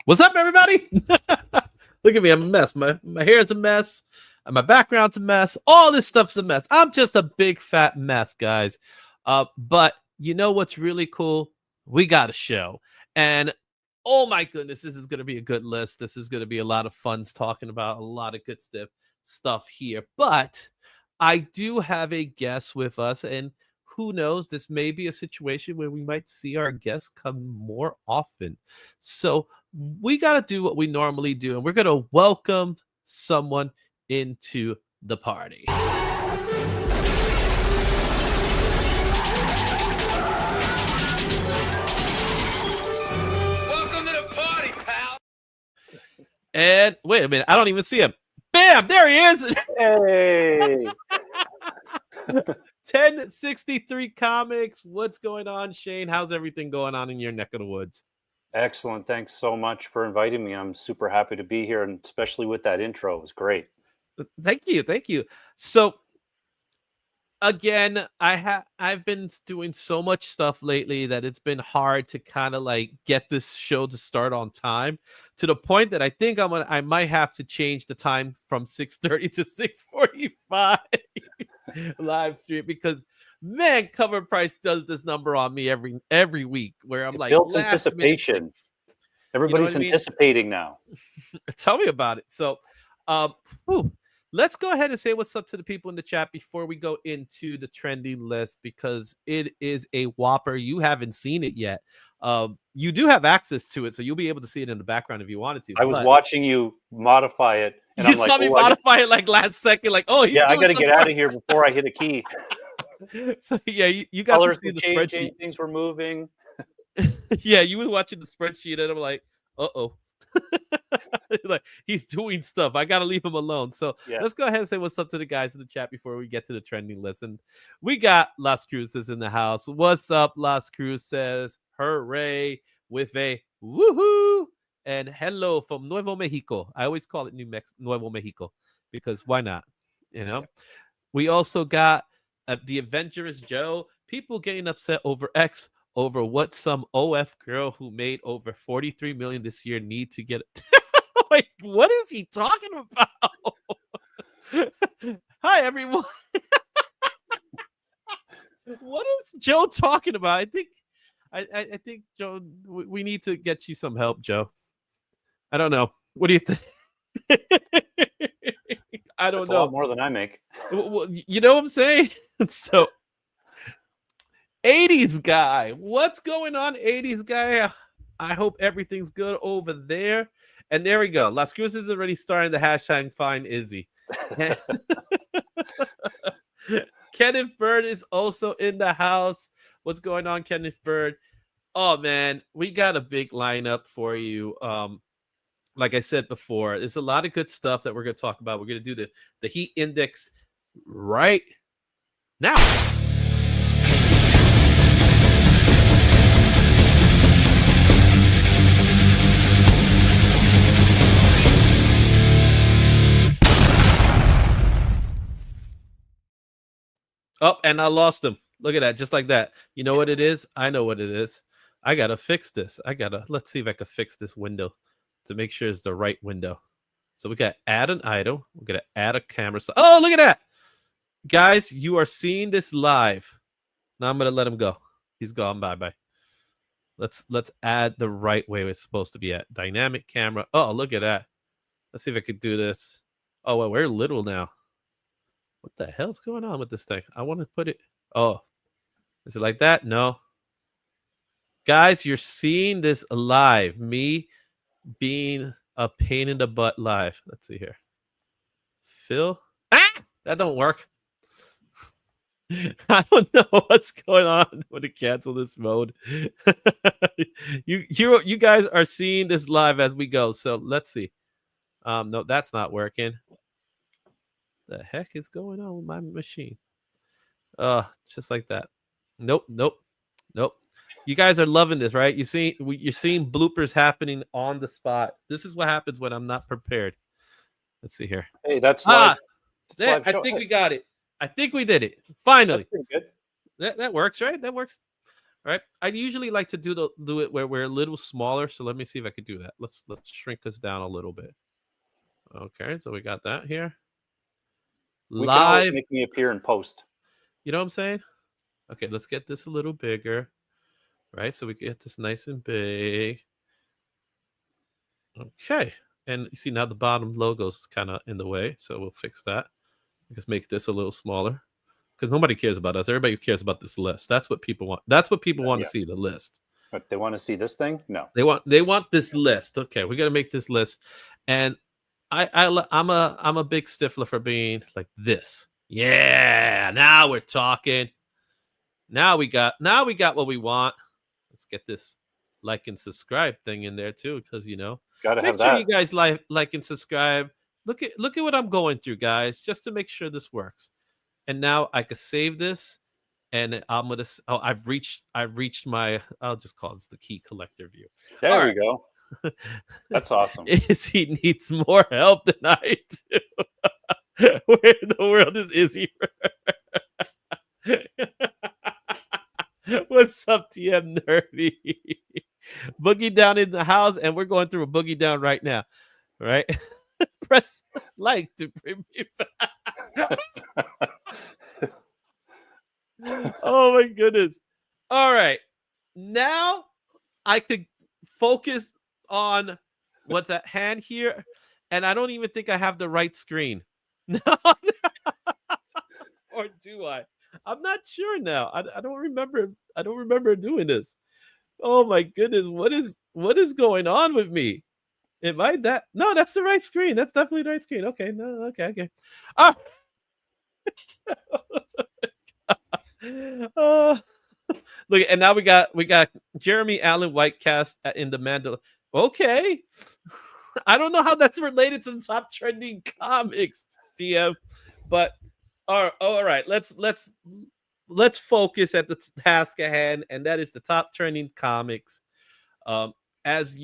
What's up, everybody? Look at me. I'm a mess. My hair is a mess. And my background's a mess. All this stuff's a mess. I'm just a big fat mess, guys. But you know what's really cool? We got a show. And oh my goodness, this is going to be a good list. This is going to be a lot of fun talking about a lot of good stuff here. But I do have a guest with us, and who knows, this may be a situation where we might see our guests come more often. So we got to do what we normally do, and we're going to welcome someone into the party. Welcome to the party, pal. And wait a minute, I don't even see him. Bam, there he is. Hey. 1063 Comics. What's going on, Shane? How's everything going on in your neck of the woods? Excellent. Thanks so much for inviting me. I'm super happy to be here, and especially with that intro. It was great. Thank you. So again, I've been doing so much stuff lately that it's been hard to kind of like get this show to start on time, to the point that I think I might have to change the time from 6:30 to 6:45 live stream, because man, Cover Price does this number on me every week where I'm like, built anticipation. Everybody's anticipating now. Tell me about it. So let's go ahead and say what's up to the people in the chat before we go into the trending list, because it is a whopper. You haven't seen it yet. You do have access to it, so you'll be able to see it in the background if you wanted to. I was watching you modify it, and you I'm like, saw me modify it like last second, like, oh yeah, I got to get out of here before I hit a key. So yeah, you got Colors to see the changing, spreadsheet. things were moving. Yeah, you were watching the spreadsheet, and I'm like, uh-oh. Like, he's doing stuff. I gotta leave him alone. So Yeah. Let's go ahead and say what's up to the guys in the chat before we get to the trending list. And we got Las Cruces in the house. What's up, Las Cruces? Hooray with a woohoo and hello from Nuevo Mexico. I always call it Nuevo Mexico because why not? You know. We also got the Adventurous Joe. People getting upset over X, over what some OF girl who made over 43 million this year need to get. Like, what is he talking about? Hi, everyone. What is Joe talking about? I think Joe, we need to get you some help, Joe. I don't know. What do you think? I don't know. A lot more than I make. Well, you know what I'm saying? So 80s guy, what's going on, 80s guy? I hope everything's good over there. And there we go. Las Cruces is already starting the hashtag Find Izzy. Kenneth Bird is also in the house. What's going on, Kenneth Bird? Oh man, we got a big lineup for you. Like I said before, there's a lot of good stuff that we're going to talk about. We're going to do the heat index right now. Oh, and I lost him. Look at that, just like that. You know what it is? I know what it is. I got to fix this. Let's see if I can fix this window to make sure it's the right window. So we got to add an item. We're going to add a camera. Oh, look at that. Guys, you are seeing this live. Now I'm going to let him go. He's gone. Bye-bye. Let's add the right way it's supposed to be at. Dynamic camera. Oh, look at that. Let's see if I could do this. Oh, well, we're little now. What the hell's going on with this thing? I want to put it. Oh, is it like that? No. Guys, you're seeing this live. Me being a pain in the butt live. Let's see here. Phil. That don't work. I don't know what's going on. I'm going to cancel this mode. You guys are seeing this live as we go. So let's see. No, that's not working. The heck is going on with my machine? Just like that. Nope. You guys are loving this, right? You're seeing bloopers happening on the spot. This is what happens when I'm not prepared. Let's see here. Hey, that's live. I think we got it. I think we did it finally. That's pretty good. That works, right? That works. right? I usually like to do it where we're a little smaller. So let me see if I could do that. Let's shrink this down a little bit. Okay, so we got that here. We can always Live, make me appear in post. you know what I'm saying? Okay, let's get this a little bigger, right? So we get this nice and big. Okay. And you see now the bottom logo's kind of in the way, so we'll fix that. Just make this a little smaller because nobody cares about us. Everybody cares about this list. That's what people want. That's what people want to Yeah. see, the list. But they want to see this thing? No. They want this list. Okay, we got to make this list. And I'm a big stiffler for being like this. Yeah, now we're talking. Now we got what we want. Let's get this like and subscribe thing in there too, because Got to have make sure you that. guys like and subscribe. Look at what I'm going through, guys, just to make sure this works. And now I could save this, and I'm gonna. Oh, I've reached my. I'll just call this the key collector view. All There we right. go. That's awesome. Izzy needs more help than I do. Where in the world is Izzy? What's up, TM Nerdy? Boogie down in the house, and we're going through a boogie down right now. Right? Press like to bring me back. Oh my goodness. All right. Now I could focus on what's at hand here. And I don't even think I have the right screen. No. Or do I? I'm not sure now. I don't remember. I don't remember doing this. Oh my goodness. What is going on with me? Am I that? No, that's the right screen. That's definitely the right screen. Okay. No, okay. Ah. Oh, look, and now we got Jeremy Allen Whitecast in the Mandela. Okay. I don't know how that's related to the top trending comics, DM, but all right. Let's focus at the task at hand, and that is the top trending comics. As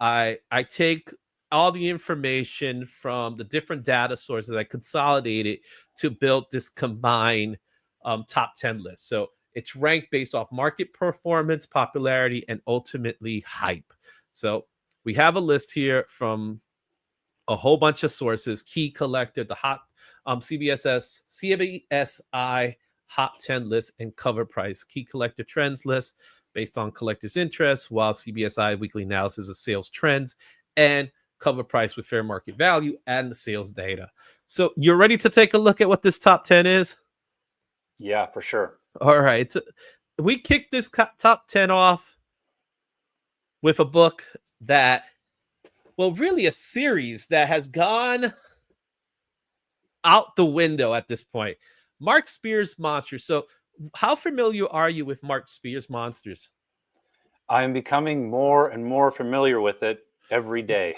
I take all the information from the different data sources. I consolidate it to build this combined top 10 list. So it's ranked based off market performance, popularity, and ultimately hype. So we have a list here from a whole bunch of sources: Key Collector, the hot CBSI Hot 10 list, and Cover Price. Key Collector Trends list based on collectors' interest, while CBSI Weekly Analysis of sales trends, and Cover Price with fair market value and the sales data. So you're ready to take a look at what this top 10 is? Yeah, for sure. All right. We kicked this top 10 off with a book that, well, really a series that has gone out the window at this point. Mark Spears Monsters. So how familiar are you with Mark Spears Monsters? I'm becoming more and more familiar with it every day.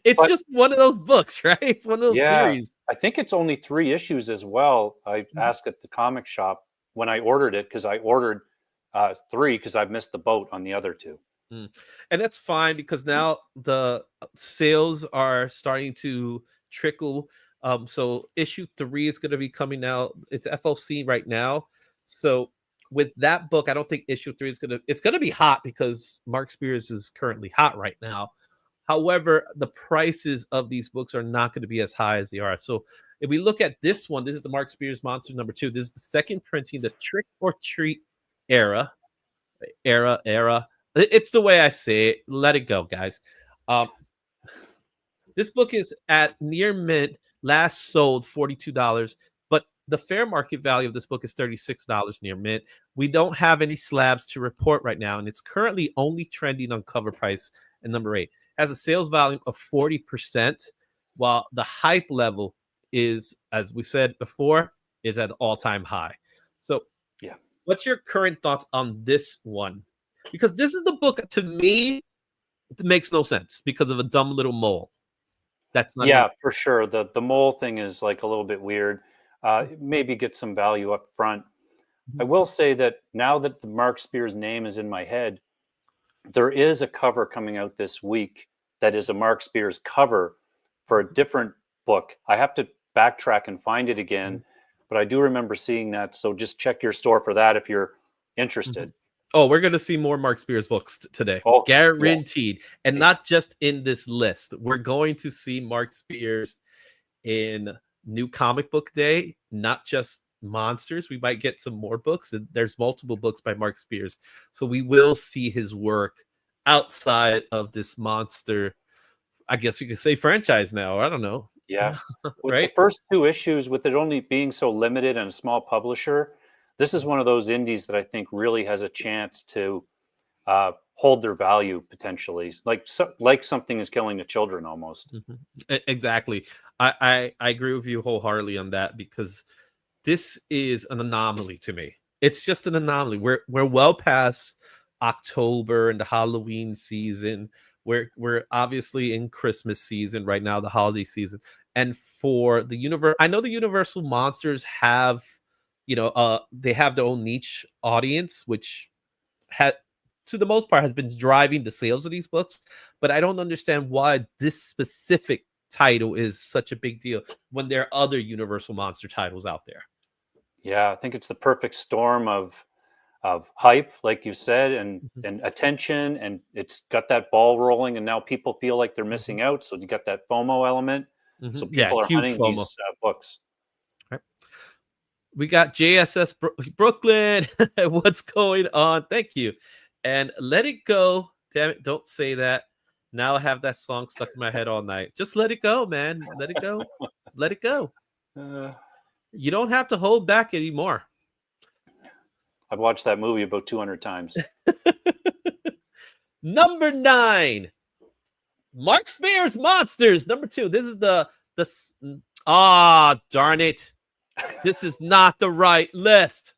It's But just one of those books, right? It's one of those yeah, series. I think it's only 3 issues as well. I asked at the comic shop when I ordered it, because I ordered 3 because I've missed the boat on the other 2. Mm. And that's fine because now the sales are starting to trickle. So issue 3 is going to be coming out. It's FOC right now. So with that book, I don't think issue 3 is it's going to be hot because Mark Spears is currently hot right now. However, the prices of these books are not going to be as high as they are. So if we look at this one, this is the Mark Spears Monster number 2. This is the second printing, the Trick or Treat era. It's the way I say it. Let it go, guys. This book is at near mint, last sold $42, but the fair market value of this book is $36 near mint. We don't have any slabs to report right now, and it's currently only trending on Cover Price and number 8. It has a sales volume of 40%, while the hype level is, as we said before, is at an all-time high. So Yeah. what's your current thoughts on this one? Because this is the book, to me, it makes no sense because of a dumb little mole. That's not even. Yeah, for sure. The mole thing is like a little bit weird. Maybe get some value up front. I will say that now that the Mark Spears name is in my head, there is a cover coming out this week that is a Mark Spears cover for a different book. I have to backtrack and find it again, but I do remember seeing that. So just check your store for that if you're interested. Mhm. Oh, we're gonna see more Mark Spears books today, Oh, yeah. guaranteed, and not just in this list. We're going to see Mark Spears in New Comic Book Day, not just monsters. We might get some more books. There's multiple books by Mark Spears, so we will see his work outside of this monster. I guess you could say franchise now. I don't know, Yeah. With the right? first 2 issues, with it only being so limited and a small publisher, this is one of those indies that I think really has a chance to hold their value potentially, like something is killing the children almost. Mhm. Exactly. I agree with you wholeheartedly on that because this is an anomaly to me. It's just an anomaly. We're well past October and the Halloween season. We're obviously in Christmas season right now, the holiday season. And for the universe, I know the Universal monsters have, they have their own niche audience, which had to the most part has been driving the sales of these books. But I don't understand why this specific title is such a big deal when there are other Universal monster titles out there. Yeah, I think it's the perfect storm of hype, like you said, and Mhm, attention, and it's got that ball rolling, and now people feel like they're mhm, missing out. So you got that FOMO element. So mhm. Yeah, people are huge hunting FOMO. these books. Right. We got JSS Brooklyn. What's going on? Thank you. And Let It Go. Damn it, don't say that. Now I have that song stuck in my head all night. Just let it go, man. Let it go. Let it go. Uh, You don't have to hold back anymore. I've watched that movie about 200 times. Number 9. Mark Spears Monsters. Number 2. This is darn it. This is not the right list.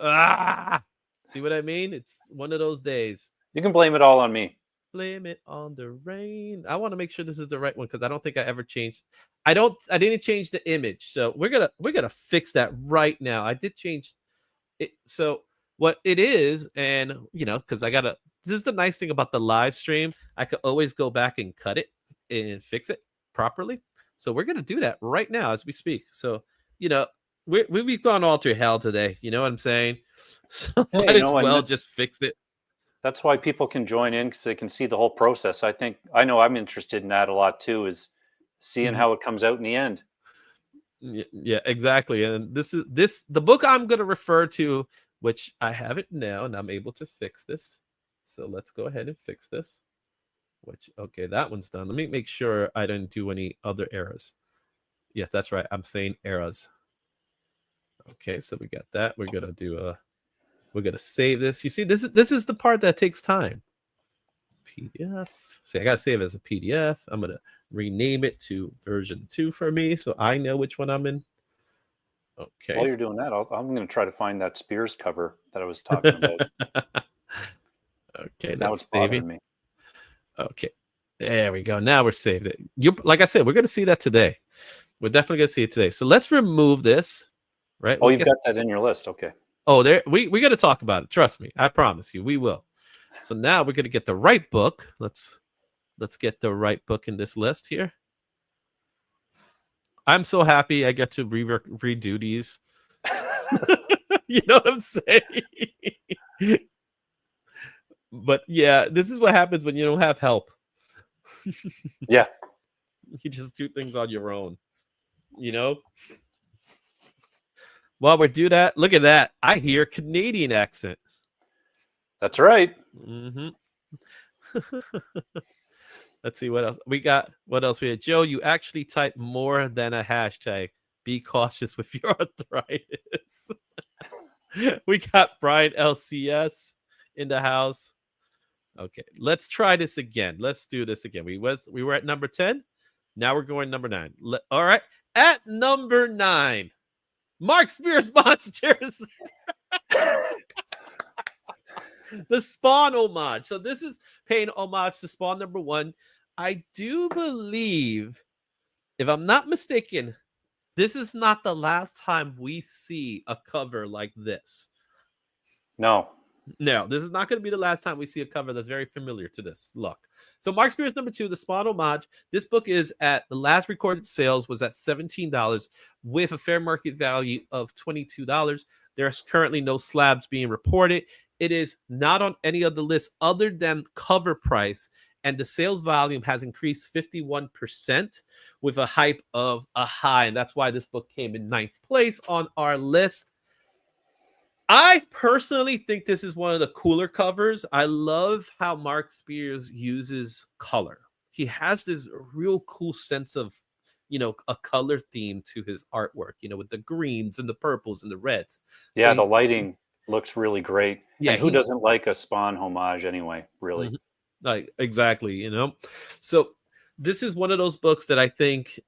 See what I mean? It's one of those days. You can blame it all on me. Blame it on the rain. I want to make sure this is the right one because I don't think I ever changed. I didn't change the image. So we're gonna fix that right now. I did change it. So what it is, and because this is the nice thing about the live stream. I could always go back and cut it and fix it properly. So we're gonna do that right now as we speak. So you know, we've gone all to hell today. You know what I'm saying? So Hey, might as and well just fix it. that's why people can join in because they can see the whole process. I know I'm interested in that a lot too, is seeing Mhm. how it comes out in the end. Yeah, exactly. And this the book I'm going to refer to, which I have it now, and I'm able to fix this. So let's go ahead and fix this. Which okay, that one's done. Let me make sure I didn't do any other errors. Yes, that's right. I'm saying errors. Okay, so we got that. We're gonna save this. You see, this is the part that takes time. PDF. See, I gotta save it as a PDF. I'm gonna rename it to version 2 for me, so I know which one I'm in. Okay. While you're doing that, I'm going to try to find that Spears cover that I was talking about. Okay, Now that's it's saving. bothering me. Okay, there we go. Now we're saved. Like I said, we're gonna see that today. We're definitely gonna see it today. So let's remove this. Right? Oh, Let's you've get. got that in your list. Okay. Oh, there. We got to talk about it. Trust me. I promise you, we will. So now we're gonna get the right book. Let's get the right book in this list here. I'm so happy I get to redo these. You know what I'm saying? But yeah, this is what happens when you don't have help. Yeah. You just do things on your own, you know? While we do that, look at that. I hear Canadian accent. That's right. Hmm. Let's see what else we got. What else we had? Joe, you actually type more than a hashtag. Be cautious with your arthritis. We got Brian LCS in the house. Okay, let's try this again. Let's do this again. We were at number 10. Now we're going number 9. All right. At number 9, Mark Spears Monsters. The Spawn homage. So this is paying homage to Spawn number 1. I do believe, if I'm not mistaken, this is not the last time we see a cover like this. No. No, this is not going to be the last time we see a cover that's very familiar to this look. So Mark Spears #2, the Spawn homage. This book is at the last recorded sales was at $17 with a fair market value of $22. There's currently no slabs being reported. It is not on any of the lists other than cover price, and the sales volume has increased 51% with a hype of a high, and that's why this book came in 9th place on our list. I personally think this is one of the cooler covers. I love how Mark Spears uses color. He has this real cool sense of, a color theme to his artwork, with the greens and the purples and the reds. Yeah, So the lighting looks really great. yeah, And who doesn't like a Spawn homage anyway, really? like exactly. So this is one of those books that I think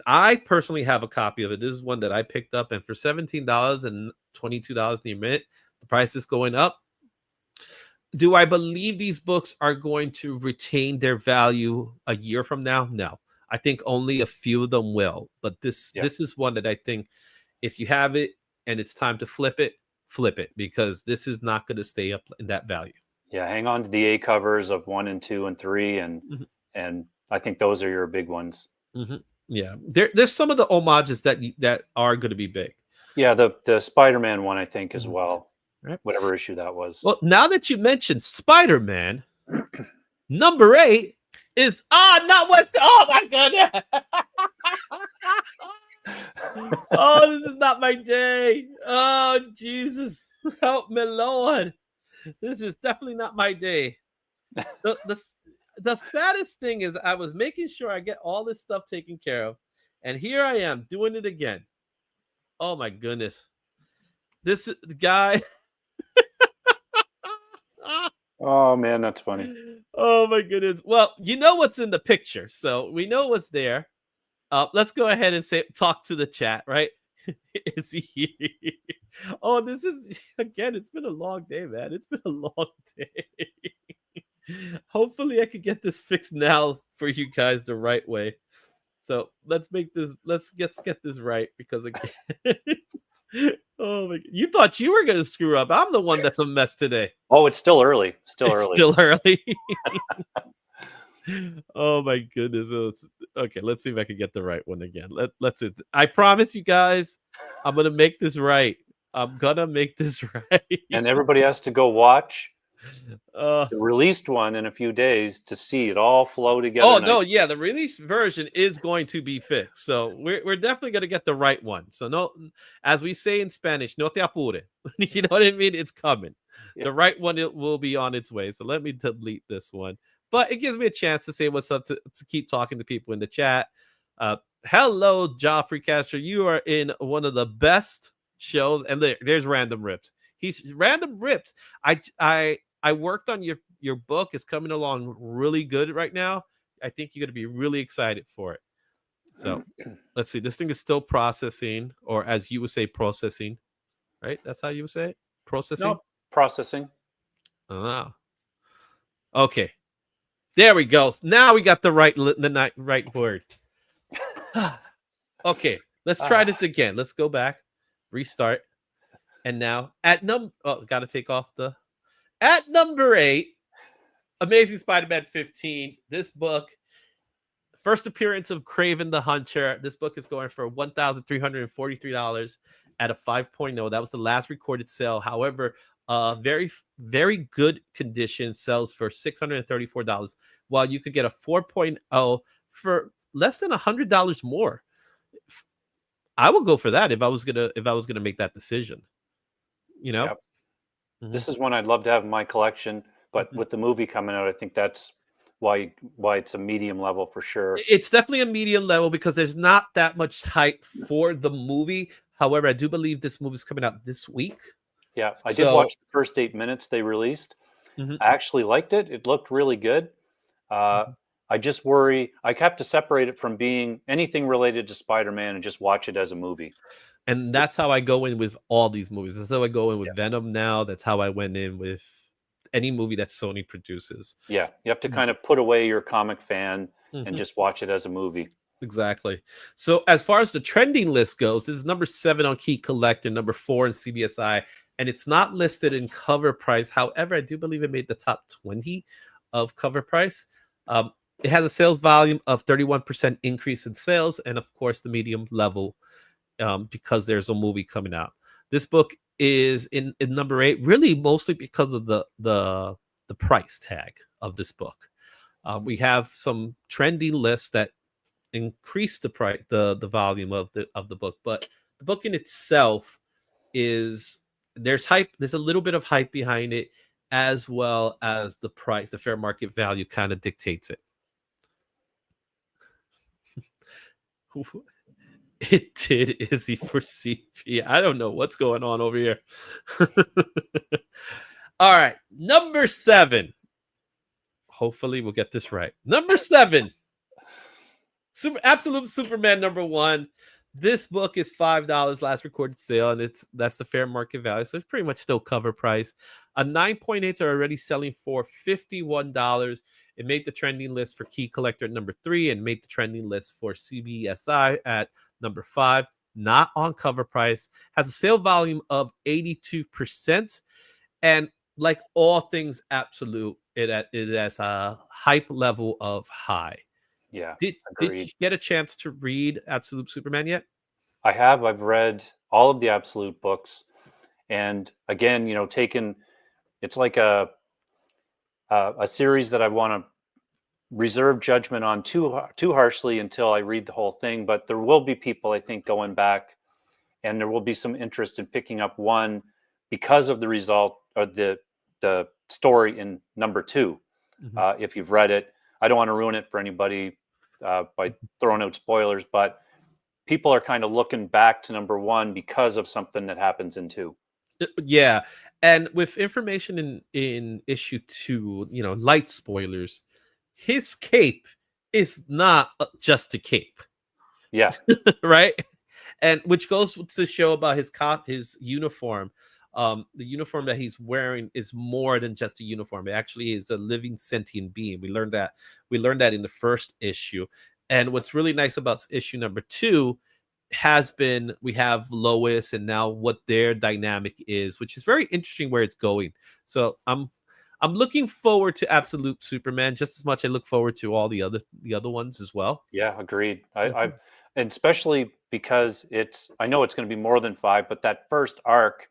I personally have a copy of it. This is one that I picked up, and for $17 and $22 in the mint, the price is going up. Do I believe these books are going to retain their value a year from now? No. I think only a few of them will. But this is one that I think if you have it and it's time to flip it, because this is not going to stay up in that value. Yeah, hang on to the A covers of 1 and 2 and 3, and I think those are your big ones. Yeah, there's some of the homages that are going to be big. Yeah, the Spider-Man one, I think, as well. Right. Whatever issue that was. Well, now that you mentioned Spider-Man, #8 is not what's. Oh my goodness! Oh, this is not my day. Oh Jesus, help me, Lord! This is definitely not my day. The saddest thing is I was making sure I get all this stuff taken care of, and here I am doing it again. Oh my goodness, this guy. Oh man, that's funny. Oh my goodness. Well, you know what's in the picture, so we know what's there. Let's go ahead and talk to the chat, right? Is he here? Oh, this is again. It's been a long day, man. It's been a long day. Hopefully, I could get this fixed now for you guys the right way. So let's make this. Let's get this right, because again. Oh my! You thought you were gonna screw up. I'm the one that's a mess today. Oh, it's still early. It's still early. Oh my goodness! Okay, let's see if I can get the right one again. Let's see. I promise you guys, I'm gonna make this right. I'm gonna make this right. And everybody has to go watch Uh, the released one in a few days to see it all flow together. oh no, yeah, the released version is going to be fixed, so we're definitely gonna get the right one. So no, as we say in Spanish, no te apure. You know what I mean? It's coming. Yeah. The right one, it will be on its way. So let me delete this one. But it gives me a chance to say what's up, to keep talking to people in the chat. Hello, Joffrey Castro. You are in one of the best shows, and there's Random Rips. He's Random Rips. I worked on your book. It's coming along really good right now. I think you're going to be really excited for it. So let's see. This thing is still processing, or as you would say, processing. Right? That's how you would say it? Processing? No, processing. Oh. Okay. There we go. Now we got the right word. Okay. Let's try this again. Let's go back. Restart. And now gotta take off the. At #8, Amazing Spider-Man 15. This book, first appearance of Kraven the Hunter. This book is going for $1,343 at a 5.0. That was the last recorded sale. However, very, very good condition sells for $634, while you could get a 4.0 for less than $100 more. I would go for that if I was gonna make that decision. Yep. This is one I'd love to have in my collection, but with the movie coming out, I think that's why it's a medium level for sure. It's definitely a medium level because there's not that much hype for the movie. However, I do believe this movie is coming out this week. Yeah, I did watch the first 8 minutes they released. I actually liked it. It looked really good. I just worry. I have to separate it from being anything related to Spider-Man and just watch it as a movie. And that's how I go in with all these movies. That's how I go in with Venom now. That's how I went in with any movie that Sony produces. Yeah, you have to kind of put away your comic fan and just watch it as a movie. Exactly. So as far as the trending list goes, this is #7 on Key Collector, #4 in CBSI, and it's not listed in cover price. However, I do believe it made the top 20 of cover price. It has a sales volume of 31% increase in sales, and of course the medium level, because there's a movie coming out. This book is in number 8, really mostly because of the price tag of this book. We have some trending lists that increase the price, the volume of the book, but the book in itself is, there's hype. There's a little bit of hype behind it, as well as the price, the fair market value kind of dictates it. It did, Izzy, for CP. I don't know what's going on over here. All right, number 7. Hopefully we'll get this right. Number 7, Absolute Superman number 1. This book is $5 last recorded sale, and that's the fair market value, so it's pretty much still cover price. A 9.8s are already selling for $51. It made the trending list for Key Collector at number 3, and made the trending list for CBSI at number 5. Not on cover price. Has a sale volume of 82%, and like all things Absolute, it has a hype level of high. Yeah. Did you get a chance to read Absolute Superman yet? I have. I've read all of the Absolute books, and again, it's like a series that I want to reserve judgment on too harshly until I read the whole thing. But there will be people, I think, going back, and there will be some interest in picking up one because of the result or the story in number 2. If you've read it, I don't want to ruin it for anybody by throwing out spoilers, but people are kind of looking back to number 1 because of something that happens in 2. Yeah, and with information in issue 2, light spoilers, his cape is not just a cape. Yeah. Right? And which goes to show about his uniform. The uniform that he's wearing is more than just a uniform. It actually is a living sentient being. We learned that in the first issue. And what's really nice about issue number 2 has been, we have Lois and now what their dynamic is, which is very interesting where it's going. So I'm looking forward to Absolute Superman just as much I look forward to all the other ones as well. Yeah, agreed. And especially because I know it's going to be more than 5, but that first arc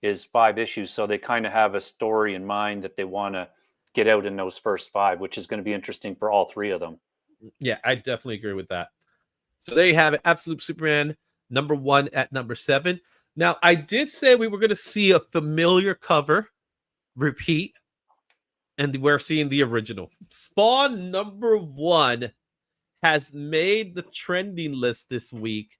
is 5 issues, so they kind of have a story in mind that they want to get out in those first 5, which is going to be interesting for all 3 of them. Yeah, I definitely agree with that. So there you have it, Absolute Superman number 1 at number 7. Now, I did say we were going to see a familiar cover repeat, and we're seeing the original. Spawn number 1 has made the trending list this week.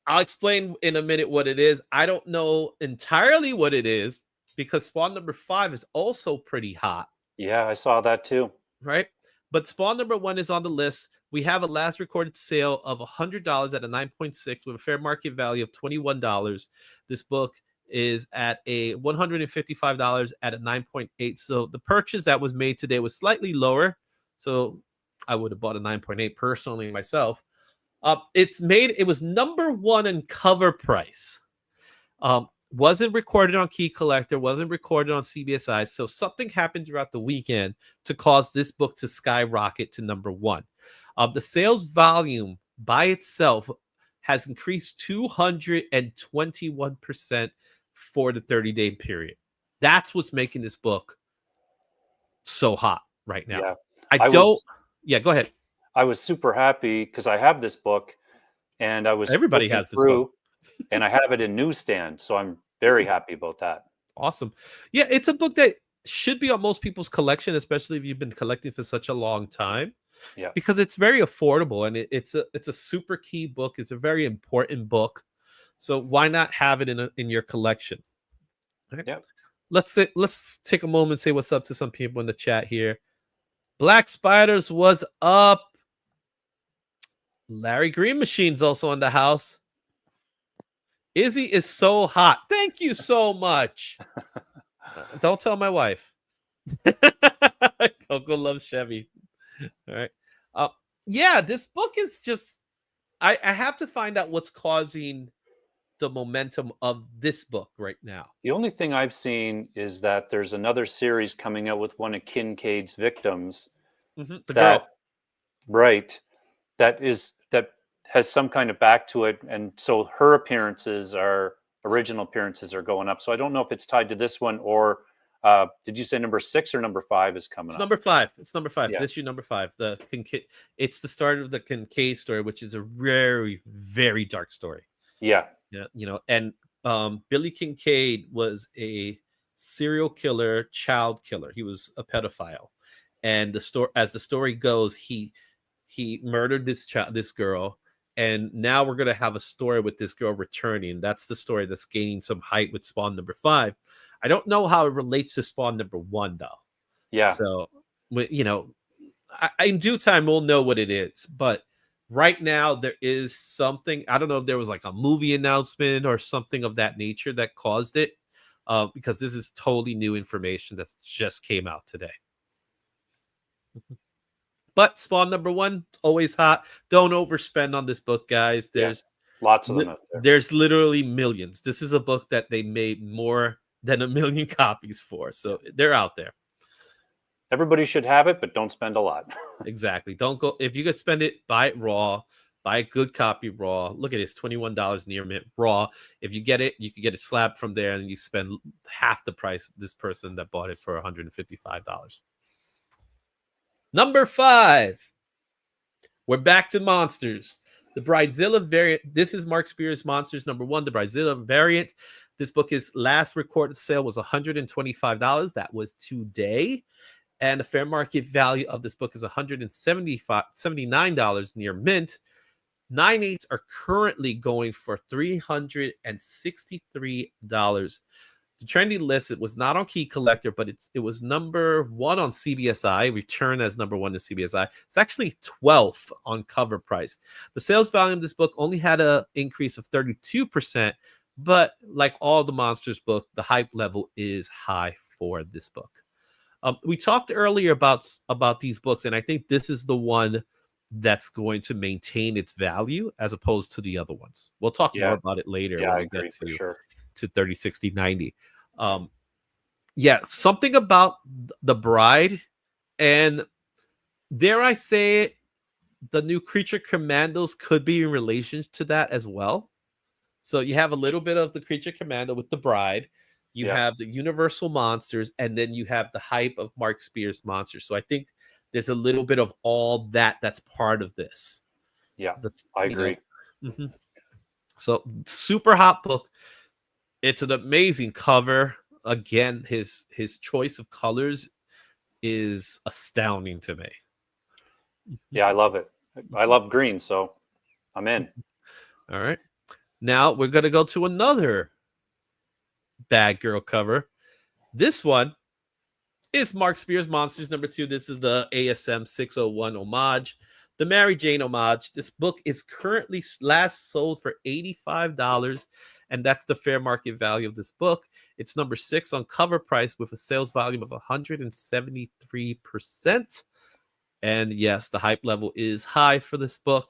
I'll explain in a minute what it is. I don't know entirely what it is, because Spawn number 5 is also pretty hot. Yeah, I saw that too. Right? But Spawn number 1 is on the list. We have a last recorded sale of $100 at a 9.6 with a fair market value of $21. This book is at a $155 at a 9.8. So the purchase that was made today was slightly lower. So I would have bought a 9.8 personally myself. It was number 1 in cover price. Wasn't recorded on Key Collector, wasn't recorded on CBSI. So something happened throughout the weekend to cause this book to skyrocket to number 1. The sales volume by itself has increased 221% for the 30-day period. That's what's making this book so hot right now. Yeah. Go ahead. I was super happy because I have this book, and everybody has this book. And I have it in newsstand, so I'm very happy about that. Awesome. Yeah, it's a book that should be on most people's collection, especially if you've been collecting for such a long time. Yeah, because it's very affordable, and it's a super key book. It's a very important book, so why not have it in your collection? Right? Yeah. Let's take a moment and say what's up to some people in the chat here. Black Spiders was up. Larry Green Machine's also in the house. Izzy is so hot. Thank you so much. Don't tell my wife. Coco loves Chevy. All right. Yeah, this book is just, I have to find out what's causing the momentum of this book right now? The only thing I've seen is that there's another series coming out with one of Kincaid's victims The that, girl. right, that has some kind of back to it, and so her appearances are original appearances are going up. So I don't know if it's tied to this one or did you say number 6 or number 5 is coming It's up? number 5. It's number 5. Yeah, This issue number 5. The Kincaid. It's the start of the Kincaid story, which is a very, very dark story. yeah, Yeah, and Billy Kincaid was a serial killer, child killer. He was a pedophile, and as the story goes, he murdered this girl, and now we're gonna have a story with this girl returning. That's the story that's gaining some height with Spawn number 5. I don't know how it relates to Spawn number 1 though. yeah. So, in due time we'll know what it is, but right now there is something. I don't know if there was like a movie announcement or something of that nature that caused it, because this is totally new information that's just came out today. But Spawn number 1 always hot. Don't overspend on this book, guys. Yeah, lots of them out there. There's literally millions. This is a book that they made more than a million copies for, so they're out there. Everybody should have it, but don't spend a lot. Exactly. Don't go if you could spend it, buy it raw, buy a good copy raw. Look at this, $21 near mint raw. If you get it, you can get it slabbed from there, and you spend half the price this person that bought it for $155. Number 5. We're back to monsters. The Bridezilla variant. This is Mark Spears Monsters number 1, the Bridezilla variant. This book is last recorded sale was $125. That was today. And the fair market value of this book is $179 near mint. 9/8 are currently going for $363. The trendy list, it was not on Key Collector, but it was number 1 on CBSI, returned as number 1 to CBSI. It's actually 12th on cover price. The sales volume of this book only had an increase of 32%, but like all the Monsters book, the hype level is high for this book. We talked earlier about these books, and I think this is the one that's going to maintain its value as opposed to the other ones. We'll talk more Yeah, about it later yeah, when I we agree get for sure. to 30, 60, 90. Yeah, something about the Bride, and dare I say it, the new Creature Commandos could be in relation to that as well. So you have a little bit of the Creature Commando with the Bride. You Yeah, have the Universal Monsters, and then you have the hype of Mark Spears Monsters. So I think there's a little bit of all that's part of this. yeah, The, I you know, agree. mhm. So super hot book. It's an amazing cover. Again, his choice of colors is astounding to me. Yeah, I love it. I love green, so I'm in. All right. Now we're going to go to another Bad Girl cover. This one is Mark Spears Monsters number 2. This is the ASM 601 homage, the Mary Jane homage. This book is currently last sold for $85, and that's the fair market value of this book. It's number 6 on cover price with a sales volume of 173%. And yes, the hype level is high for this book.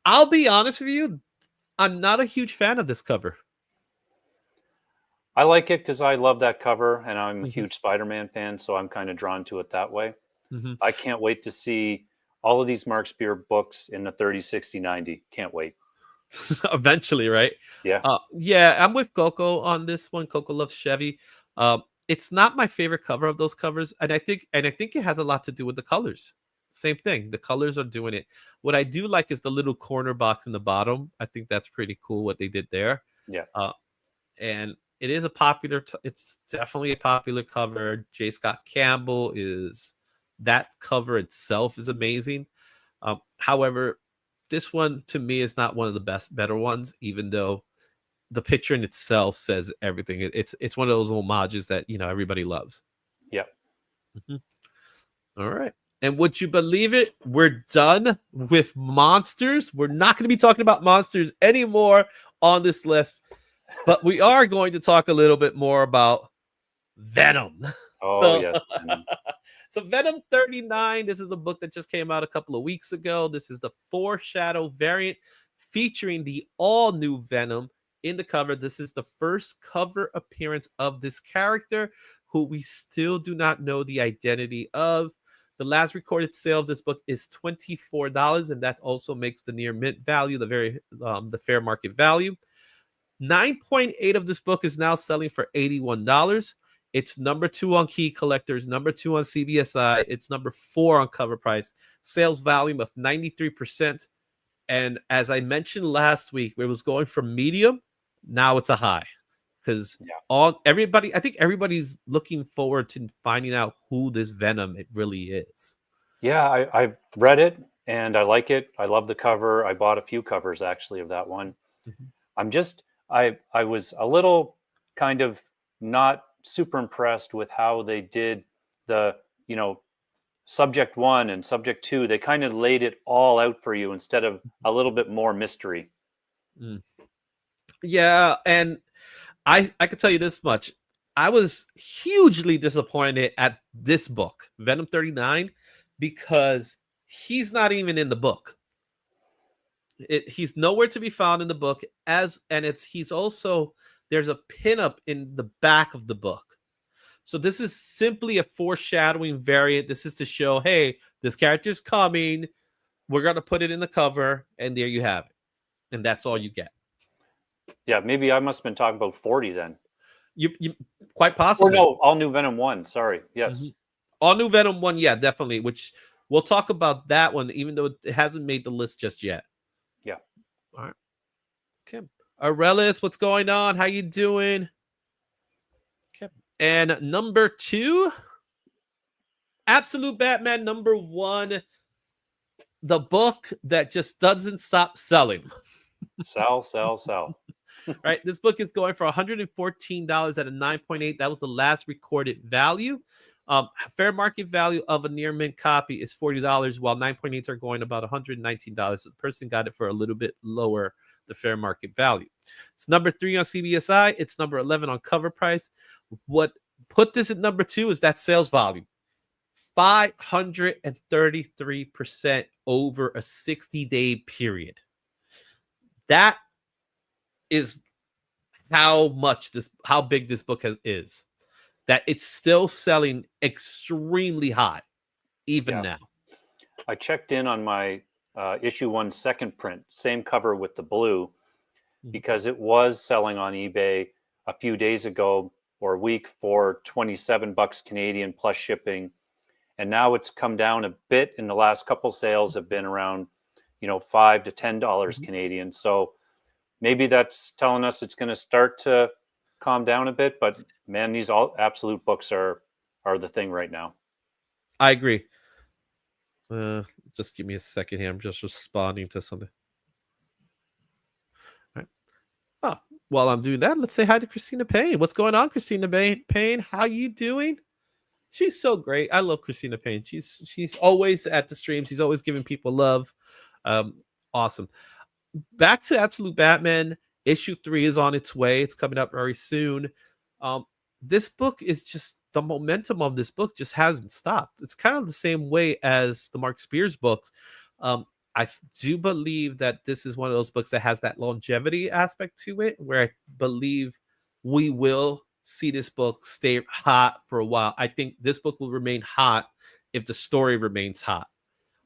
I'll be honest with you, I'm not a huge fan of this cover. I like it because I love that cover, and I'm a Mhm. huge Spider-Man fan, so I'm kind of drawn to it that way. Mhm. I can't wait to see all of these Mark Spear books in the 30, 60, 90. Can't wait. Eventually, right? Yeah, Yeah, I'm with Coco on this one. Coco loves Chevy. It's not my favorite cover of those covers, and I think it has a lot to do with the colors. Same thing. The colors are doing it. What I do like is the little corner box in the bottom. I think that's pretty cool what they did there. yeah, Uh, and it is a popular. It's definitely a popular cover. J. Scott Campbell is that cover itself is amazing. However, this one to me is not one of the better ones, even though the picture in itself says everything. It's one of those homages that everybody loves. yeah. Mhm. All right. And would you believe it? We're done with monsters. We're not going to be talking about monsters anymore on this list, but we are going to talk a little bit more about Venom. Oh, So, yes, Venom. so Venom 39. This is a book that just came out a couple of weeks ago. This is the Foreshadow variant featuring the all new Venom in the cover. This is the first cover appearance of this character, who we still do not know the identity of. The last recorded sale of this book is $24, and that also makes the near mint value the fair market value. 9.8 of this book is now selling for $81. It's number 2 on Key Collectors, number 2 on CBSI. It's number 4 on Cover Price. Sales volume of 93%. And as I mentioned last week, it was going from medium. Now it's a high, because I think everybody's looking forward to finding out who this Venom it really is. Yeah, I've read it and I like it. I love the cover. I bought a few covers actually of that one. Mhm. I was a little kind of not super impressed with how they did the, subject 1 and subject 2. They kind of laid it all out for you instead of a little bit more mystery. Mm. Yeah, and I can tell you this much. I was hugely disappointed at this book, Venom 39, because he's not even in the book. He's nowhere to be found in the book, he's also, there's a pinup in the back of the book. So this is simply a foreshadowing variant. This is to show, hey, this character's coming. We're going to put it in the cover, and there you have it. And that's all you get. Yeah, maybe I must have been talking about 40 then. You quite Or possibly. no, all new Venom 1. Sorry. Yes. All new Venom 1, yeah, definitely. Which we'll talk about that one, even though it hasn't made the list just yet. Yeah. All right. Okay. Aurelius, what's going on? How you doing? Okay. And number 2, Absolute Batman number 1, the book that just doesn't stop selling. Sell. Right. This book is going for $114 at a 9.8. That was the last recorded value. Fair market value of a near mint copy is $40, while 9.8s are going about $119. So the person got it for a little bit lower, the fair market value. It's number 3 on CBSI. It's number 11 on Cover Price. What put this at number 2 is that sales volume. 533% over a 60-day period. That is how big this book is. That it's still selling extremely hot, even now. I checked in on my issue 1 second print, same cover with the blue, because it was selling on eBay a few days ago or a week for $27 Canadian plus shipping. And now it's come down a bit. In the last couple sales have been around, $5 to $10 Canadian. So maybe that's telling us it's going to start to calm down a bit. But man, these all absolute books are the thing right now. I agree. Just give me a second here. I'm just responding to something. All right. Oh, while I'm doing that, let's say hi to Christina Payne. What's going on, Christina Payne? How you doing? She's so great. I love Christina Payne. She's always at the stream. She's always giving people love. Awesome. Back to Absolute Batman. Issue 3 is on its way. It's coming up very soon. This book is just, the momentum of this book just hasn't stopped. It's kind of the same way as the Mark Spears books. I do believe that this is one of those books that has that longevity aspect to it, where I believe we will see this book stay hot for a while. I think this book will remain hot if the story remains hot.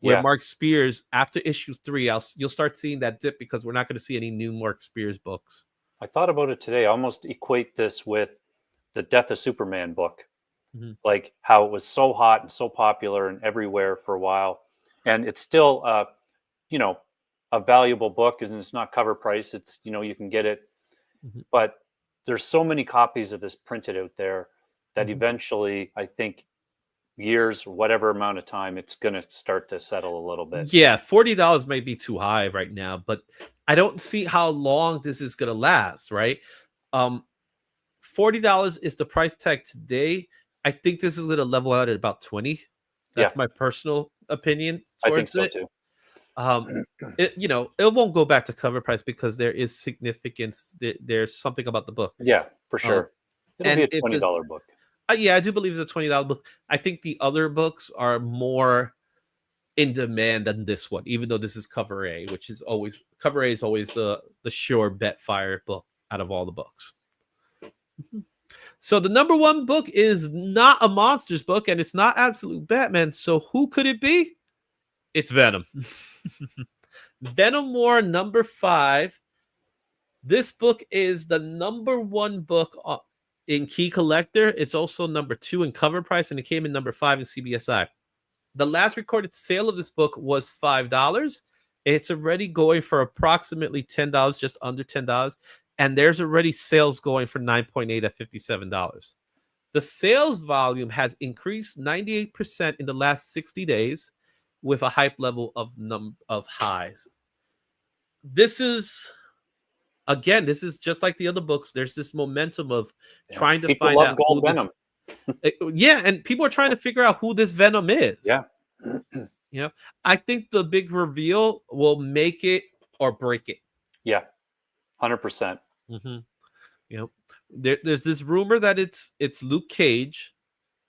Where Mark Spears, after issue 3, you'll start seeing that dip, because we're not going to see any new Mark Spears books. I thought about it today. I almost equate this with the Death of Superman book, like how it was so hot and so popular and everywhere for a while, and it's still, a valuable book, and it's not cover price. It's you can get it, but there's so many copies of this printed out there that eventually, I think, years, whatever amount of time, it's going to start to settle a little bit. Yeah, $40 may be too high right now, but I don't see how long this is going to last, right? $40 is the price tag today. I think this is going to level out at about 20. That's my personal opinion. I think so too. It won't go back to cover price, because there is significance. There's something about the book. Yeah, for sure. It'll be a $20 book. Yeah, I do believe it's a $20 book. I think the other books are more in demand than this one, even though this is cover A, which is always cover A is always the sure bet fire book out of all the books. So the number one book is not a monsters book, and it's not Absolute Batman. So who could it be? It's Venom. Venom War number 5. This book is the number one book in Key Collector. It's also number 2 in cover price, and it came in number 5 in CBSI. The last recorded sale of this book was $5. It's already going for approximately $10, just under $10. And there's already sales going for 9.8 at $57. The sales volume has increased 98% in the last 60 days with a hype level of highs. This is, again, this is just like the other books. There's this momentum of trying to People find love out Gold who Venom. yeah, and people are trying to figure out who this Venom is. Yeah. You know, I think the big reveal will make it or break it. Yeah. 100%. You know, there's this rumor that it's Luke Cage,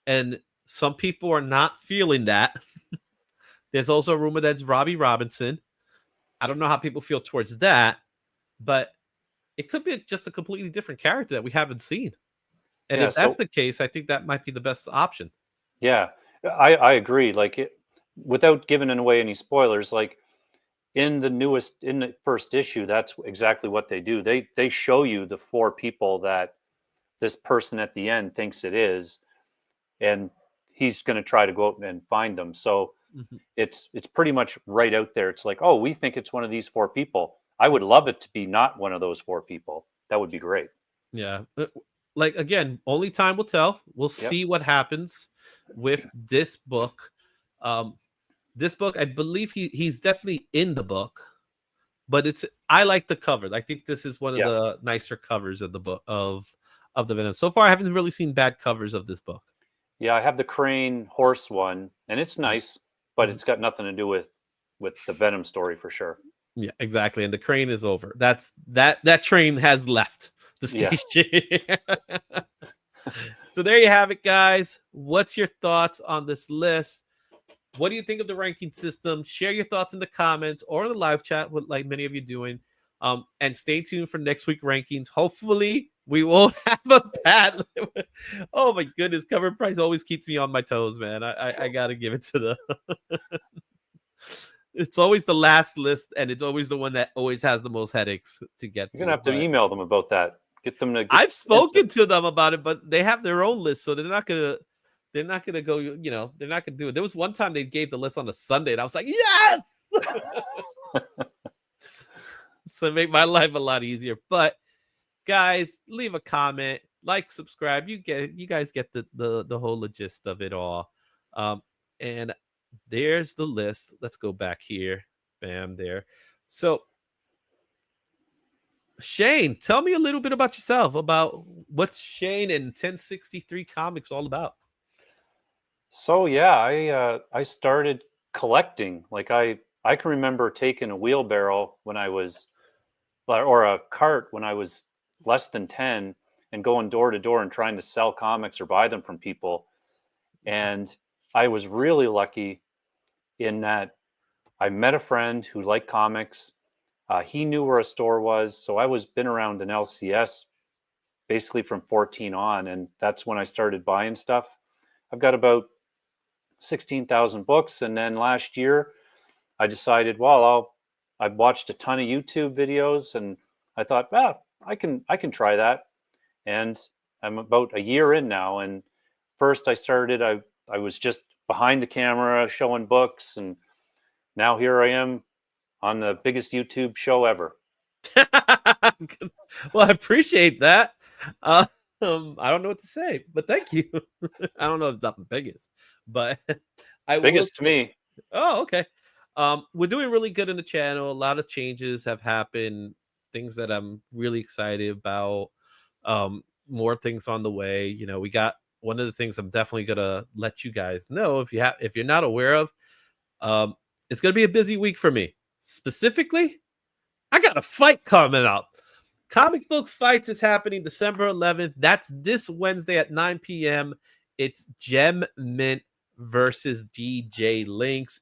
and some people are not feeling that. There's also a rumor that's Robbie Robinson. I don't know how people feel towards that, but it could be just a completely different character that we haven't seen. And Yeah, if that's the case, I think that might be the best option. Yeah, I agree. Like, without giving away any spoilers, like in the first issue, that's exactly what they do. They show you the 4 people that this person at the end thinks it is, and he's going to try to go out and find them. So it's pretty much right out there. It's like, oh, we think it's one of these 4 people. I would love it to be not one of those 4 people. That would be great. Yeah. Like, again, only time will tell. We'll see what happens with this book. This book, I believe he's definitely in the book, but I like the cover. I think this is one of the nicer covers of the book of the Venom. So far, I haven't really seen bad covers of this book. Yeah, I have the Crane horse one, and it's nice, but it's got nothing to do with the Venom story for sure. Yeah, exactly. And the Crane is over. That train has left the station. So there you have it, guys. What's your thoughts on this list? What do you think of the ranking system? Share your thoughts in the comments or in the live chat, like many of you doing. And stay tuned for next week rankings. Hopefully, we won't have a bad. Oh my goodness, cover price always keeps me on my toes, man. I gotta give it to the. It's always the last list, and it's always the one that always has the most headaches to get. You're gonna have to email them about that. Get them to. I've spoken to them about it, but they have their own list, so they're not gonna go. You know, they're not gonna do it. There was one time they gave the list on a Sunday, and I was like, yes. So make my life a lot easier. But guys, leave a comment, like, subscribe. You guys get the whole gist of it all. And there's the list. Let's go back here. Bam, there. So Shane, tell me a little bit about yourself, about what's Shane and 1063 Comics all about. So yeah, I started collecting. Like I can remember taking a wheelbarrow when I was, or a cart when I was less than 10, and going door to door and trying to sell comics or buy them from people. And I was really lucky in that I met a friend who liked comics. He knew where a store was, so I was been around an LCS basically from 14 on, and that's when I started buying stuff. I've got about 16,000 books, and then last year I decided, well, I watched a ton of YouTube videos, and I thought, well, I can try that. And I'm about a year in now, and first I started, I was just behind the camera showing books, and now here I am on the biggest YouTube show ever. Well, I appreciate that. I don't know what to say, but thank you. I don't know if that's the biggest, but biggest to me. Oh, okay. We're doing really good in the channel. A lot of changes have happened, things that I'm really excited about. More things on the way. You know, we got one of the things I'm definitely gonna let you guys know, if you're not aware of. It's gonna be a busy week for me. Specifically, I got a fight coming up. Comic Book Fights is happening December 11th. That's this Wednesday at 9 p.m. It's Gem Mint versus DJ Links.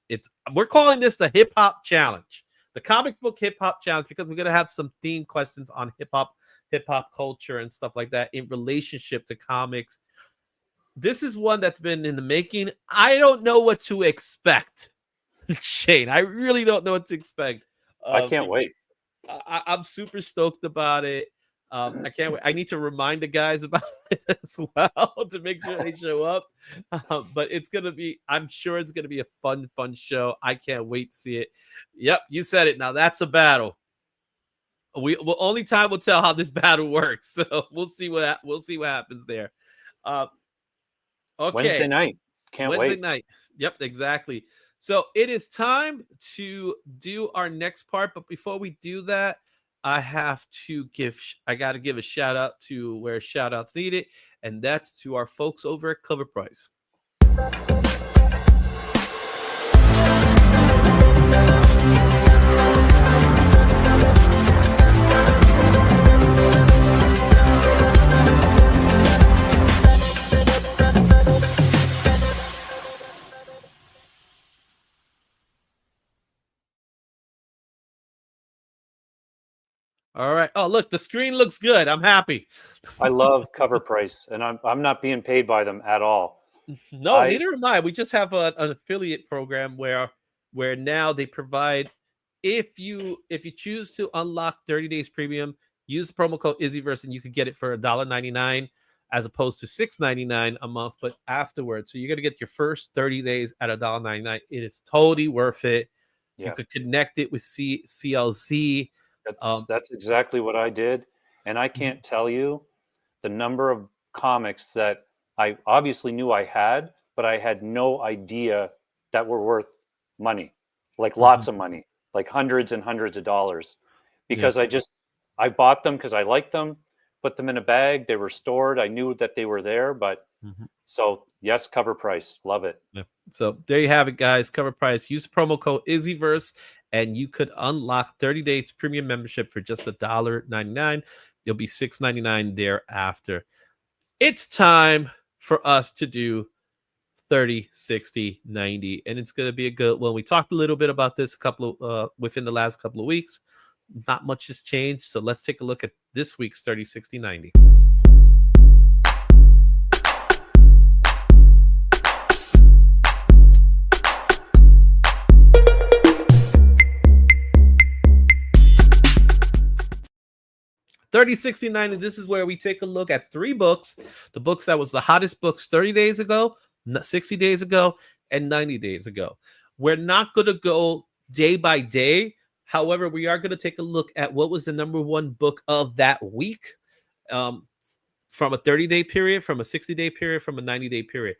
We're calling this the Hip Hop Challenge, the comic book hip hop challenge, because we're gonna have some theme questions on hip hop culture and stuff like that in relationship to comics. This is one that's been in the making. I don't know what to expect, Shane. I really don't know what to expect. I can't wait. I'm super stoked about it. I can't wait. I need to remind the guys about it as well to make sure they show up. But it's gonna be, I'm sure it's gonna be a fun show. I can't wait to see it. Yep, you said it. Now that's a battle. Only time will tell how this battle works. So we'll see what happens there. Okay. Wednesday night. Can't Wednesday wait. night. Yep, exactly. So it is time to do our next part. But before we do that, I got to give a shout out to where shout outs needed. And that's to our folks over at Cover Price. All right. Oh, look, the screen looks good. I'm happy. I love Cover Price, and I'm not being paid by them at all. No, neither am I. We just have an affiliate program where now they provide, if you choose to unlock 30 days premium, use the promo code Izzyverse and you could get it for $1.99 as opposed to $6.99 a month. But afterwards, so you're gonna get your first 30 days at $1.99. It is totally worth it. Yeah. You could connect it with CLZ. That's exactly what I did, and I can't tell you the number of comics that I obviously knew I had, but I had no idea that were worth money, like lots of money, like hundreds and hundreds of dollars, because I bought them because I liked them, put them in a bag, they were stored, I knew that they were there, but so yes, Cover Price, love it. Yeah. So there you have it, guys. Cover Price. Use the promo code Izzyverse, and you could unlock 30 days premium membership for just $1.99. It'll be $6.99 thereafter. It's time for us to do 30, 60, 90, and it's going to be a good one. We talked a little bit about this within the last couple of weeks. Not much has changed, so let's take a look at this week's 30, 60, 90. $30.69, this is where we take a look at 3 books, the books that was the hottest books 30 days ago, 60 days ago, and 90 days ago. We're not going to go day by day. However, we are going to take a look at what was the number 1 book of that week, from a 30-day period, from a 60-day period, from a 90-day period.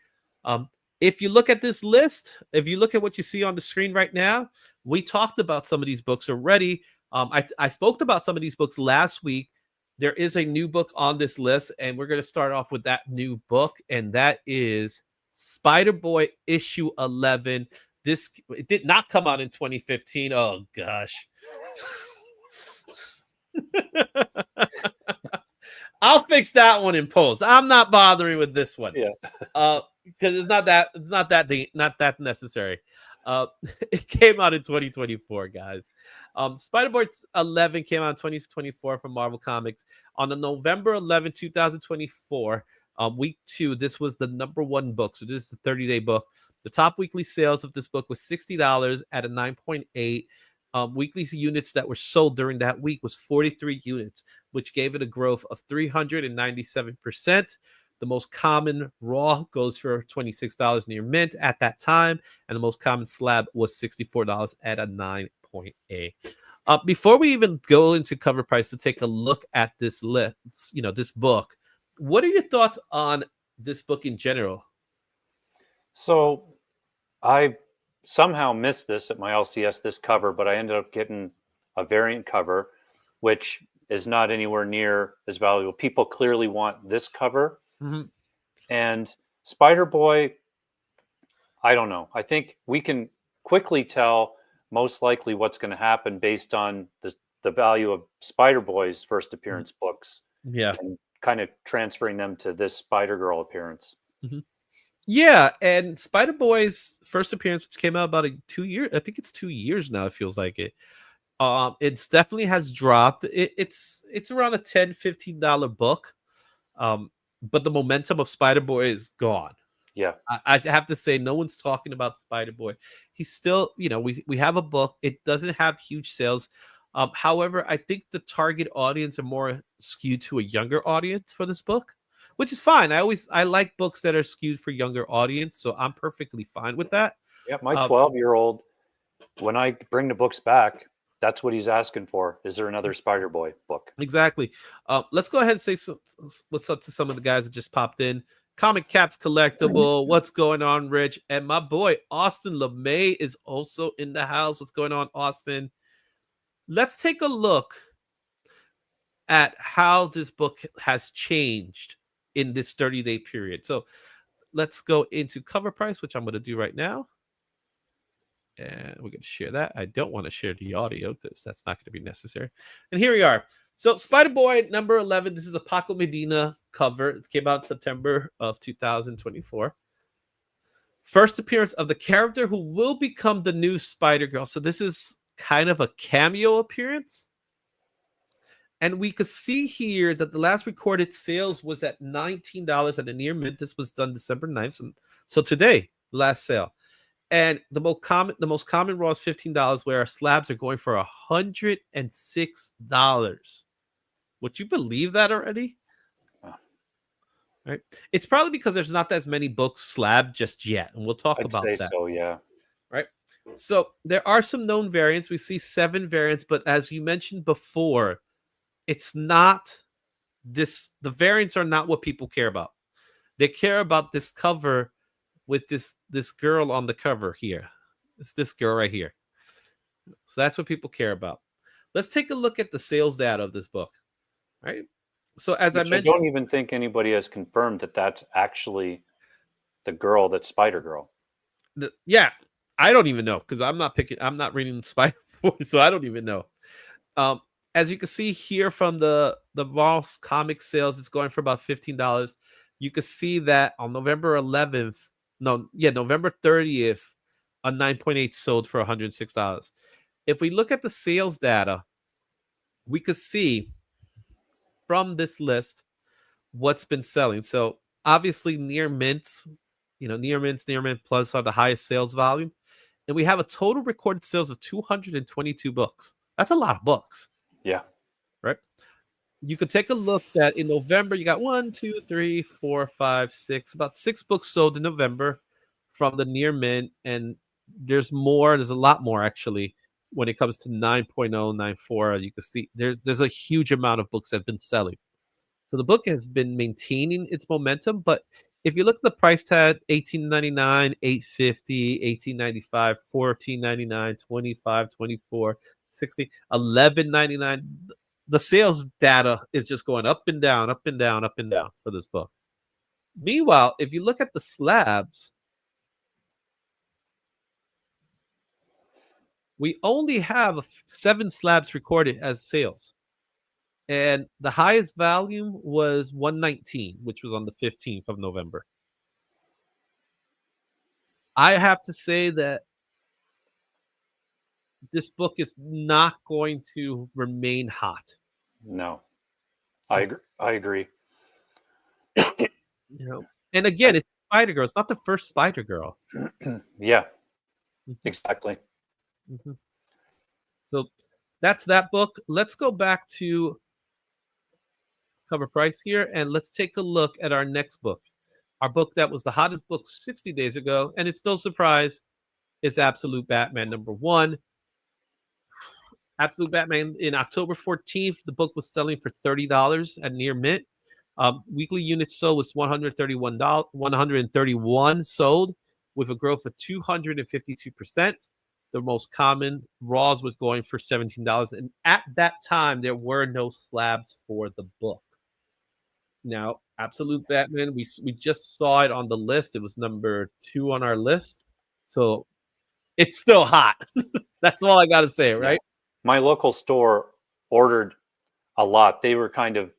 If you look at this list, if you look at what you see on the screen right now, we talked about some of these books already. I spoke about some of these books last week. There is a new book on this list, and we're going to start off with that new book, and that is Spider-Boy issue 11. It did not come out in 2015. Oh, gosh. I'll fix that one in post. I'm not bothering with this one. Yeah. Because it's not that necessary. It came out in 2024, guys. Spider-Boy 11 came out in 2024 from Marvel Comics. On the November 11, 2024, week 2, this was the number 1 book. So this is a 30-day book. The top weekly sales of this book was $60 at a 9.8. Weekly units that were sold during that week was 43 units, which gave it a growth of 397%. The most common raw goes for $26 near mint at that time, and the most common slab was $64 at a 9.8. Before we even go into Cover Price to take a look at this list, this book, what are your thoughts on this book in general? So I somehow missed this at my LCS, this cover, but I ended up getting a variant cover, which is not anywhere near as valuable. People clearly want this cover. And Spider-Boy, I don't know. I think we can quickly tell most likely what's going to happen based on the value of Spider-Boy's first appearance books. Yeah. And kind of transferring them to this Spider-Girl appearance. Yeah, and Spider Boy's first appearance, which came out about 2 years, I think it's 2 years now. It feels like it. It's definitely has dropped. It's around a $10-15 book. Um, but the momentum of Spider Boy is gone. Yeah. I have to say, no one's talking about Spider Boy. He's still, we have a book. It doesn't have huge sales. However, I think the target audience are more skewed to a younger audience for this book, which is fine. I like books that are skewed for younger audience, so I'm perfectly fine with that. Yeah. My Um, 12-year-old, when I bring the books back, that's what he's asking for. Is there another Spider Boy book? Exactly. Let's go ahead and say what's up to some of the guys that just popped in. Comic Caps Collectible. What's going on, Rich? And my boy Austin LeMay is also in the house. What's going on, Austin? Let's take a look at how this book has changed in this 30-day period. So let's go into cover price, which I'm going to do right now. And we're going to share that. I don't want to share the audio because that's not going to be necessary. And here we are. So Spider Boy number 11. This is a Paco Medina cover. It came out in September of 2024. First appearance of the character who will become the new Spider Girl. So this is kind of a cameo appearance. And we could see here that the last recorded sales was at $19 at the near mint. This was done December 9th. So today, last sale. And the most common raw is $15, where our slabs are going for $106. Would you believe that already? Oh, Right. It's probably because there's not as many books slab just yet, and we'll talk I'd about say that. so, yeah. Right. So there are some known variants. We see 7 variants, but as you mentioned before, it's not this. The variants are not what people care about. They care about this cover with this girl on the cover here. It's this girl right here. So that's what people care about. Let's take a look at the sales data of this book. Right. So as I Which I mentioned, don't even think anybody has confirmed that that's actually the girl that's Spider Girl. yeah, I don't even know because I'm not reading Spider Boy, so I don't even know. Um, as you can see here from the Voss comic sales, it's going for about $15. You can see that on November 11th, November 30th, a 9.8 sold for $106. If we look at the sales data, we could see from this list what's been selling. So obviously near mints, near mints, near mint plus are the highest sales volume. And we have a total recorded sales of 222 books. That's a lot of books, Yeah. right? You could take a look that in November, you got 1, 2, 3, 4, 5, 6, about 6 books sold in November from the near mint. And there's a lot more actually when it comes to 9.094. You can see there's a huge amount of books that have been selling. So the book has been maintaining its momentum, but if you look at the price tag, $18.99, $8.50, $18.95, $14.99, $25, $24, $60, $11.99. The sales data is just going up and down, up and down, up and down for this book. Meanwhile, if you look at the slabs, we only have 7 slabs recorded as sales. And the highest volume was 119, which was on the 15th of November. I have to say that this book is not going to remain hot. No. I agree. And again, it's Spider Girl. It's not the first Spider Girl. Yeah, Mhm, exactly. mhm. So that's that book. Let's go back to cover price here and let's take a look at our next book. Our book that was the hottest book 60 days ago, and it's no surprise, is Absolute Batman #1. Absolute Batman in October 14th, the book was selling for $30 at near mint. Weekly units sold was 131 sold with a growth of 252%. The most common raws was going for $17. And at that time, there were no slabs for the book. Now, Absolute Batman, we just saw it on the list. It was number 2 on our list. So it's still hot. That's all I got to say, Yeah. right? My local store ordered a lot. They were kind of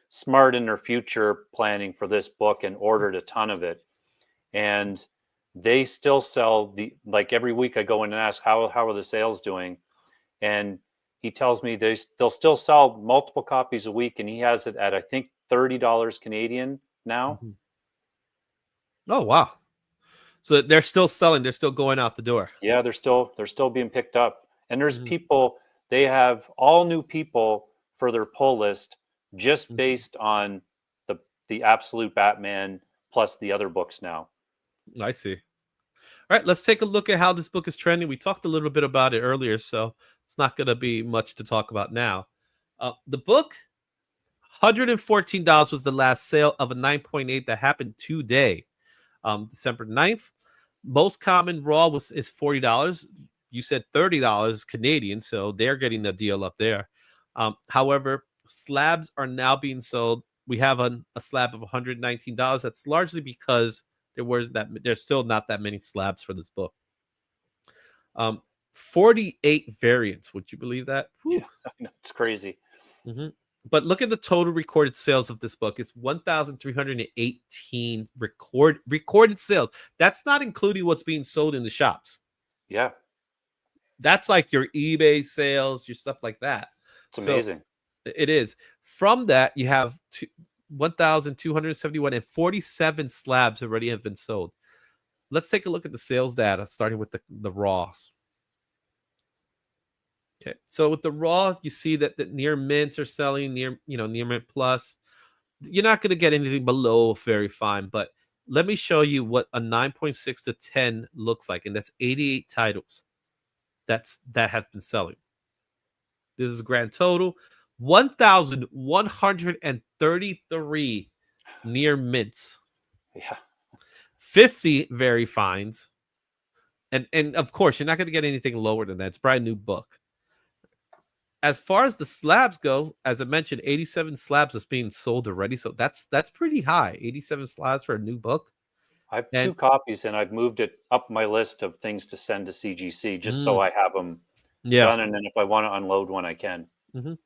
smart in their future planning for this book and ordered a ton of it. and they still sell the like every week I go in and ask how are the sales doing, and he tells me they'll still sell multiple copies a week, and he has it at I think $30 Canadian now. Mhm. Oh wow! So they're still selling. They're still going out the door. Yeah, they're still being picked up. And there's Mhm, people, they have all new people for their pull list just mhm. based on the absolute Batman plus the other books now. I see. All right, let's take a look at how this book is trending. We talked a little bit about it earlier, so it's not going to be much to talk about now. The book, $114 was the last sale of a 9.8 that happened today, December 9th. Most common raw is $40. You said $30 Canadian, so they're getting the deal up there. However, slabs are now being sold. We have a slab of $119. That's largely because there's still not that many slabs for this book. Um, 48 variants. Would you believe that? Yeah, Whew. I know, it's crazy. Mhm. But look at the total recorded sales of this book. It's 1,318 recorded sales. That's not including what's being sold in the shops. Yeah, That's like your eBay sales, your stuff like that. it's So amazing. it is. From that, you have 1,271 and 47 slabs already have been sold. Let's take a look at the sales data, starting with the raws. Okay, so with the raw, you see that the near mints are selling near mint plus. You're not going to get anything below very fine, but let me show you what a 9.6 to 10 looks like, and that's 88 titles that have been selling. This is a grand total 1,133 near mints, Yeah, 50 very fines, and of course you're not going to get anything lower than that. It's a brand new book. As far as the slabs go, as I mentioned, 87 slabs is being sold already, so that's pretty high. 87 slabs for a new book. I have And 2 copies, and I've moved it up my list of things to send to CGC just so mm, I have them yeah. done, and then if I want to unload one, I can. Mhm.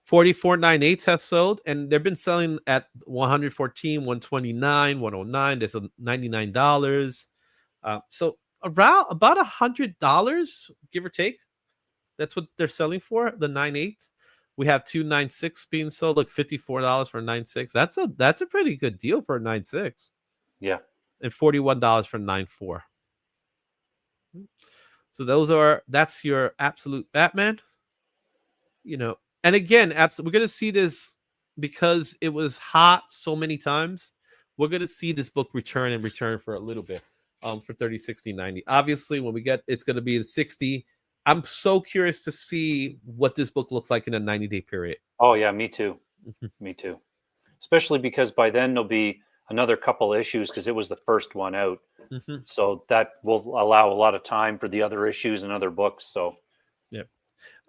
44 9/8 have sold, and they've been selling at 114, 129, 109. There's a $99. So around about $100, give or take. That's what they're selling for, the 9/8. We have two 9/6 being sold, like $54 for a 9/6. That's a pretty good deal for a 9/6. Yeah, And $41 for 9/4. So that's your absolute Batman. you know and again, we're going to see this because it was hot so many times. We're going to see this book return for a little bit, for 30, 60, 90. Obviously when we get, it's going to be the 60. I'm so curious to see what this book looks like in a 90-day period. oh yeah, me too. Mhm, Me too. Especially because by then there'll be another couple issues because it was the first one out. mhm. So that will allow a lot of time for the other issues and other books. So Yeah.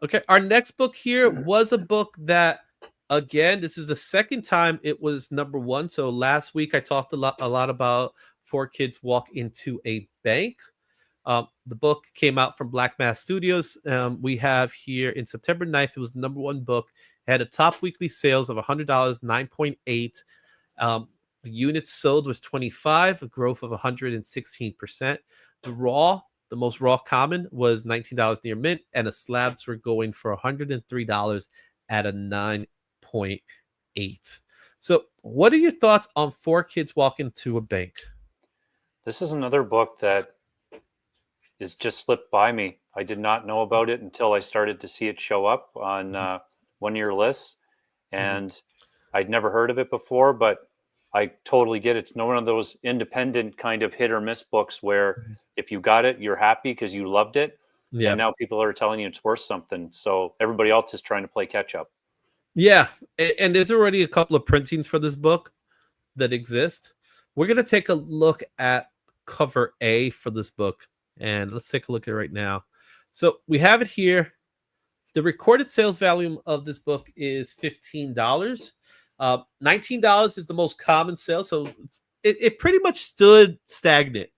Okay, our next book here was a book that, again, this is the second time it was number one. So last week I talked a lot about Four Kids Walk into a Bank. The book came out from Black Mass Studios. We have here in September 9th, it was the number one book. It had a top weekly sales of $100, 9.8. The units sold was 25, a growth of 116%. The most raw common was $19 near mint, and the slabs were going for $103 at a 9.8. So, what are your thoughts on Four Kids Walk into a Bank? this is another book that is just slipped by me. I did not know about it until I started to see it show up on Mhm, one-year lists, mhm, and I'd never heard of it before. But I totally get it. It's no one of those independent kind of hit or miss books where mhm. if you got it, you're happy because you loved it, and Yeah. now people are telling you it's worth something. So everybody else is trying to play catch up. Yeah. And there's already a couple of printings for this book that exist. We're going to take a look at cover A for this book, and let's take a look at it right now. So we have it here. The recorded sales value of this book is $15. $19 is the most common sale, so it pretty much stood stagnant.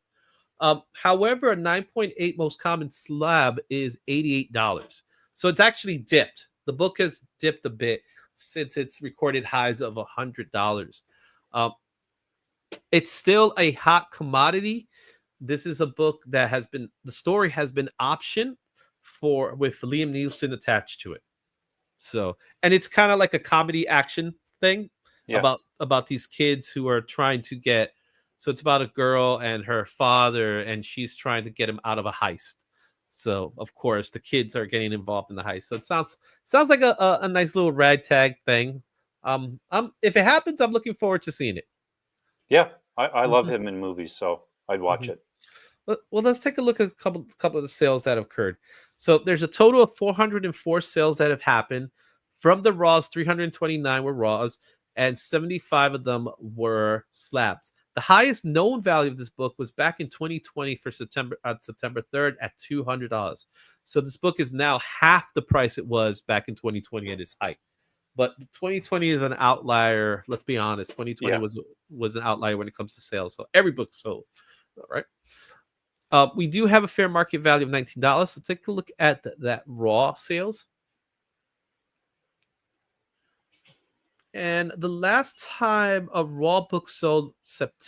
However, a 9.8 most common slab is $88. So it's actually dipped. The book has dipped a bit since its recorded highs of $100. Um, It's still a hot commodity. This is a book that the story has been optioned with Liam Neeson attached to it. So, and it's kind of like a comedy action thing Yeah. about these kids who are trying to get. So it's about a girl and her father, and she's trying to get him out of a heist. So of course the kids are getting involved in the heist. So it sounds like a nice little ragtag thing. If it happens, I'm looking forward to seeing it. Yeah. I love Mhm, him in movies, so I'd watch mhm. it. Well, let's take a look at a couple of the sales that have occurred. So there's a total of 404 sales that have happened. From the Raws, 329 were Raws, and 75 of them were slabs. The highest known value of this book was back in 2020 for September 3rd at $200. So this book is now half the price it was back in 2020 at its height. But 2020 is an outlier. Let's be honest. 2020 Yeah. was an outlier when it comes to sales. So every book sold. All right. We do have a fair market value of $19. So take a look at that raw sales. And the last time a raw book sold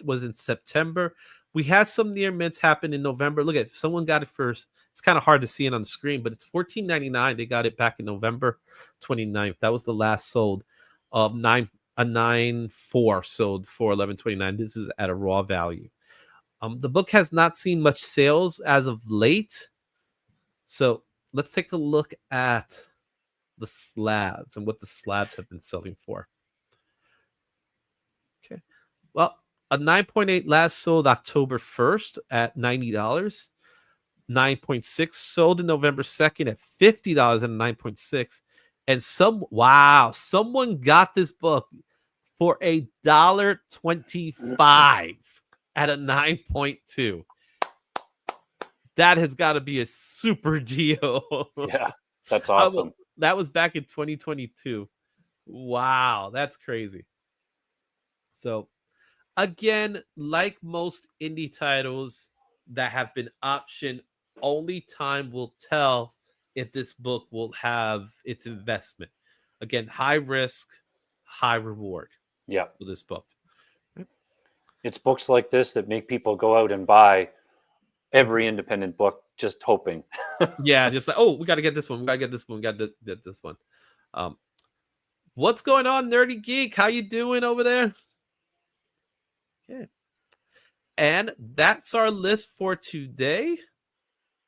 was in September. We had some near mints happen in November. Look at someone got it first. It's kind of hard to see it on the screen, but it's $14.99. They got it back in November 29th. That was the last sold of 9.4 sold for $11.29. This is at a raw value. The book has not seen much sales as of late. So let's take a look at the slabs and what the slabs have been selling for. Okay. Well, a 9.8 last sold October 1st at $90. 9.6 sold in November 2nd at $50 and 9.6. And someone got this book for $1.25 at a 9.2. That has got to be a super deal. Yeah. That's awesome. That was back in 2022. Wow, that's crazy. So, again, like most indie titles that have been optioned, only time will tell if this book will have its investment. Again, high risk, high reward Yeah. for this book. It's books like this that make people go out and buy every independent book just hoping. Yeah, just like, oh, we got to get this one. We got to get this one. We got to get this one. What's going on, Nerdy Geek? How you doing over there? Okay. And that's our list for today.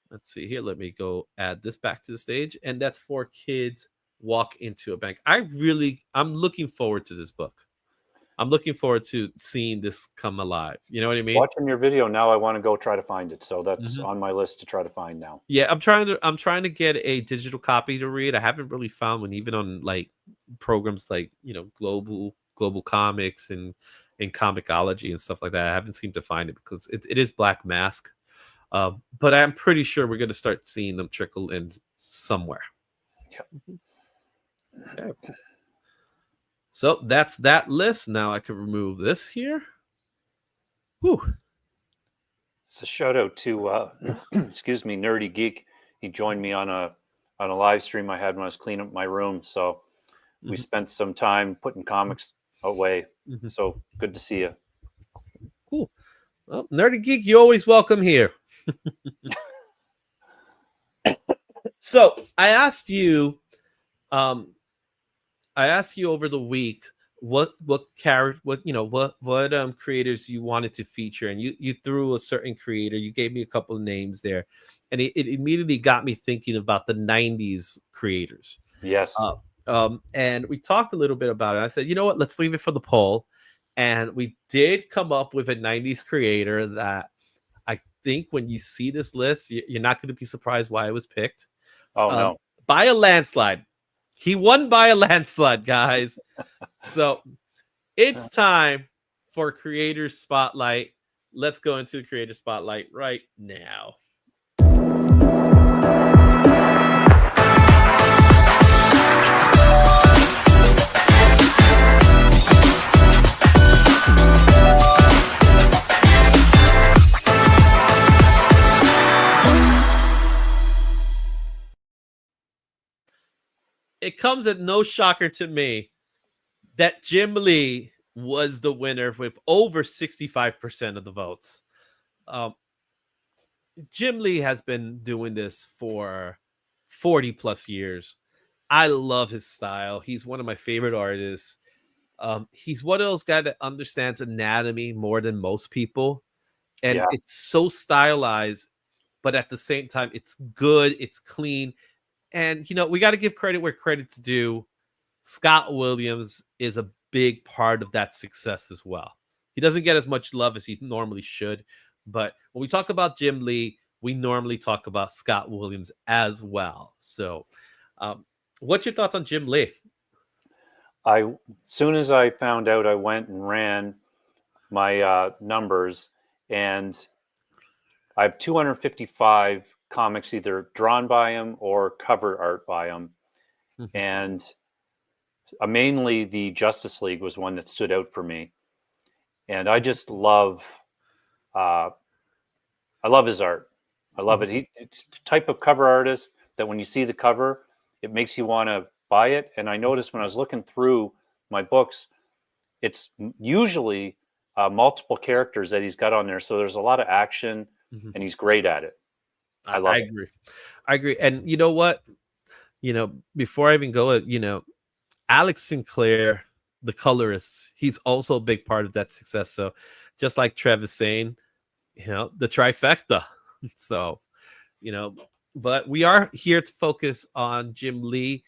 Let's see here. Let me go add this back to the stage. And that's 4 Kids Walk Into a Bank. I'm looking forward to this book. I'm looking forward to seeing this come alive. You know what I mean? Watching your video now, I want to go try to find it. So that's on my list to try to find now. Yeah, I'm trying to get a digital copy to read. I haven't really found one, even on like programs like Global Comics and Comixology and stuff like that. I haven't seemed to find it because it is Black Mask. But I'm pretty sure we're going to start seeing them trickle in somewhere. Yeah. Okay. So that's that list. Now I can remove this here. Whew. It's a shout out to excuse me, Nerdy Geek. He joined me on a live stream I had when I was cleaning up my room. So we spent some time putting comics away. So good to see you. Cool. Well, Nerdy Geek, you're always welcome here. So I asked you over the week what creators you wanted to feature, and you threw a certain creator. You gave me a couple of names there, and it immediately got me thinking about the 90s creators. Yes. And we talked a little bit about it. I said, you know what, let's leave it for the poll. And we did come up with a 90s creator that I think when you see this list, you're not going to be surprised why it was picked. Oh, no. By a landslide. He won by a landslide, guys. So it's time for Creator Spotlight. Let's go into the Creator Spotlight right now. It comes as no shocker to me that Jim Lee was the winner with over 65% of the votes. Um, Jim Lee has been doing this for 40 plus years. I love his style. He's one of my favorite artists. He's one of those guys that understands anatomy more than most people. And Yeah. it's so stylized, but at the same time, it's good, it's clean. And, we got to give credit where credit's due. Scott Williams is a big part of that success as well. He doesn't get as much love as he normally should. But when we talk about Jim Lee, we normally talk about Scott Williams as well. So, what's your thoughts on Jim Lee? As soon as I found out, I went and ran my numbers, and I have 255 comics either drawn by him or cover art by him. Mhm. And mainly the Justice League was one that stood out for me. And I just I love his art. I love it. It's the type of cover artist that when you see the cover, it makes you want to buy it. And I noticed when I was looking through my books, it's usually multiple characters that he's got on there. So there's a lot of action, Mhm. and he's great at it. I I love it. agree. I agree. And you know what? Before I even go, Alex Sinclair, the colorist, he's also a big part of that success. So just like Trev is saying, the trifecta. So, but we are here to focus on Jim Lee.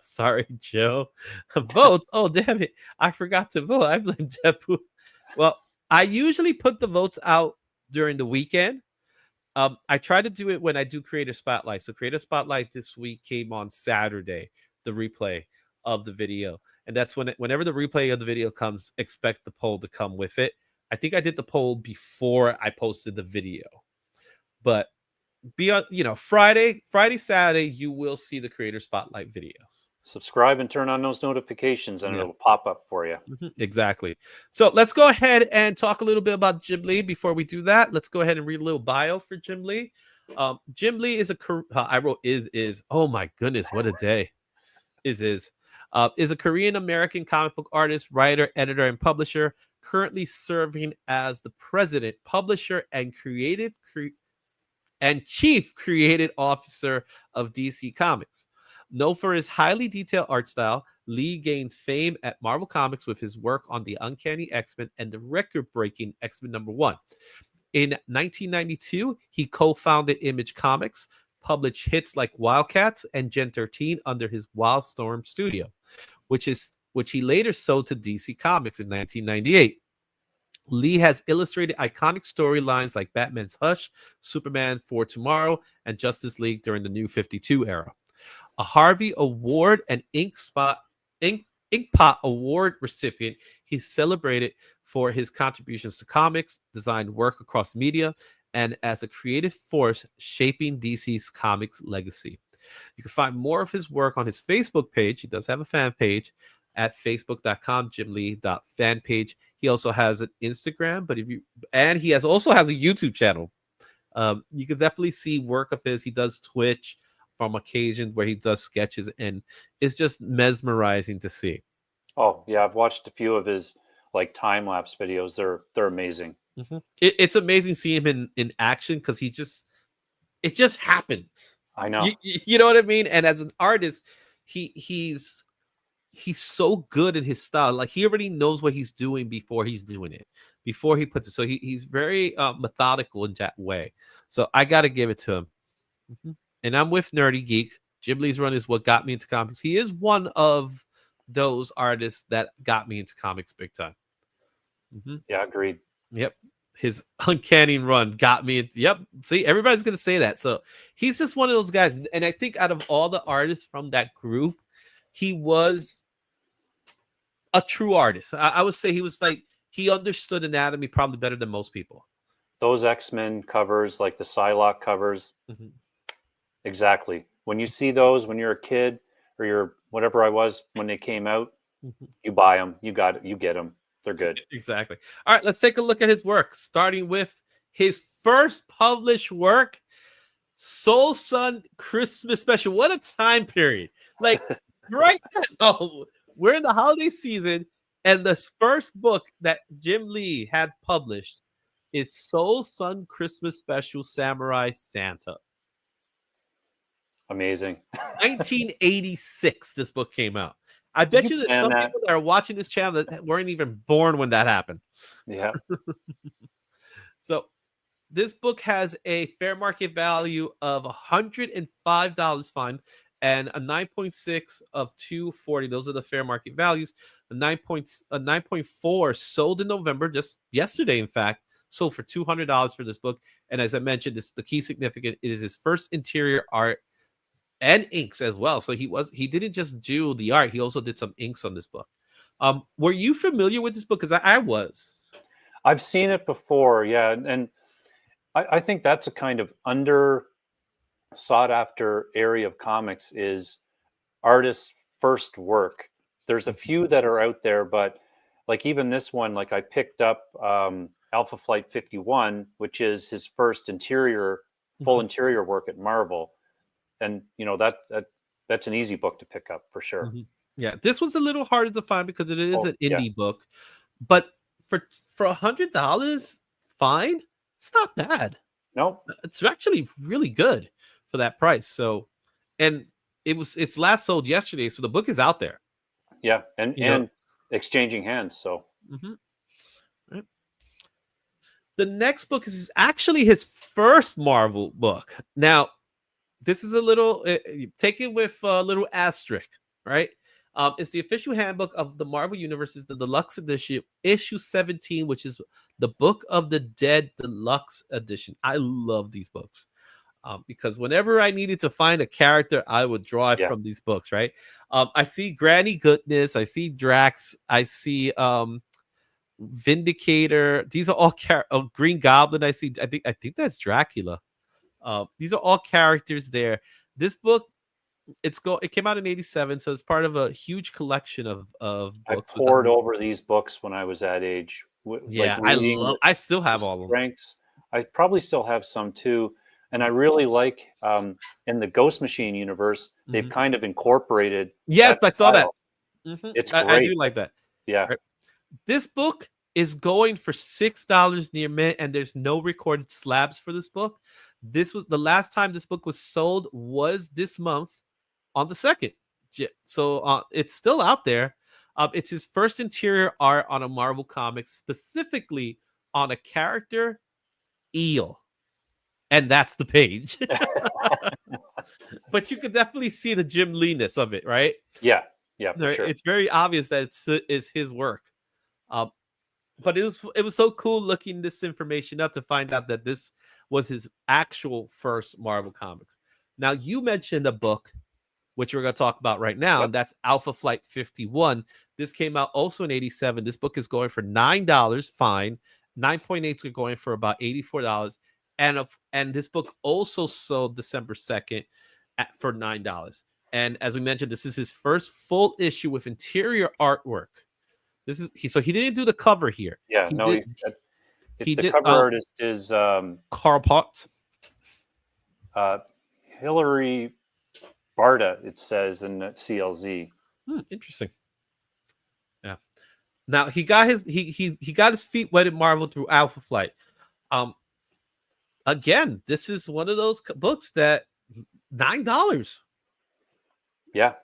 Sorry, Joe. Votes. Oh, damn it. I forgot to vote. I blame Jepu. Well, I usually put the votes out during the weekend. I try to do it when I do Creator Spotlight. So Creator Spotlight this week came on Saturday, the replay of the video. And that's whenever the replay of the video comes, expect the poll to come with it. I think I did the poll before I posted the video. But be on, Friday, Saturday, you will see the Creator Spotlight videos. Subscribe and turn on those notifications, and it'll pop up for you. Exactly. So let's go ahead and talk a little bit about Jim Lee. Before we do that, let's go ahead and read a little bio for Jim Lee. Jim Lee is I wrote is. Oh my goodness, what a day. Is a Korean American comic book artist, writer, editor, and publisher, currently serving as the president, publisher, and chief creative officer of DC Comics. Known for his highly detailed art style, Lee gains fame at Marvel Comics with his work on the Uncanny X-Men and the record-breaking X-Men #1. In 1992, he co-founded Image Comics, published hits like Wildcats and Gen 13 under his Wildstorm studio, which he later sold to DC Comics in 1998. Lee has illustrated iconic storylines like Batman's Hush, Superman for Tomorrow, and Justice League during the New 52 era. A Harvey Award and Inkpot Award recipient, he's celebrated for his contributions to comics, designed work across media, and as a creative force shaping DC's comics legacy. You can find more of his work on his Facebook page. He does have a fan page at facebook.com/jimlee.fanpage. He also has an Instagram, he also has a YouTube channel. You can definitely see work of his. He does Twitch from occasions where he does sketches, and it's just mesmerizing to see. Oh yeah, I've watched a few of his time lapse videos. They're amazing. Mm-hmm. It's amazing seeing him in action because it just happens. I know. You know what I mean? And as an artist, he's so good in his style. Like he already knows what he's doing before he's doing it, before he puts it. So he's very methodical in that way. So I got to give it to him. Mm-hmm. And I'm with Nerdy Geek. Jim Lee's run is what got me into comics. He is one of those artists that got me into comics big time. Mm-hmm. Yeah, agreed. Yep. His uncanny run got me into, yep. See, everybody's going to say that. So he's just one of those guys. And I think out of all the artists from that group, he was a true artist. I would say he understood anatomy probably better than most people. Those X-Men covers, like the Psylocke covers, mm-hmm. Exactly. When you see those, when you're a kid or you're whatever I was when they came out, mm-hmm. You buy them. You got it. You get them. They're good. Exactly. All right, let's take a look at his work, starting with his first published work, Soul Sun Christmas Special. What a time period. Like right now, we're in the holiday season. And the first book that Jim Lee had published is Soul Sun Christmas Special Samurai Santa. Amazing. 1986, this book came out. I Did bet you you there's plan some that? people that are watching this channel that weren't even born when that happened. Yeah. So this book has a fair market value of $105 fine and a 9.6 of 240. Those are the fair market values. A 9.4 sold in November, just yesterday, in fact, sold for $200 for this book. And as I mentioned, this the key significant. It is his first interior art and inks as well. So he didn't just do the art; he also did some inks on this book. Were you familiar with this book? Because I was. I've seen it before. Yeah. And I think that's a kind of under sought after area of comics is artists' first work. There's a few that are out there, but like even this one, like I picked up Alpha Flight 51, which is his first full Mhm. interior work at Marvel. And you know that's an easy book to pick up for sure. Mhm. Yeah, this was a little harder to find because it is Oh an yeah, indie book, but for $100, fine. It's not bad. no, It's actually really good for that price. So, and it's last sold yesterday, so the book is out there. yeah, and You know, exchanging hands. So Mhm. Right. The next book is actually his first Marvel book. Now, this is a little take it with a little asterisk, right? It's the official handbook of the Marvel Universe, is the deluxe edition, issue 17, which is the Book of the Dead deluxe edition. I love these books because whenever I needed to find a character, I would draw it yeah, from these books, right? I see Granny Goodness, I see Drax, I see Vindicator. These are all Green Goblin. I think that's Dracula. These are all characters there. This book, it came out in 87, so it's part of a huge collection of I books with poured over these books when I was that age, like yeah, reading I still the have all of them. strengths. I probably still have some too, and I Mhm, really like in the Ghost Machine universe, they've mhm. kind of incorporated Yes, that I saw that. style. It's I do great. like that. Yeah, Right. This book is going for $6 near mint, and there's no recorded slabs for this book. This was the last time this book was sold was this month on the 2nd. So it's still out there. It's his first interior art on a Marvel comic, specifically on a character eel, and that's the page. But you could definitely see the Jim Lee-ness of it, right? yeah, yeah, for sure. It's very obvious that it's his work. Um, but it was so cool looking this information up to find out that this was his actual first Marvel comics. Now you mentioned a book which we're going to talk about right now, Yep. and that's Alpha Flight 51. This came out also in 87. This book is going for $9 fine. 9.8 is going for about $84. And this book also sold December 2nd for $9. And as we mentioned, this is his first full issue with interior artwork. So he didn't do the cover here. Yeah, He no, did if he the did cover artist is Carl Potts. uh, Hillary Barta, it says in the CLZ. Interesting. Yeah. Now he got his feet wet at Marvel through Alpha Flight. Um, Again, this is one of those books that $9. Yeah,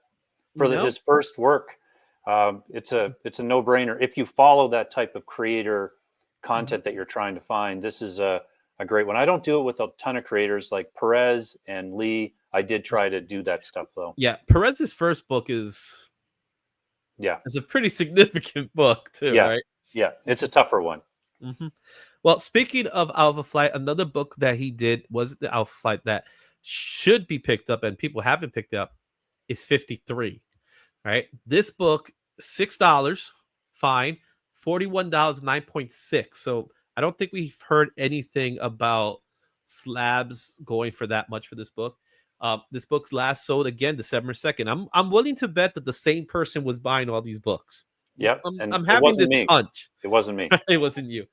for You know, his first work, it's a no brainer. If you follow that type of creator Mhm. content that you're trying to find, this is a great one. I don't do it with a ton of creators like Perez and Lee. I did try to do that stuff though. Yeah, Perez's first book Yeah, is a pretty significant book too, yeah, right? yeah. It's a tougher one. hmm Well, speaking of Alpha Flight, another book that he did was the Alpha Flight that should be picked up and people haven't picked up is 53. Right, this book $6 fine, $41 9.6. So I don't think we've heard anything about slabs going for that much for this book. This book's last sold again December 2nd. I'm willing to bet that the same person was buying all these books. Yep, I'm, and I'm it having wasn't this me. hunch. It wasn't me. It wasn't you.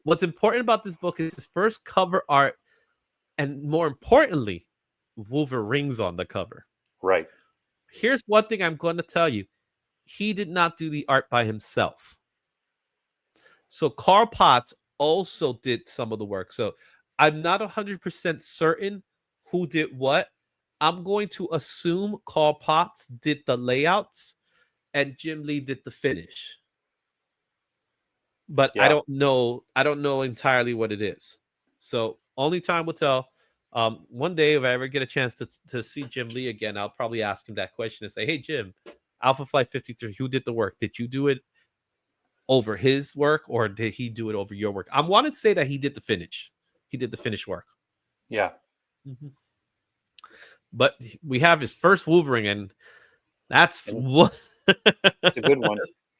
What's important about this book is his first cover art, and more importantly, Wolverine's on the cover. Right. Here's one thing I'm going to tell you. he did not do the art by himself. So Carl Potts also did some of the work. So I'm not 100% certain who did what. I'm going to assume Carl Potts did the layouts and Jim Lee did the finish. But I Yeah. don't know. I don't know entirely what it is. So only time will tell. One day, if I ever get a chance to see Jim Lee again, I'll probably ask him that question and say, "Hey, Jim, Alpha Flight 53, who did the work? Did you do it over his work, or did he do it over your work?" I want to say that he did the finish. He did the finish work. Yeah. Mhm. But we have his first Wolverine, and that's And what. it's a good one.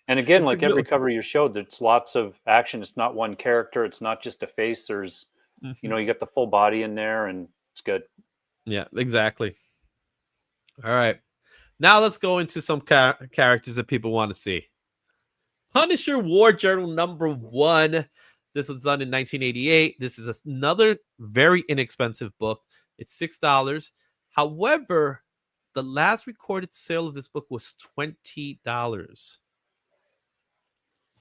And again, It's a like good every one. cover you showed, there's lots of action. It's not one character. It's not just a face. There's, Mhm. you got the full body in there, and it's good. Yeah, exactly. All right. Now let's go into some characters that people want to see. Punisher War Journal #1. This was done in 1988. This is another very inexpensive book. It's $6. However, the last recorded sale of this book was $20.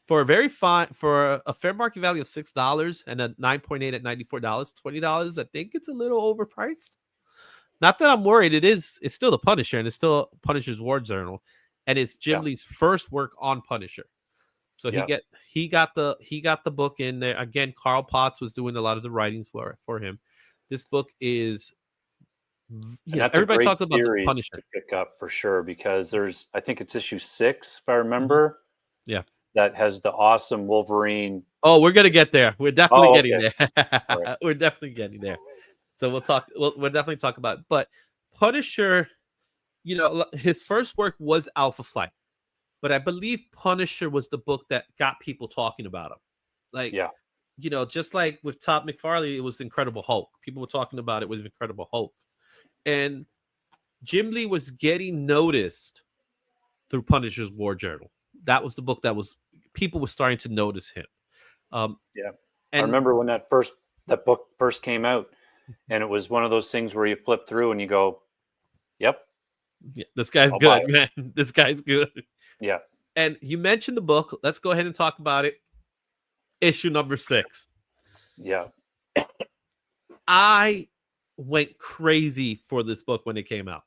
For a very fine, for a fair market value of $6 and a 9.8 at $94, $20, I think it's a little overpriced. Not that I'm worried. It's still the Punisher, and it's still Punisher's War Journal, and it's Jim Yeah. Lee's first work on Punisher. So Yeah. he got the book in there. Again, Carl Potts was doing a lot of the writing for him. This book is, And that's a everybody great talks about the series Punisher. to pick up for sure because I think it's issue 6, if I Mhm. remember, Yeah. that has the awesome Wolverine. Oh, we're gonna get there. We're definitely Oh, getting okay. there. All right. We're definitely getting there. So we'll talk. We'll definitely talk about it. But Punisher, his first work was Alpha Flight, but I believe Punisher was the book that got people talking about him. Like, Yeah. just like with Todd McFarlane, it was Incredible Hulk. People were talking about it with Incredible Hulk. And Jim Lee was getting noticed through Punisher's War Journal. That was the book that was people were starting to notice him. Um, Yeah. I and remember when that book first came out, and it was one of those things where you flip through and you go, "Yep, yeah, this guy's I'll buy good, it." man. This guy's good. Yeah. And you mentioned the book. Let's go ahead and talk about it. Issue #6. Yeah. I went crazy for this book when it came out.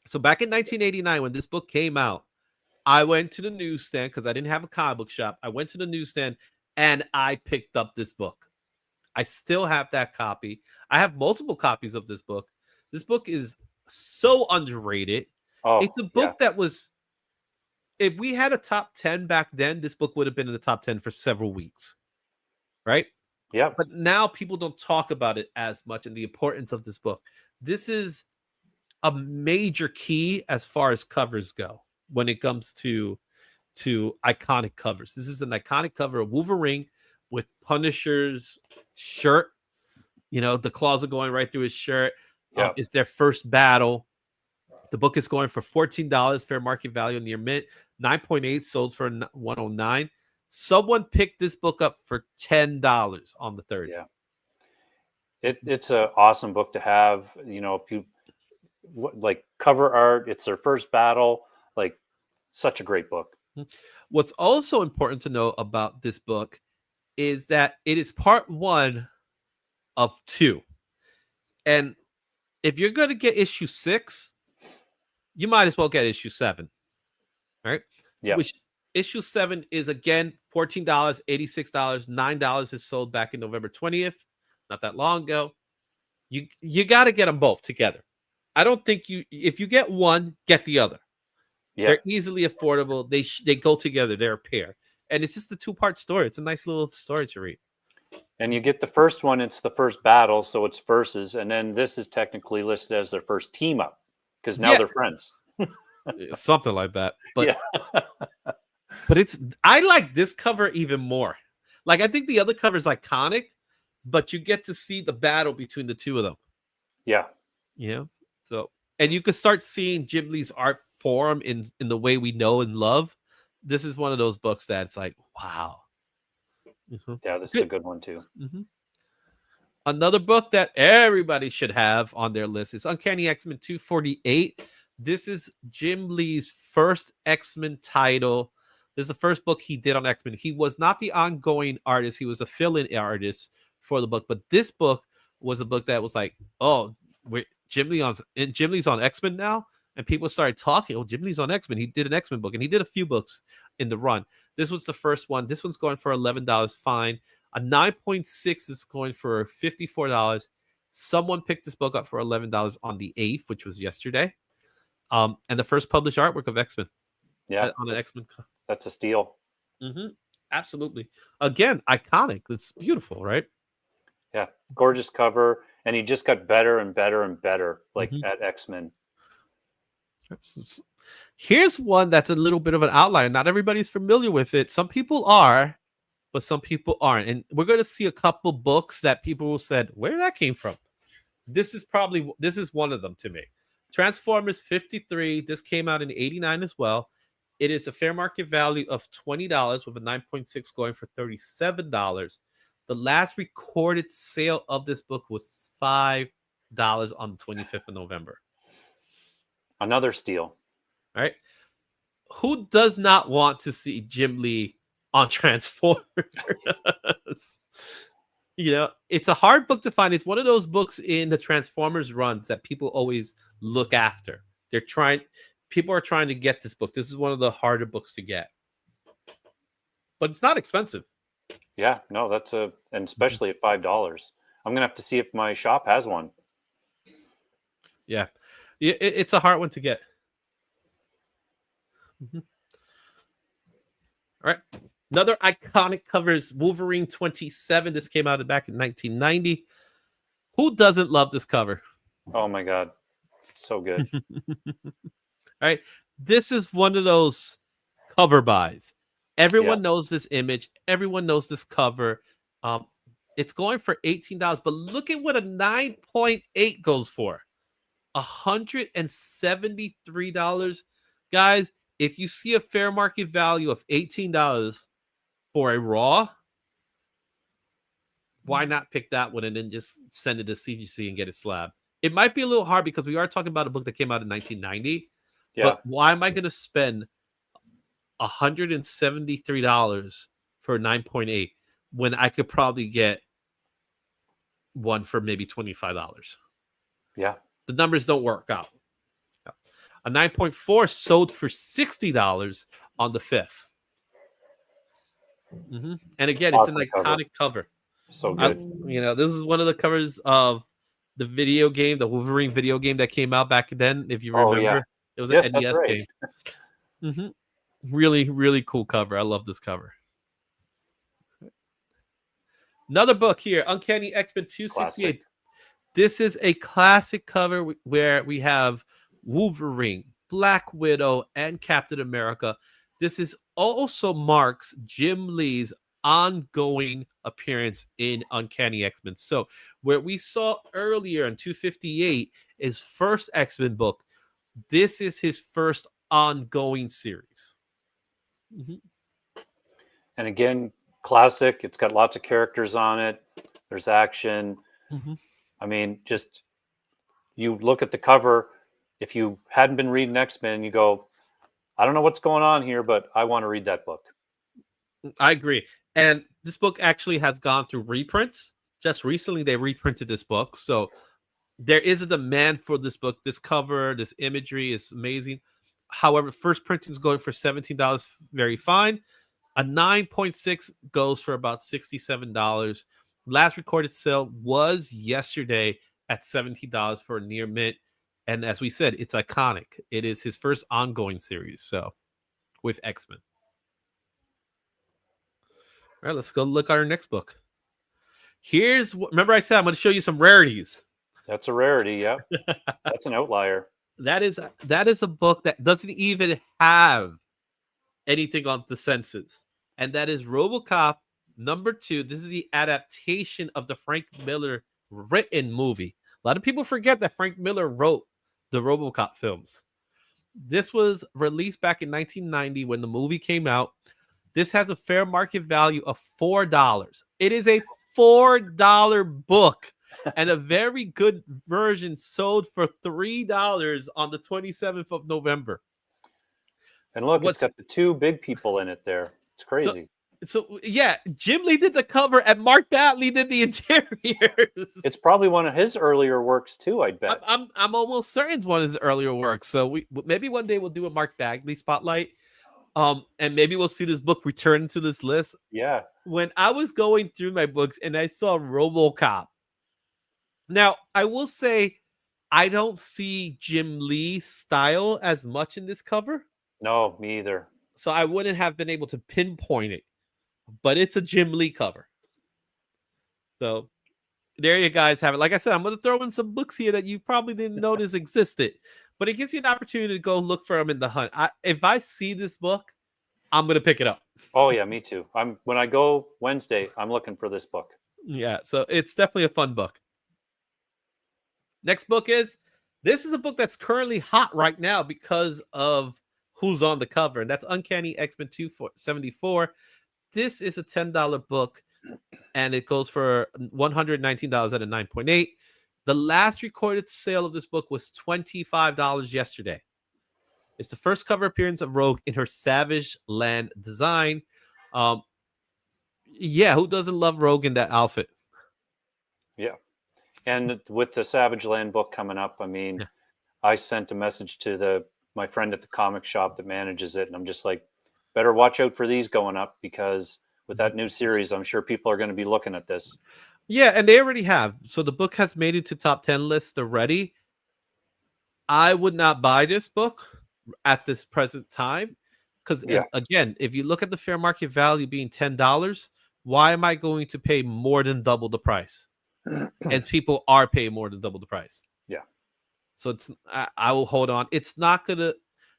So back in 1989, when this book came out, I went to the newsstand because I didn't have a comic book shop. I went to the newsstand and I picked up this book. I still have that copy. I have multiple copies of this book. This book is so underrated. Oh, It's a yeah. book that was, if we had a top 10 back then, this book would have been in the top 10 for several weeks, right? Yep. But now people don't talk about it as much and the importance of this book. This is a major key as far as covers go when it comes to iconic covers. This is an iconic cover of Wolverine with Punisher's shirt. The claws are going right through his shirt. Yep. It's their first battle. The book is going for $14, fair market value near mint. 9.8 sold for 109. Someone picked this book up for $10 on the 30. Yeah. It's a awesome book to have. If you like cover art, it's their first battle. Like, such a great book. What's also important to know about this book is that it is part 1 of 2. And if you're going to get issue 6, you might as well get issue 7, right? Yeah. Which issue 7 is again $14, $86, $9 is sold back in November 20th, not that long ago. You got to get them both together. I don't think if you get one, get the other. Yeah. They're easily affordable. They go together. They're a pair, and it's just a 2-part story. It's a nice little story to read. And you get the first one, it's the first battle, so it's versus, and then this is technically listed as their first team up because now Yeah, they're friends. something like that. But Yeah. but I like this cover even more. Like, I think the other cover is iconic, but you get to see the battle between the two of them. Yeah. So, and you can start seeing Jim Lee's art form in the way we know and love. This is one of those books that's like, wow. Yeah, this is a Good. good one too. Another book that everybody should have on their list is Uncanny X-Men 248. This is Jim Lee's first X-Men title. This is the first book he did on X-Men. He was not the ongoing artist. He was a fill-in artist for the book. But this book was a book that was like, oh, Jim Lee's on X-Men now? And people started talking, oh, Jim Lee's on X-Men. He did an X-Men book, and he did a few books in the run. This was the first one. This one's going for $11 fine. A 9.6 is going for $54. Someone picked this book up for $11 on the 8th, which was yesterday. And the first published artwork of X-Men. Yeah, On an X-Men. That's a steal. Absolutely. Again, iconic. It's beautiful, right? Yeah, gorgeous cover. And he just got better and better and better, like at X-Men. Here's one that's a little bit of an outlier. Not everybody's familiar with it. Some people are, but some people aren't. And we're going to see a couple books that people said, where that came from. This is one of them to me. Transformers 53. This came out in 89 as well. It is a fair market value of $20 with a 9.6 going for $37. The last recorded sale of this book was $5 on the 25th of November. Another steal. All right. Who does not want to see Jim Lee on Transformers? It's a hard book to find. It's one of those books in the Transformers runs that people always look after. People are trying to get this book. This is one of the harder books to get. But it's not expensive. Yeah, no, and especially at $5. I'm going to have to see if my shop has one. Yeah. It's a hard one to get. All right. Another iconic cover is Wolverine 27. This came out back in 1990. Who doesn't love this cover? Oh my God. So good. All right. This is one of those cover buys. Everyone knows this image. Everyone knows this cover. It's going for $18, but look at what a 9.8 goes for. $173. Guys, if you see a fair market value of $18 for a raw, why not pick that one and then just send it to CGC and get it slabbed? It might be a little hard because we are talking about a book that came out in 1990. Yeah. But why am I going to spend $173 for 9.8 when I could probably get one for maybe $25? Yeah. The numbers don't work out. A 9.4 sold for $60 on the 5th. And again, awesome. It's an iconic cover. So good. This is one of the covers of the video game, the Wolverine video game that came out back then. If you remember, it was an NES game. Really, really cool cover. I love this cover. Another book here, Uncanny X-Men 268. Classic. This is a classic cover where we have Wolverine, Black Widow, and Captain America. This is also marks Jim Lee's ongoing appearance in Uncanny X-Men. So where we saw earlier in 258 his first X-Men book, this is his first ongoing series. And again, classic. It's got lots of characters on it. There's action. I mean, just you look at the cover. If you hadn't been reading X-Men, you go, I don't know what's going on here, but I want to read that book. I agree. And this book actually has gone through reprints. Just recently, they reprinted this book. So there is a demand for this book. This cover, this imagery is amazing. However, first printing is going for $17. Very fine. A 9.6 goes for about $67. Last recorded sale was yesterday at $17 for a near mint. And as we said, it's iconic. It is his first ongoing series. So with X-Men. All right, let's go look at our next book. Remember I said I'm going to show you some rarities. That's a rarity, yeah. That's an outlier. That is a book that doesn't even have anything on the senses. And that is RoboCop #2. This is the adaptation of the Frank Miller written movie. A lot of people forget that Frank Miller wrote the RoboCop films. This was released back in 1990 when the movie came out. This has a fair market value of $4. It is a $4 book. and a very good version sold for $3 on the 27th of November. And look, it's What's got the two big people in it there. It's so crazy. so yeah, Jim Lee did the cover and Mark Batley did the interiors. It's probably one of his earlier works too, I'd I'm, bet. I'm I'm almost certain it's one of his earlier works. So we maybe one day we'll do a Mark Bagley spotlight. And maybe we'll see this book return to this list. Yeah. When I was going through my books and I saw RoboCop. Now, I will say I don't see Jim Lee's style as much in this cover. No, me either. So I wouldn't have been able to pinpoint it. But it's a Jim Lee cover. So there you guys have it. Like I said, I'm going to throw in some books here that you probably didn't notice existed. But it gives you an opportunity to go look for them in the hunt. If I see this book, I'm going to pick it up. Oh yeah, me too. When I go Wednesday, I'm looking for this book. Yeah, so it's definitely a fun book. Next book this is a book that's currently hot right now because of who's on the cover, and that's Uncanny X-Men 274. This is a $10 book, and it goes for $119 at a 9.8. The last recorded sale of this book was $25 yesterday. It's the first cover appearance of Rogue in her Savage Land design. Yeah, who doesn't love Rogue in that outfit? Yeah. And with the Savage Land book coming up, I mean, Yeah. I sent a message to my friend at the comic shop that manages it, and I'm just like, better watch out for these going up, because with that new series, I'm sure people are going to be looking at this. Yeah, and they already have. So the book has made it to top 10 lists already. I would not buy this book at this present time because, Yeah. again, if you look at the fair market value being $10, why am I going to pay more than double the price? And people are paying more than double the price. Yeah. So I will hold on. It's not going to,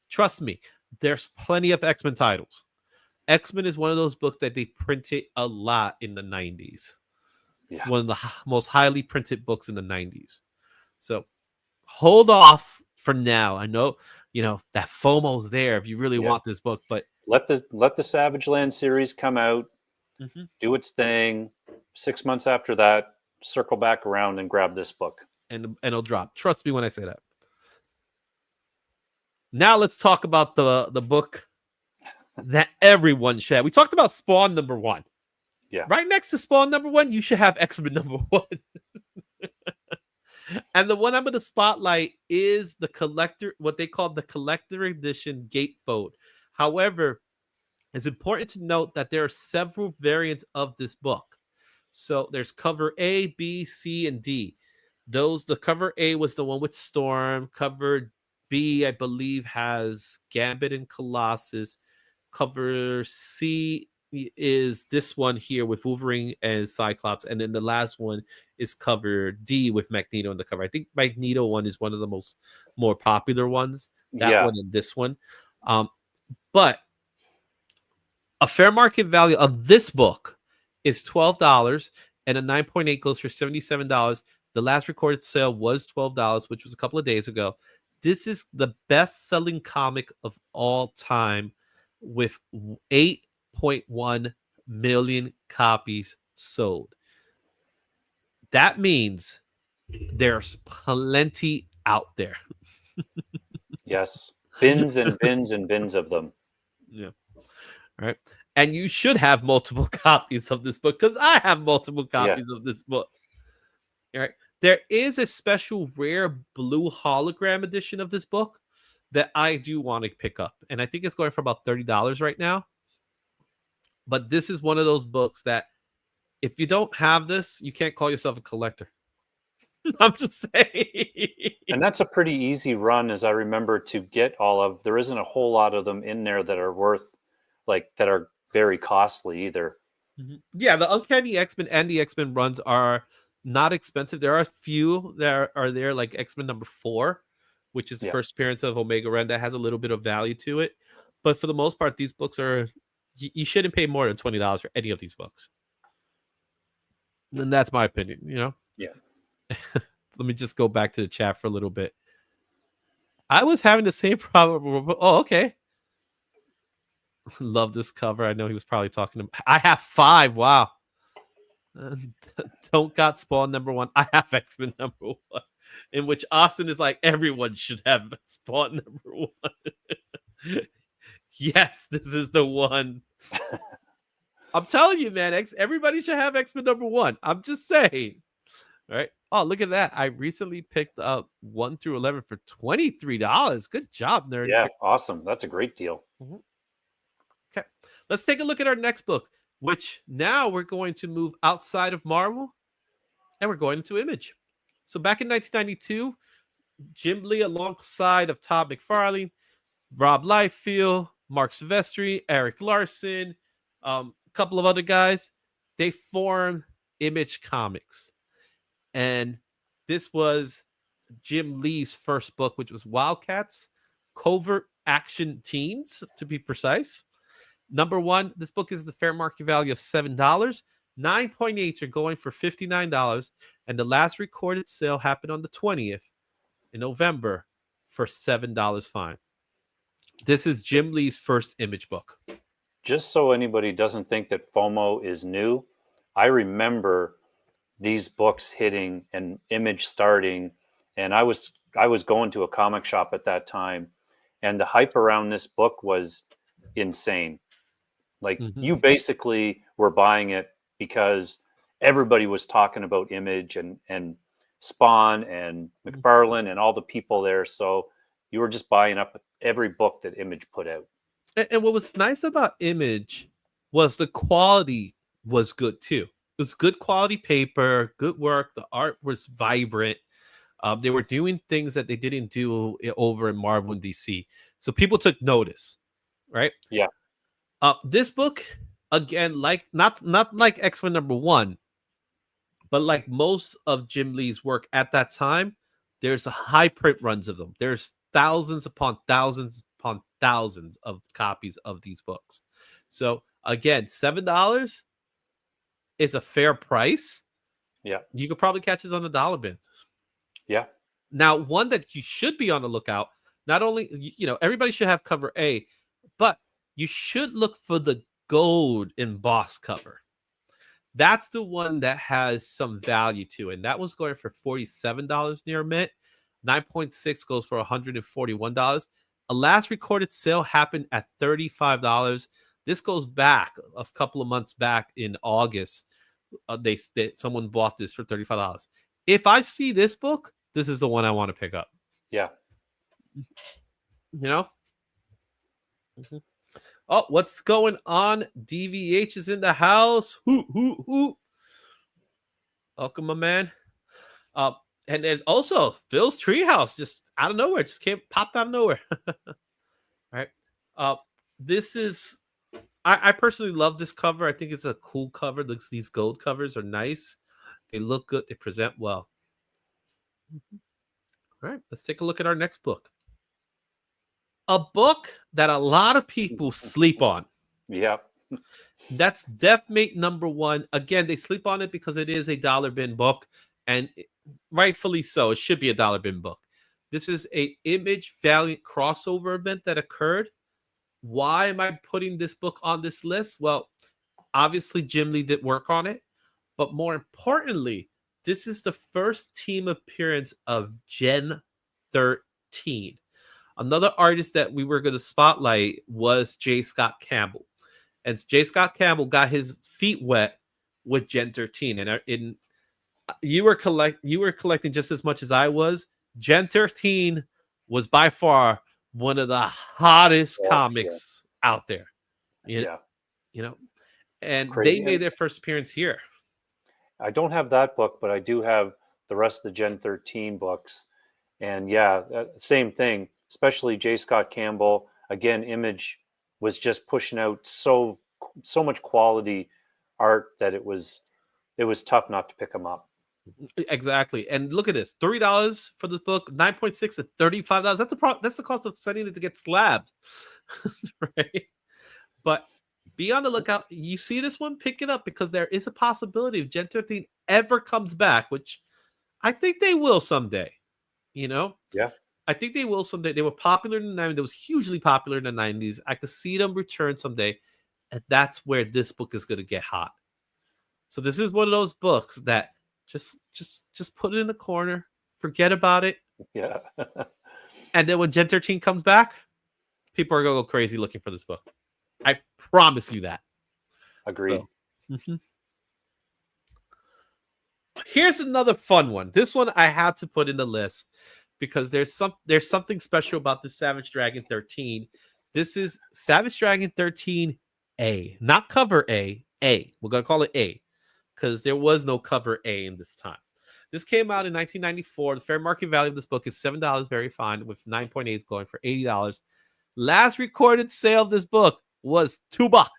trust me, there's plenty of X-Men titles. X-Men is one of those books that they printed a lot in the 90s. It's Yeah. one of the most highly printed books in the 90s. So hold off for now. I know, that FOMO's there if you really Yeah. want this book, but Let the Savage Land series come out, do its thing. 6 months after that, circle back around and grab this book. and it'll drop. Trust me when I say that. Now let's talk about the book that everyone should have. We talked about Spawn #1. Yeah. Right next to Spawn #1, you should have X-Men #1. And the one I'm going to spotlight is the collector, what they call the collector edition gatefold. However, it's important to note that there are several variants of this book. So there's cover A, B, C, and D. The cover A was the one with Storm. Cover B, I believe, has Gambit and Colossus. Cover C is this one here with Wolverine and Cyclops, and then the last one is cover D with Magneto on the cover. I think Magneto one is one of the more popular ones. That one and this one. But a fair market value of this book is $12, and a 9.8 goes for $77. The last recorded sale was $12, which was a couple of days ago. This is the best-selling comic of all time with 8.1 million copies sold. That means there's plenty out there. Yes. Bins and bins and bins of them. Yeah. All right. And you should have multiple copies of this book because I have multiple copies of this book. All right. There is a special rare blue hologram edition of this book that I do want to pick up. And I think it's going for about $30 right now. But this is one of those books that if you don't have this, you can't call yourself a collector. I'm just saying. And that's a pretty easy run, as I remember, to get all of. There isn't a whole lot of them in there that are worth, that are very costly either. Yeah, the Uncanny X-Men and the X-Men runs are not expensive. There are a few that are there, like X-Men #4, which is the first appearance of Omega Ren, that has a little bit of value to it. But for the most part, these books are, you shouldn't pay more than $20 for any of these books. And that's my opinion, Yeah. Let me just go back to the chat for a little bit. I was having the same problem. Oh, okay. Love this cover. I know he was probably talking to. I have 5. Wow. Uh, don't got Spawn #1. I have X-Men #1, in which Austin is like, everyone should have Spawn #1. Yes, this is the one. I'm telling you, man. Everybody should have X-Men #1. I'm just saying. All right. Oh, look at that. I recently picked up 1 through 11 for $23. Good job, nerd. Yeah, awesome. That's a great deal. Mhm. Okay. Let's take a look at our next book, which now we're going to move outside of Marvel and we're going into Image. So back in 1992, Jim Lee, alongside of Todd McFarlane, Rob Liefeld, Mark Silvestri, Eric Larson, a couple of other guys, they formed Image Comics. And this was Jim Lee's first book, which was Wildcats, Covert Action Teams, to be precise. #1, this book is the fair market value of $7. 9.8 are going for $59. And the last recorded sale happened on the 20th in November for $7 fine. This is Jim Lee's first Image book. Just so anybody doesn't think that FOMO is new, I remember these books hitting and Image starting, and I was going to a comic shop at that time, and the hype around this book was insane. Like you basically were buying it because everybody was talking about Image and Spawn and McFarlane and all the people there, so you were just buying up every book that Image put out. And what was nice about Image was the quality was good too. It was good quality paper, good work. The art was vibrant. They were doing things that they didn't do over in Marvel and DC. So people took notice, right? Yeah. This book, again, like not like X-Men #1, but like most of Jim Lee's work at that time, there's a high print runs of them. There's thousands upon thousands upon thousands of copies of these books. So again, $7 is a fair price. Yeah. You could probably catch this on the dollar bin. Yeah. Now, one that you should be on the lookout, not only, everybody should have cover A, but you should look for the gold embossed cover. That's the one that has some value to it. And that was going for $47 near mint. 9.6 goes for $141. A last recorded sale happened at $35. This goes back a couple of months back in August. Someone bought this for $35. If I see this book, this is the one I want to pick up. Yeah. Oh, what's going on? DVH is in the house. Hoo. Welcome, my man. And then also Phil's Treehouse, just out of nowhere, just popped out of nowhere. All right. This is, I personally love this cover. I think it's a cool cover. These gold covers are nice. They look good. They present well. All right, let's take a look at our next book. A book that a lot of people sleep on. Yeah. That's Deathmate #1. Again, they sleep on it because it is a dollar bin book, and rightfully so. It should be a dollar bin book. This is a Image Valiant crossover event that occurred. Why am I putting this book on this list? Well, obviously Jim Lee did work on it, but more importantly, this is the first team appearance of Gen 13. Another artist that we were going to spotlight was J. Scott Campbell. And J. Scott Campbell got his feet wet with Gen 13. And you were collecting just as much as I was. Gen 13 was by far one of the hottest comics out there. And Crazy. They made their first appearance here. I don't have that book, but I do have the rest of the Gen 13 books. And same thing, especially J. Scott Campbell. Again, Image was just pushing out so much quality art that it was tough not to pick them up. Exactly. And look at this, $3 for this book, 9.6 at $35. That's the cost of sending it to get slabbed. Right? But be on the lookout. You see this one, pick it up, because there is a possibility if Gen 13 ever comes back, which I think they will someday. Yeah. I think they will someday. They were popular in the 90s. They was hugely popular in the 90s. I could see them return someday. And that's where this book is going to get hot. So this is one of those books that just put it in the corner, forget about it, Yeah. and then when Gen 13 comes back, people are gonna go crazy looking for this book. I promise you that. Agreed. So, mhm. Here's another fun one. This one I had to put in the list because there's something special about the Savage Dragon 13. This is Savage Dragon 13 A, not cover A. A. We're gonna call it A because there was no cover A in this time. This came out in 1994. The fair market value of this book is $7, very fine, with 9.8 going for $80. Last recorded sale of this book was $2.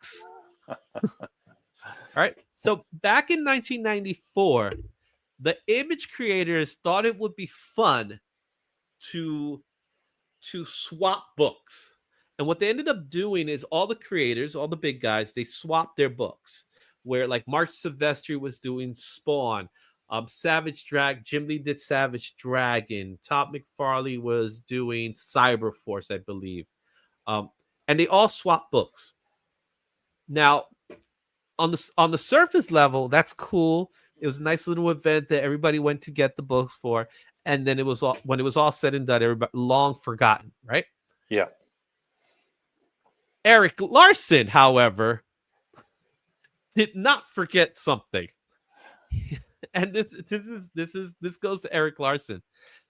All right. So back in 1994, the Image creators thought it would be fun to swap books. And what they ended up doing is all the creators, all the big guys, they swapped their books. Where like Mark Silvestri was doing Spawn, Savage Drag, Jim Lee did Savage Dragon, Todd McFarlane was doing Cyber Force, I believe. And they all swapped books. Now, on the surface level, that's cool. It was a nice little event that everybody went to get the books for, and then it was all, when it was all said and done, everybody long forgotten, right? Yeah. Eric Larson, however, did not forget something, and this goes to Eric Larson.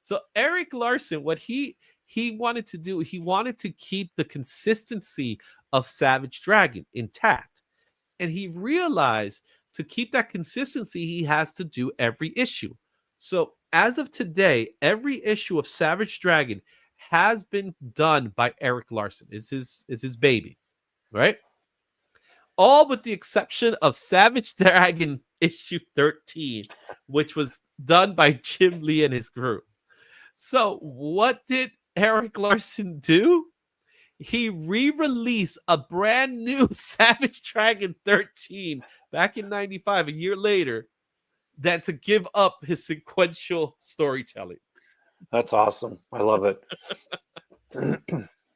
So Eric Larson, what he wanted to do, he wanted to keep the consistency of Savage Dragon intact. And he realized to keep that consistency, he has to do every issue. So as of today, every issue of Savage Dragon has been done by Eric Larson. It's his baby, right? All with the exception of Savage Dragon issue 13, which was done by Jim Lee and his group. So what did Eric Larson do? He re-released a brand new Savage Dragon 13 back in 95, a year later, than to give up his sequential storytelling. That's awesome. I love it.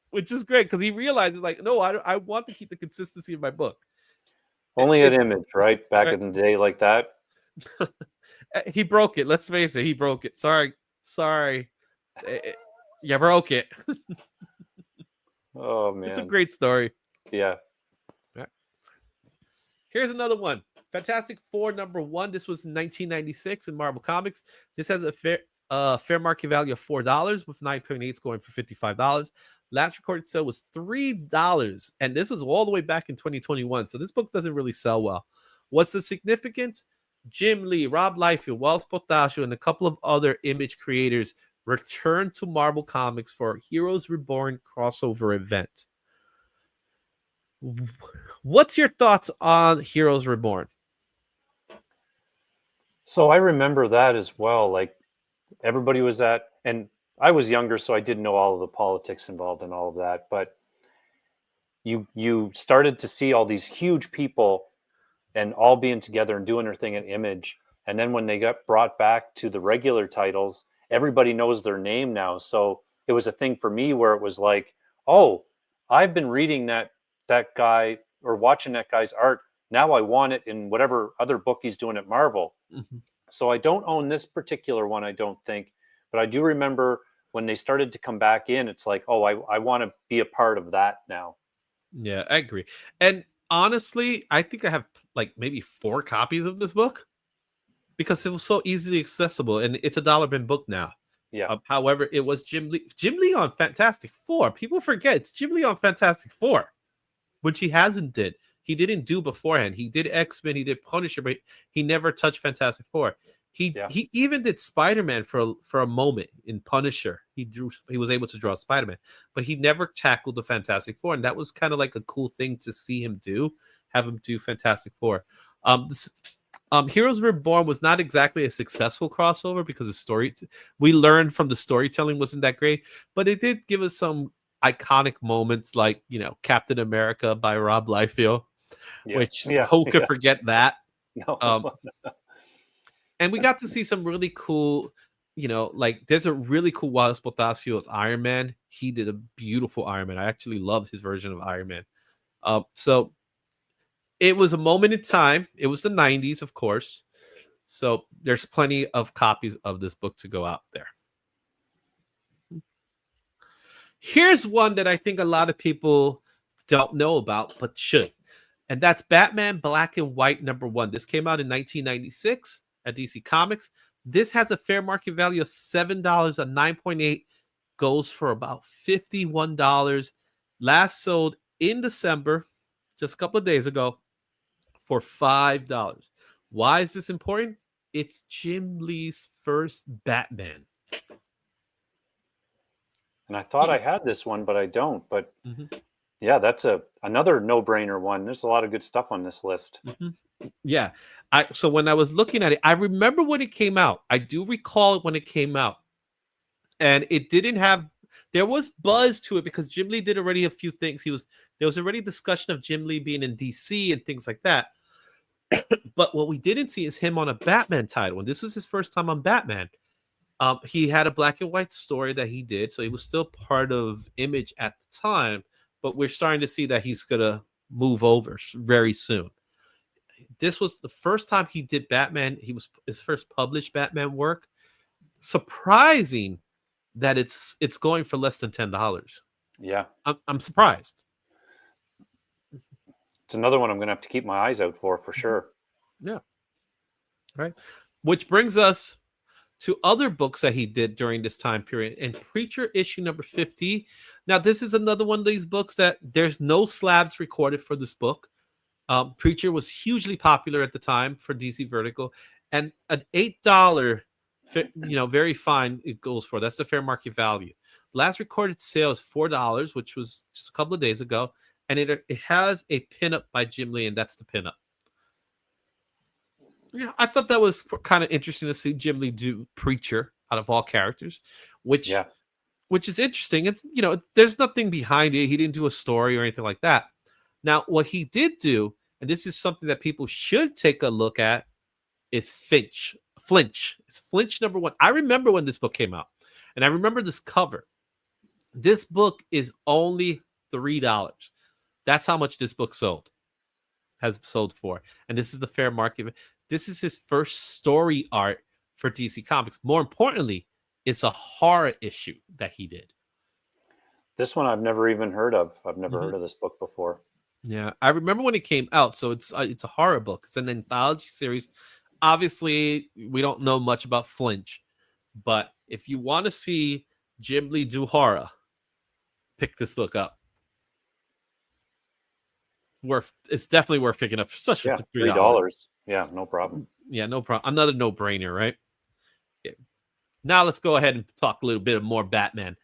Which is great because he realizes, like, no, I want to keep the consistency of my book. Only an Image, right? Back in the day, like that. He broke it. Let's face it, he broke it. Sorry. You broke it. Oh man, It's a great story. Yeah. Here's another one. Fantastic Four #1. This was in 1996 in Marvel Comics. This has a fair market value of $4 with 9.8 going for $55. Last recorded sale was $3, and this was all the way back in 2021. So this book doesn't really sell well. What's the significance? Jim Lee, Rob Liefeld, Wells Potasio, and a couple of other Image creators returned to Marvel Comics for a Heroes Reborn crossover event. What's your thoughts on Heroes Reborn? So I remember that as well. Like everybody was at, and I was younger, so I didn't know all of the politics involved in all of that. But you started to see all these huge people and all being together and doing their thing at Image. And then when they got brought back to the regular titles, everybody knows their name now. So it was a thing for me where it was like, oh, I've been reading that guy or watching that guy's art. Now I want it in whatever other book he's doing at Marvel. Mm-hmm. So I don't own this particular one, I don't think. But I do remember when they started to come back in, it's like, oh, I want to be a part of that now. Yeah, I agree. And honestly, I think I have like maybe 4 copies of this book because it was so easily accessible, and it's a $1 book now. Yeah. However, it was Jim Lee on Fantastic Four. People forget it's Jim Lee on Fantastic Four, which he didn't do beforehand. He did X-Men, he did Punisher, but he never touched Fantastic Four. He even did Spider-Man for a moment in Punisher. He was able to draw Spider-Man, but he never tackled the Fantastic Four, and that was kind of like a cool thing to see him do. Have him do Fantastic Four. Heroes Reborn was not exactly a successful crossover because the story we learned from the storytelling wasn't that great, but it did give us some iconic moments like, Captain America by Rob Liefeld, which who could forget that? No. And we got to see some really cool, like there's a really cool Wells Potasio's Iron Man. He did a beautiful Iron Man. I actually loved his version of Iron Man. So It was a moment in time. It was the 90s, of course. So there's plenty of copies of this book to go out there. Here's one that I think a lot of people don't know about, but should. And that's Batman Black and White #1. This came out in 1996 at DC Comics. This has a fair market value of $7. A 9.8 goes for about $51. Last sold in December, just a couple of days ago, for $5. Why is this important? It's Jim Lee's first Batman. And I thought I had this one, but I don't. But Mhm. yeah, that's another no-brainer one. There's a lot of good stuff on this list. Yeah. So when I was looking at it, I remember when it came out. I do recall it when it came out. And it didn't have, there was buzz to it because Jim Lee did already a few things. There was already discussion of Jim Lee being in DC and things like that. But what we didn't see is him on a Batman title. And this was his first time on Batman. He had a black and white story that he did. So he was still part of Image at the time. But we're starting to see that he's going to move over very soon. This was the first time he did Batman. He was his first published Batman work. Surprising that it's going for less than $10. Yeah. I'm surprised. It's another one I'm going to have to keep my eyes out for sure. Yeah. Right. Which brings us to other books that he did during this time period. And Preacher issue number 50. Now, this is another one of these books that there's no slabs recorded for this book. Preacher was hugely popular at the time for DC Vertical, and an $8, very fine it goes for. That's the fair market value. Last recorded sale is $4, which was just a couple of days ago, and it has a pinup by Jim Lee, and that's the pinup. Yeah, I thought that was kind of interesting to see Jim Lee do Preacher out of all characters, which is interesting. It's there's nothing behind it. He didn't do a story or anything like that. Now, what he did do, and this is something that people should take a look at, is Flinch. It's Flinch #1. I remember when this book came out, and I remember this cover. This book is only $3. That's how much this book has sold for. And this is the fair market. This is his first story art for DC Comics. More importantly, it's a horror issue that he did. This one I've never even heard of. I've never heard of this book before. Yeah, I remember when it came out. So it's a horror book. It's an anthology series. Obviously, we don't know much about Flinch, but if you want to see Jim Lee do horror, pick this book up. It's definitely worth picking up, especially for $3. Yeah, no problem. Yeah, no problem. Another no-brainer, right? Yeah. Now let's go ahead and talk a little bit more Batman.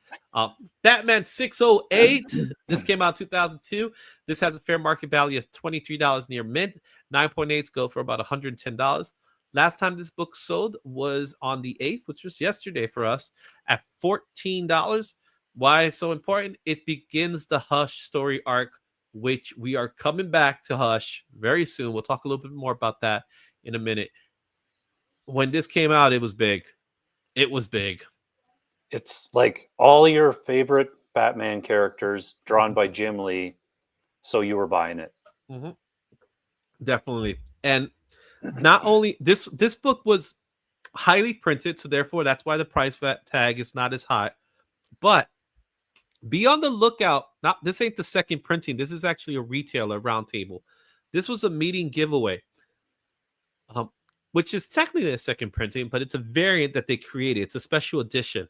Batman 608. This came out in 2002. This has a fair market value of $23 near mint. 9.8s go for about $110. Last time this book sold was on the 8th, which was yesterday for us, at $14. Why it's so important? It begins the Hush story arc, which we are coming back to Hush very soon. We'll talk a little bit more about that in a minute. When this came out, it was big. It was big. It's like all your favorite Batman characters drawn by Jim Lee, so you were buying it. Mm-hmm. Definitely. And not only this book was highly printed, so therefore that's why the price tag is not as high. But be on the lookout. This ain't the second printing. This is actually a retailer roundtable. This was a meeting giveaway, which is technically a second printing, but it's a variant that they created. It's a special edition.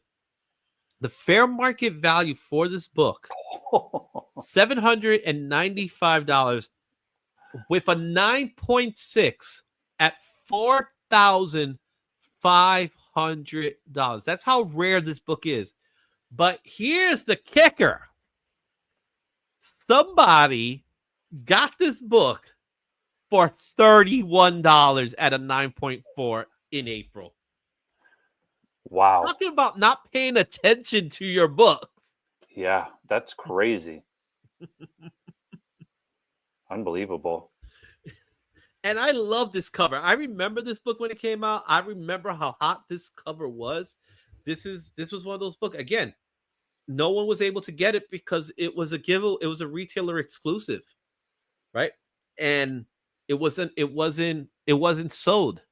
The fair market value for this book, $795, with a 9.6 at $4,500. That's how rare this book is. But here's the kicker. Somebody got this book for $31 at a 9.4 in April. Wow. Talking about not paying attention to your books. Yeah, that's crazy. Unbelievable. And I love this cover. I remember this book when it came out. I remember how hot this cover was. This was one of those books. Again, no one was able to get it because it was a retailer exclusive, right? And It wasn't sold.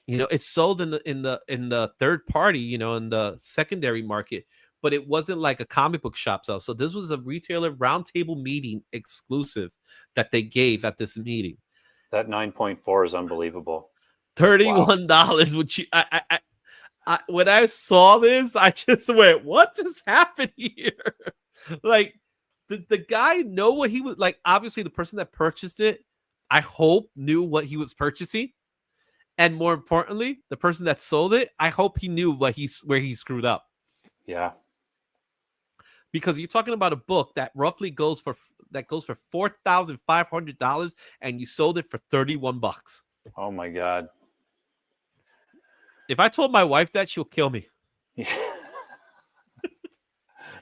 It's sold in the third party, in the secondary market, but it wasn't like a comic book shop sale. So this was a retailer roundtable meeting exclusive that they gave at this meeting. That 9.4 is unbelievable. $31, which when I saw this, I just went, "What just happened here?" Like, the guy know what he was like. Obviously, the person that purchased it, I hope, knew what he was purchasing. And more importantly, the person that sold it, I hope he knew where he screwed up. Yeah. Because you're talking about a book that roughly goes for $4,500, and you sold it for $31. Oh my God. If I told my wife that, she'll kill me. Yeah.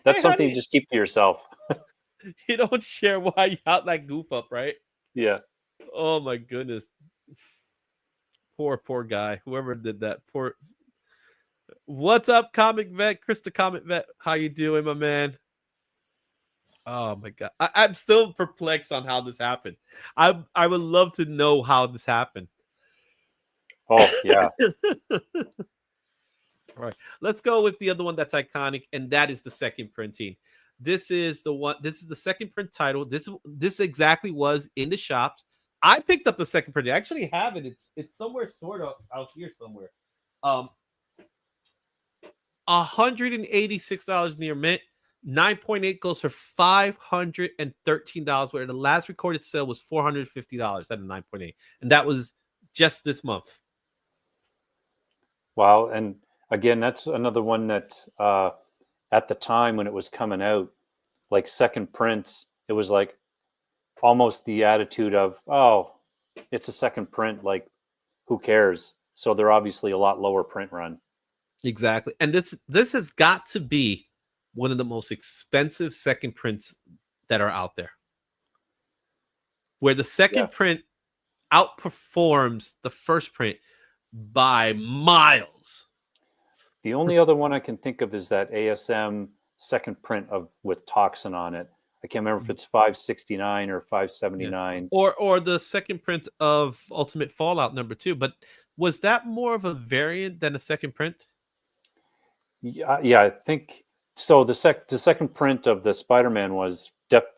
That's Hey, something honey, you just keep to yourself. you don't share why you out that goof up, right? Yeah. Oh my goodness. Poor guy. Whoever did that. Poor. What's up, Comic Vet? Chris the Comic Vet. How you doing, my man? Oh my god. I'm still perplexed on how this happened. I would love to know how this happened. Oh yeah. All right. Let's go with the other one that's iconic, and that is the second printing. This is the second print title. This exactly was in the shops. I picked up the second print. I actually have it. It's somewhere stored out here somewhere. $186 near mint. 9.8 goes for $513, where the last recorded sale was $450 at a 9.8, and that was just this month. Wow. And again, that's another one that at the time when it was coming out, like second prints, it was like almost the attitude of, oh, it's a second print, like who cares? So they're obviously a lot lower print run. Exactly. And this has got to be one of the most expensive second prints that are out there, where the second print outperforms the first print by miles. The only other one I can think of is that ASM second print with Toxin on it. I can't remember if it's 569 or 579. Yeah. Or the second print of Ultimate Fallout #2. But was that more of a variant than a second print? Yeah, I think so. The second print of the Spider-Man was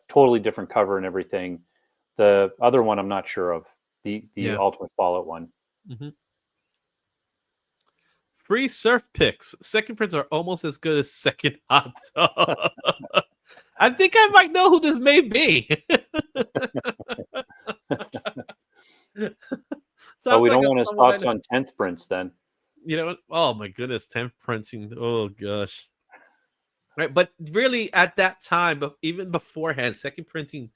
totally different cover and everything. The other one I'm not sure of. The Ultimate Fallout one. Mm-hmm. Free surf picks. Second prints are almost as good as second hot dog. I think I might know who this may be. So we don't want his thoughts on 10th prints then. Oh my goodness, 10th printing. Oh gosh. Right, but really at that time, but even beforehand, second printing,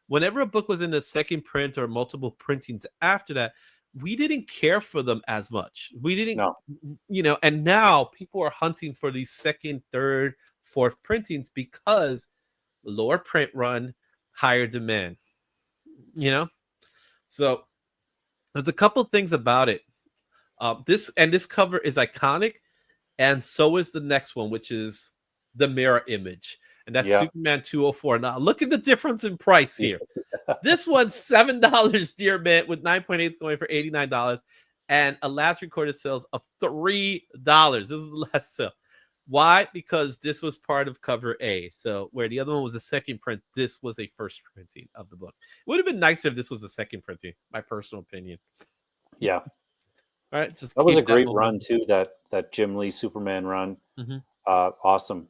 whenever a book was in the second print or multiple printings after that, we didn't care for them as much. We didn't, and now people are hunting for these second, third, fourth printings because lower print run, higher demand. So there's a couple things about it. This cover is iconic, and so is the next one, which is the mirror image, and that's Superman 204. Now look at the difference in price here. This one's $7 dear mint, with 9.8s going for $89, and a last recorded sales of $3. This is the last sale. Why? Because this was part of cover A. So where the other one was a second print, this was a first printing of the book. It would have been nicer if this was the second printing, my personal opinion. Yeah. All right, that was a great run too. That Jim Lee Superman run. Mm-hmm. Awesome.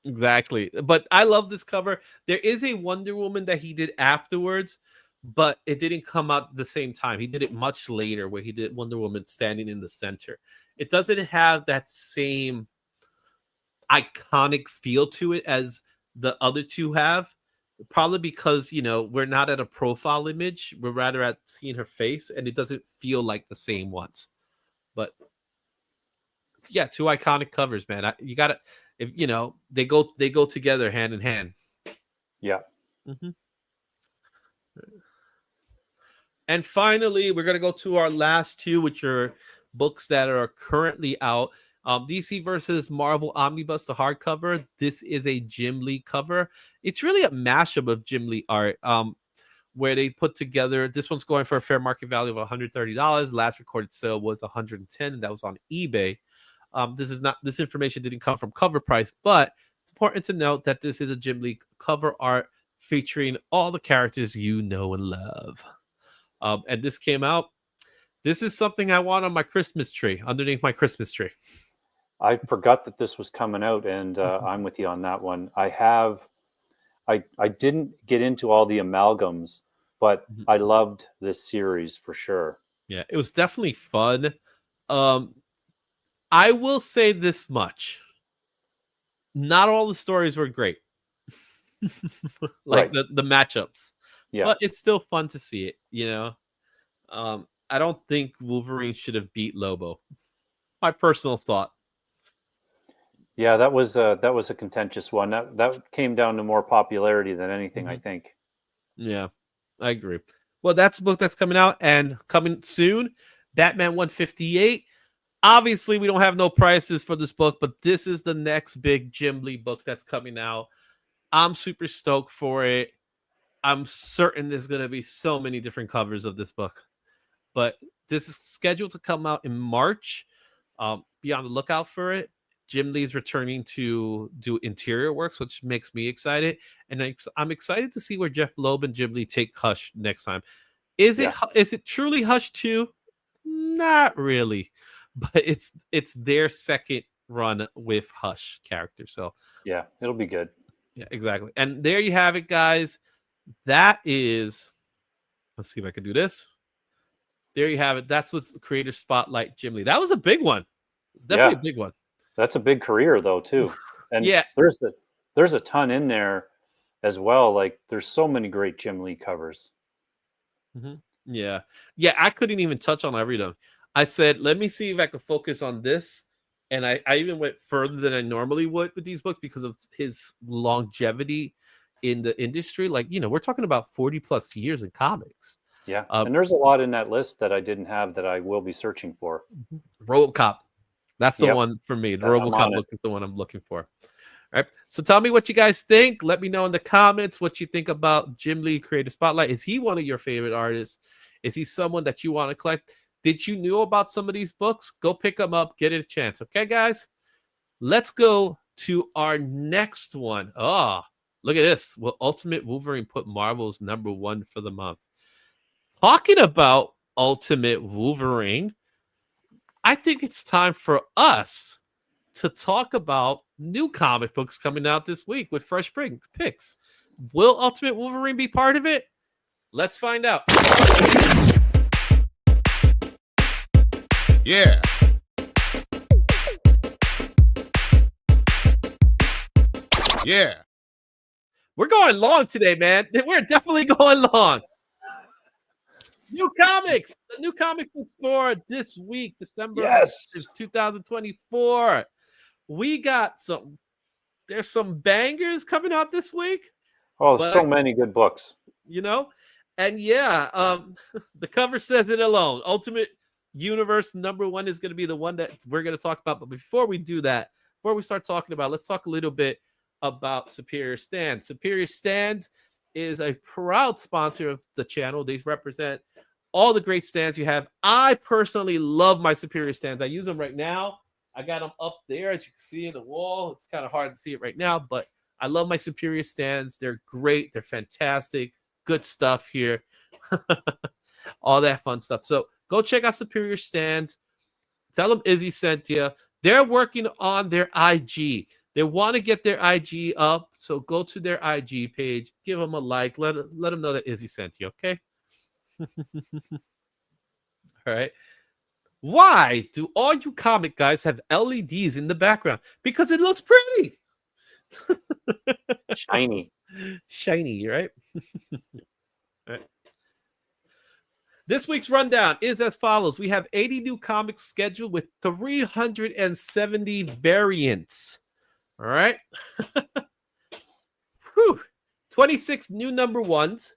Exactly. But I love this cover. There is a Wonder Woman that he did afterwards, but it didn't come out the same time. He did it much later, where he did Wonder Woman standing in the center. It doesn't have that same iconic feel to it as the other two have. Probably because, we're not at a profile image. We're rather at seeing her face, and it doesn't feel like the same ones. But yeah, two iconic covers, man. You got to, if they go together hand in hand. Yeah. Mm-hmm. And finally, we're gonna go to our last two, which are books that are currently out. DC versus Marvel Omnibus, the hardcover. This is a Jim Lee cover. It's really a mashup of Jim Lee art. where they put together. This one's going for a fair market value of $130. Last recorded sale was $110, and that was on eBay. This information didn't come from cover price, but it's important to note that this is a Jim Lee cover art featuring all the characters you know and love. And this came out. This is something I want on my Christmas tree, underneath my Christmas tree. I forgot that this was coming out, and I'm with you on that one. I didn't get into all the amalgams, but I loved this series for sure. Yeah, it was definitely fun. I will say this much. Not all the stories were great. Like Right. the matchups. Yeah. But it's still fun to see it, you know. I don't think Wolverine should have beat Lobo. My personal thought. Yeah, that was a contentious one. That came down to more popularity than anything, I think. Yeah, I agree. Well, that's a book that's coming out and coming soon. Batman 158. Obviously, we don't have no prices for this book, but this is the next big Jim Lee book that's coming out. I'm super stoked for it. I'm certain there's going to be so many different covers of this book. But this is scheduled to come out in March. Be on the lookout for it. Jim Lee's returning to do interior works, which makes me excited. And I'm excited to see where Jeff Loeb and Jim Lee take Hush next time. Is it truly Hush 2? Not really. But it's their second run with Hush character. So yeah, it'll be good. Yeah, exactly. And there you have it, guys. That is, let's see if I can do this. There you have it. That's what's Creator Spotlight Jim Lee. That was a big one. It's definitely a big one. That's a big career though, too. And yeah, there's a ton in there as well. Like there's so many great Jim Lee covers. Yeah. I couldn't even touch on every them. I said, let me see if I could focus on this. And I even went further than I normally would with these books because of his longevity in the industry. Like, we're talking about 40 plus years in comics. Yeah. And there's a lot in that list that I didn't have that I will be searching for. RoboCop. That's the one for me. The RoboCop book is the one I'm looking for. All right. So tell me what you guys think. Let me know in the comments what you think about Jim Lee Creative Spotlight. Is he one of your favorite artists? Is he someone that you want to collect? Did you know about some of these books? Go pick them up. Get it a chance. Okay, guys? Let's go to our next one. Oh, look at this. Will Ultimate Wolverine put Marvel's #1 for the month? Talking about Ultimate Wolverine, I think it's time for us to talk about new comic books coming out this week with fresh picks. Will Ultimate Wolverine be part of it? Let's find out. Yeah. Yeah. We're going long today, man. We're definitely going long. New comics. The new comic books for this week, December 2024. We got there's some bangers coming out this week. Oh, so many good books. And the cover says it alone. Ultimate Universe #1 is going to be the one that we're going to talk about. But before we do that, before we start talking about, let's talk a little bit about Superior Stands. Superior Stands is a proud sponsor of the channel. They represent all the great stands you have. I personally love my Superior Stands. I use them right now. I got them up there, as you can see in the wall. It's kind of hard to see it right now, but I love my Superior Stands. They're great. They're fantastic. Good stuff here. All that fun stuff. So go check out Superior Stands. Tell them Izzy sent you. They're working on their IG. They want to get their IG up. So go to their IG page. Give them a like. Let them know that Izzy sent you, okay? All right. Why do all you comic guys have LEDs in the background? Because it looks pretty. Shiny, right? All right. This week's rundown is as follows. We have 80 new comics scheduled with 370 variants. All right. 26 new #1s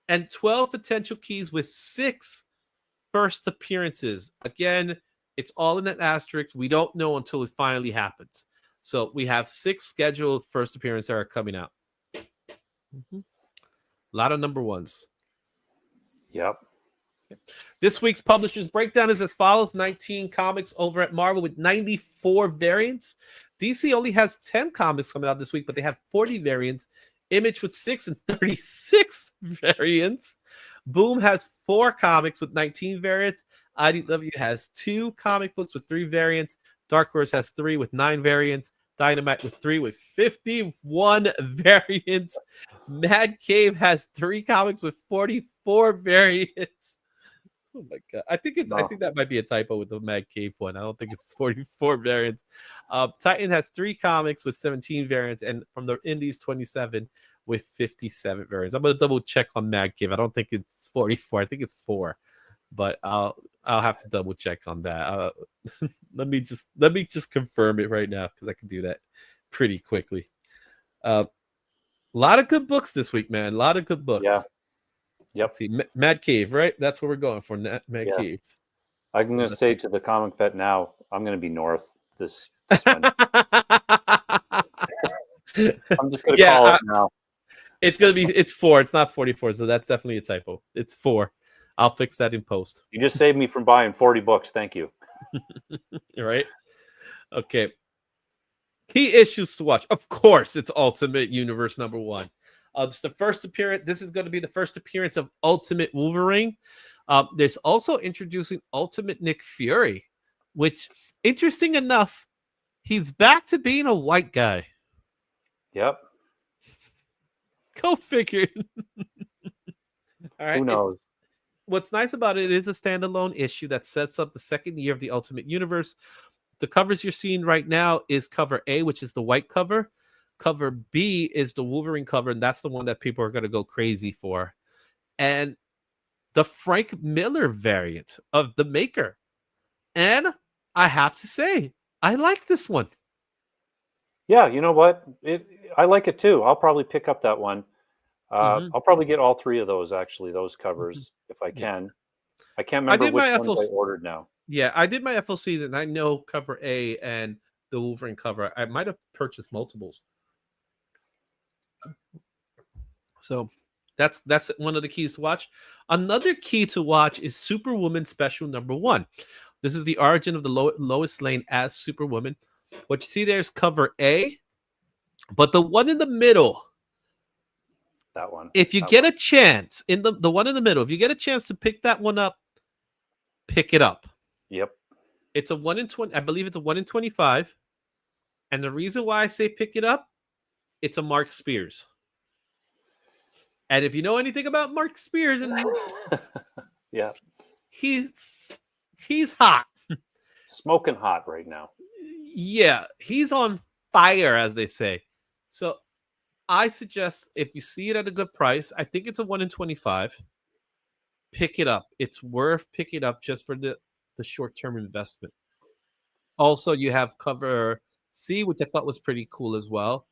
and 12 potential keys with 6 first appearances. Again, it's all in an asterisk. We don't know until it finally happens. So we have 6 scheduled first appearances that are coming out. A lot of #1s. Yep. This week's publisher's breakdown is as follows: 19 comics over at Marvel with 94 variants. DC only has 10 comics coming out this week, but they have 40 variants. Image with 6 and 36 variants. Boom has 4 comics with 19 variants. IDW has 2 comic books with 3 variants. Dark Horse has 3 with 9 variants. Dynamite with 3 with 51 variants. Mad Cave has 3 comics with 44 variants. Oh my god! I think that might be a typo with the Mad Cave one. I don't think it's 44 variants. Titan has 3 comics with 17 variants, and from the Indies 27 with 57 variants. I'm gonna double check on Mad Cave. I don't think it's 44. I think it's 4, but I'll have to double check on that. Let me just confirm it right now because I can do that pretty quickly. A lot of good books this week, man. A lot of good books. Yeah. Yep. Let's see, Mad Cave, right? That's what we're going for. Mad Cave. I'm going to say to the comic vet now, I'm going to be north this one. I'm just going to call it now. It's 4. It's not 44, so that's definitely a typo. It's 4. I'll fix that in post. You just saved me from buying 40 books. Thank you. Right? Okay. Key issues to watch. Of course, it's Ultimate Universe #1. It's the first appearance. This is going to be the first appearance of Ultimate Wolverine. There's also introducing Ultimate Nick Fury, which, interesting enough, he's back to being a white guy. Yep. Go figure. All right. Who knows? What's nice about it is a standalone issue that sets up the second year of the Ultimate Universe. The covers you're seeing right now is cover A, which is the white cover. Cover B is the Wolverine cover, and that's the one that people are going to go crazy for. And the Frank Miller variant of the Maker. And I have to say, I like this one. Yeah, you know what? I like it too. I'll probably pick up that one. I'll probably get all 3 of those, actually, those covers, if I can. I can't remember which ones I ordered now. Yeah, I did my FLCs, and I know cover A and the Wolverine cover. I might have purchased multiples. So that's one of the keys to watch. Another key to watch is Superwoman Special #1. This is the origin of the Lois Lane as Superwoman. What you see there is cover A, but the one in the middle, that one. If you get a chance, in the one in the middle, if you get a chance to pick that one up, pick it up. Yep. It's a 1 in 20. I believe it's a 1 in 25. And the reason why I say pick it up, it's a Mark Spears. And if you know anything about Mark Spears, and yeah, he's hot, smoking hot right now. Yeah, he's on fire, as they say. So I suggest if you see it at a good price, I think it's a 1 in 25. Pick it up. It's worth picking up just for the short-term investment. Also, you have cover C, which I thought was pretty cool as well.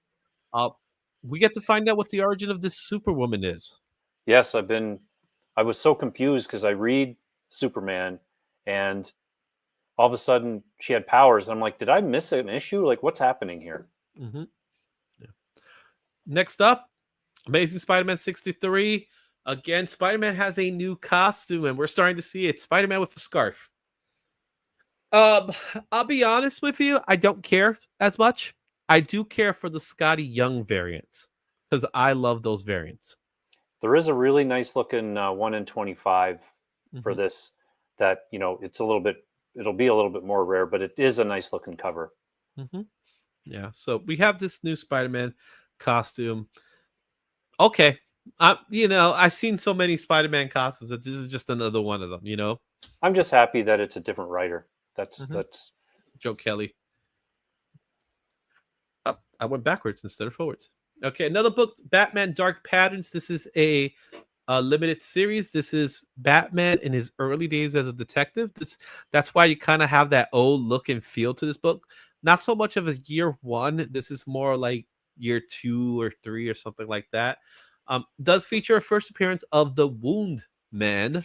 We get to find out what the origin of this Superwoman is. Yes, I was so confused because I read Superman and all of a sudden she had powers. And I'm like, did I miss an issue? Like, what's happening here? Mm-hmm. Yeah. Next up, Amazing Spider-Man 63. Again, Spider-Man has a new costume, and we're starting to see it. Spider-Man with a scarf. I'll be honest with you. I don't care as much. I do care for the Scotty Young variants because I love those variants. There is a really nice looking 1 in 25 for this that, it'll be a little bit more rare, but it is a nice looking cover. Yeah. So we have this new Spider-Man costume. Okay. I've seen so many Spider-Man costumes that this is just another one of them, I'm just happy that it's a different writer. That's Joe Kelly. Oh, I went backwards instead of forwards. Okay, another book, Batman Dark Patterns. This is a limited series. This is Batman in his early days as a detective. That's why you kind of have that old look and feel to this book. Not so much of a year 1. This is more like year 2 or 3 or something like that. Does feature a first appearance of the Wound Man.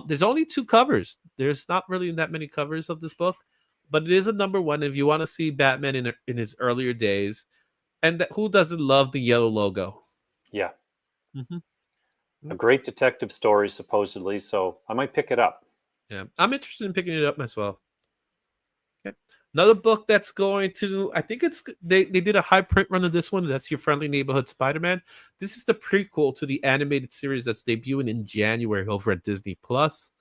There's only 2 covers. There's not really that many covers of this book, but it is a #1 if you want to see Batman in his earlier days. And who doesn't love the yellow logo? Yeah. a great detective story, supposedly. So I might pick it up. Yeah, I'm interested in picking it up as well. Okay. Another book that's going to, I think they did a high print run of this one. That's Your Friendly Neighborhood Spider-Man. This is the prequel to the animated series that's debuting in January over at Disney Plus.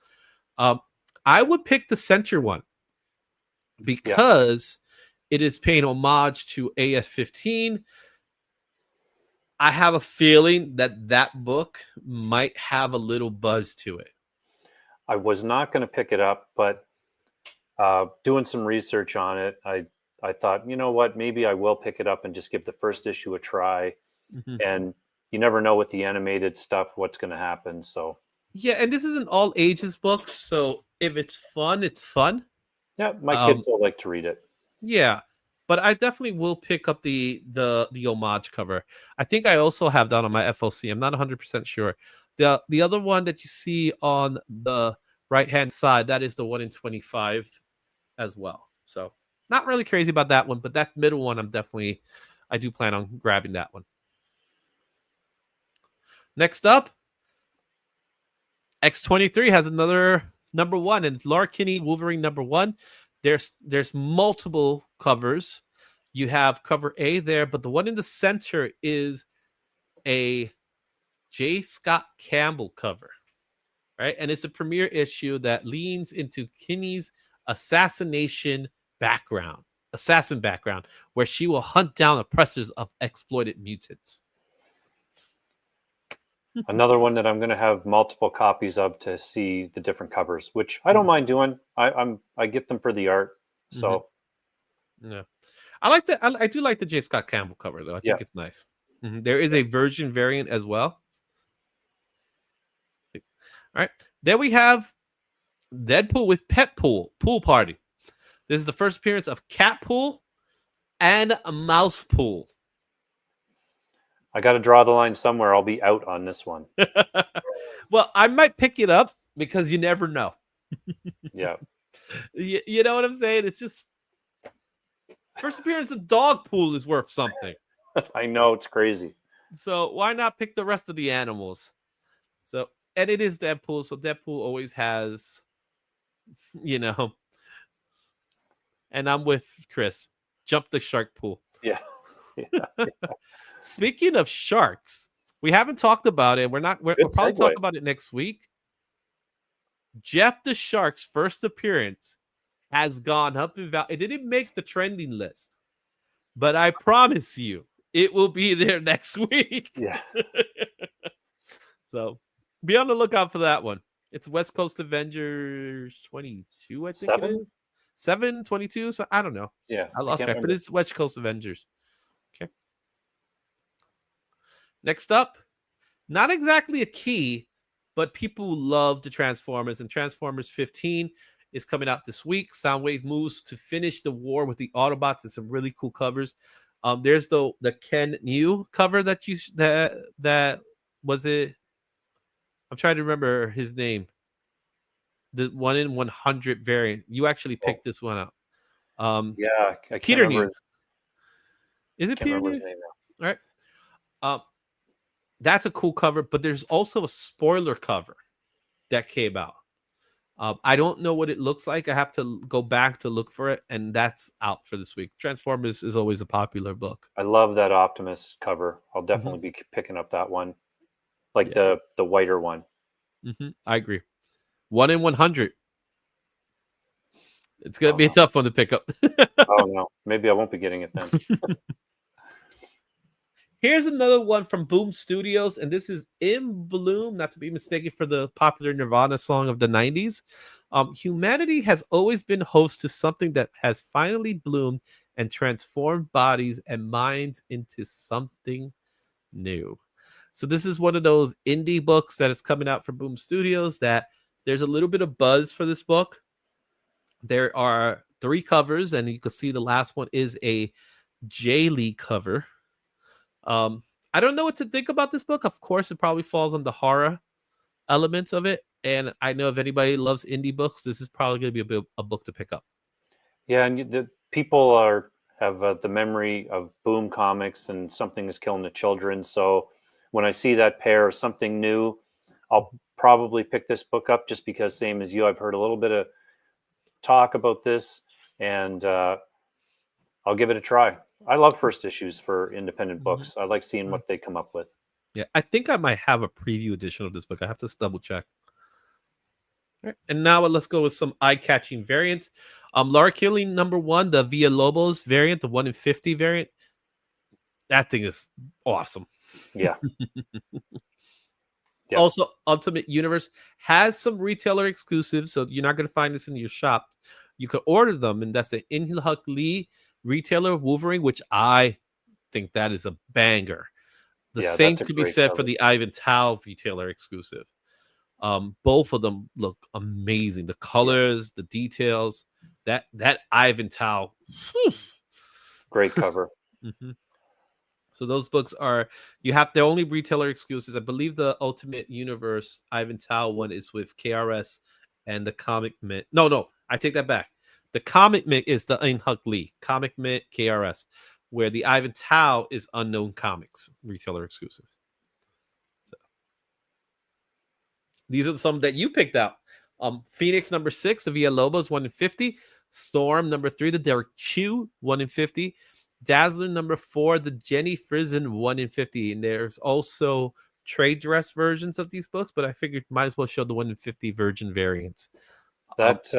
I would pick the center one because it is paying homage to AF-15. I have a feeling that that book might have a little buzz to it. I was not going to pick it up, but doing some research on it, I thought, you know what, maybe I will pick it up and just give the first issue a try. Mm-hmm. And you never know with the animated stuff what's going to happen. So yeah, and this is an all ages book, so if it's fun, it's fun. yeah, my kids will like to read it. Yeah, but I definitely will pick up the homage cover. I think I also have that on my FOC. I'm not 100% sure. The other one that you see on the right hand side, that is the 1 in 25 as well. So not really crazy about that one, but that middle one, I do plan on grabbing that one. Next up, X-23 has another number one, and Laura Kinney Wolverine number one. There's multiple covers. You have cover A there, but the one in the center is a J. Scott Campbell cover, right? And it's a premiere issue that leans into Kinney's assassin background, where she will hunt down oppressors of exploited mutants. Another one that I'm going to have multiple copies of to see the different covers, which I don't mind doing. I get them for the art. So yeah, I do like the J. Scott Campbell cover though. I think it's nice. There is a version variant as well. All right, then we have Deadpool with Pet Pool Party. This is the first appearance of Cat Pool and a Mouse Pool. I got to draw the line somewhere. I'll be out on this one. Well, I might pick it up because you never know. Yeah. You know what I'm saying? It's just first appearance of Dog Pool is worth something. I know, it's crazy. So why not pick the rest of the animals? So, and it is Deadpool. So Deadpool always has, and I'm with Chris. Jump the shark pool. Yeah. Speaking of sharks, we haven't talked about it. We'll probably talk about it next week. Jeff the Shark's first appearance has gone up in value. It didn't make the trending list, but I promise you it will be there next week. Yeah. So be on the lookout for that one. It's West Coast Avengers 22, I think it is. 722. So I don't know. Yeah. I lost track, but it's West Coast Avengers. Okay. Next up, not exactly a key, but people love the Transformers, and Transformers 15 is coming out this week. Soundwave moves to finish the war with the Autobots and some really cool covers. There's the Ken New cover that was it. I'm trying to remember his name. The 1 in 100 variant. You actually picked this one out. Yeah, I can't Peter remember. New. Is it Peter New? His name now. All right. That's a cool cover, but there's also a spoiler cover that came out. I don't know what it looks like. I have to go back to look for it, and that's out for this week. Transformers is always a popular book. I love that Optimus cover. I'll definitely be picking up that one, like the whiter one. I agree. 1 in 100. It's gonna be a tough one to pick up. Oh no, maybe I won't be getting it then. Here's another one from Boom Studios, and this is In Bloom, not to be mistaken for the popular Nirvana song of the 90s. Humanity has always been host to something that has finally bloomed and transformed bodies and minds into something new. So this is one of those indie books that is coming out from Boom Studios that there's a little bit of buzz for this book. There are 3 covers, and you can see the last one is a J-Lee cover. I don't know what to think about this book. Of course, it probably falls on the horror elements of it. And I know if anybody loves indie books, this is probably going to be a book to pick up. Yeah, and the people have the memory of Boom Comics and Something is Killing the Children. So when I see that pair of Something New I'll probably pick this book up just because, same as you, I've heard a little bit of talk about this, and I'll give it a try. I love first issues for independent books. I like seeing what they come up with. Yeah, I think I might have a preview edition of this book. I have to double check. All right, and now let's go with some eye-catching variants. Laura Killing #1, the Villalobos variant, the 1 in 50 variant. That thing is awesome. Yeah. Yep. Also, Ultimate Universe has some retailer exclusives, so you're not going to find this in your shop. You could order them, and that's the In-Huk Lee retailer Wolverine, which I think that is a banger. The Yeah, same that's a could be great said cover. for the Ivan Tao retailer exclusive. Both of them look amazing. The colors, the details, that Ivan Tao. Great cover. So those books are, you have the only retailer exclusives. I believe the Ultimate Universe Ivan Tao one is with KRS and the Comic Mint. No, I take that back. The Comic Mint is the In-Huk Lee. Comic Mint KRS, where the Ivan Tao is Unknown Comics retailer exclusive. So these are some that you picked out. Phoenix #6, the Villalobos 1 in 50. Storm #3, the Derek Chew 1 in 50. Dazzler #4, the Jenny Frizen 1 in 50. And there's also trade dress versions of these books, but I figured might as well show the 1 in 50 virgin variants. That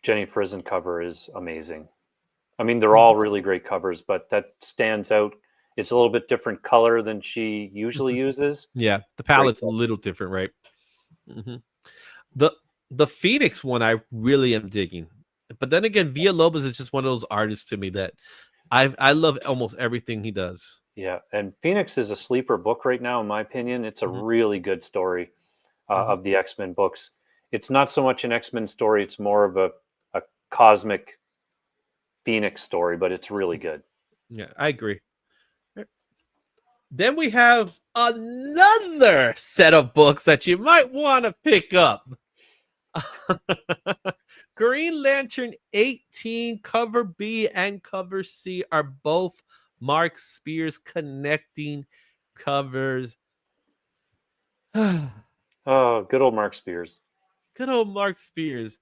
Jenny Frizen cover is amazing. I mean, they're all really great covers, but that stands out. It's a little bit different color than she usually uses. Yeah, the palette's a little different, right? The Phoenix one I really am digging. But then again, Villalobos is just one of those artists to me that I love almost everything he does. Yeah, and Phoenix is a sleeper book right now, in my opinion. It's a really good story of the X-Men books. It's not so much an X-Men story; it's more of a cosmic Phoenix story, but it's really good. Yeah, I agree. Then we have another set of books that you might want to pick up. Green Lantern 18, cover B and cover C are both Mark Spears connecting covers. Oh, good old Mark Spears. Good old Mark Spears.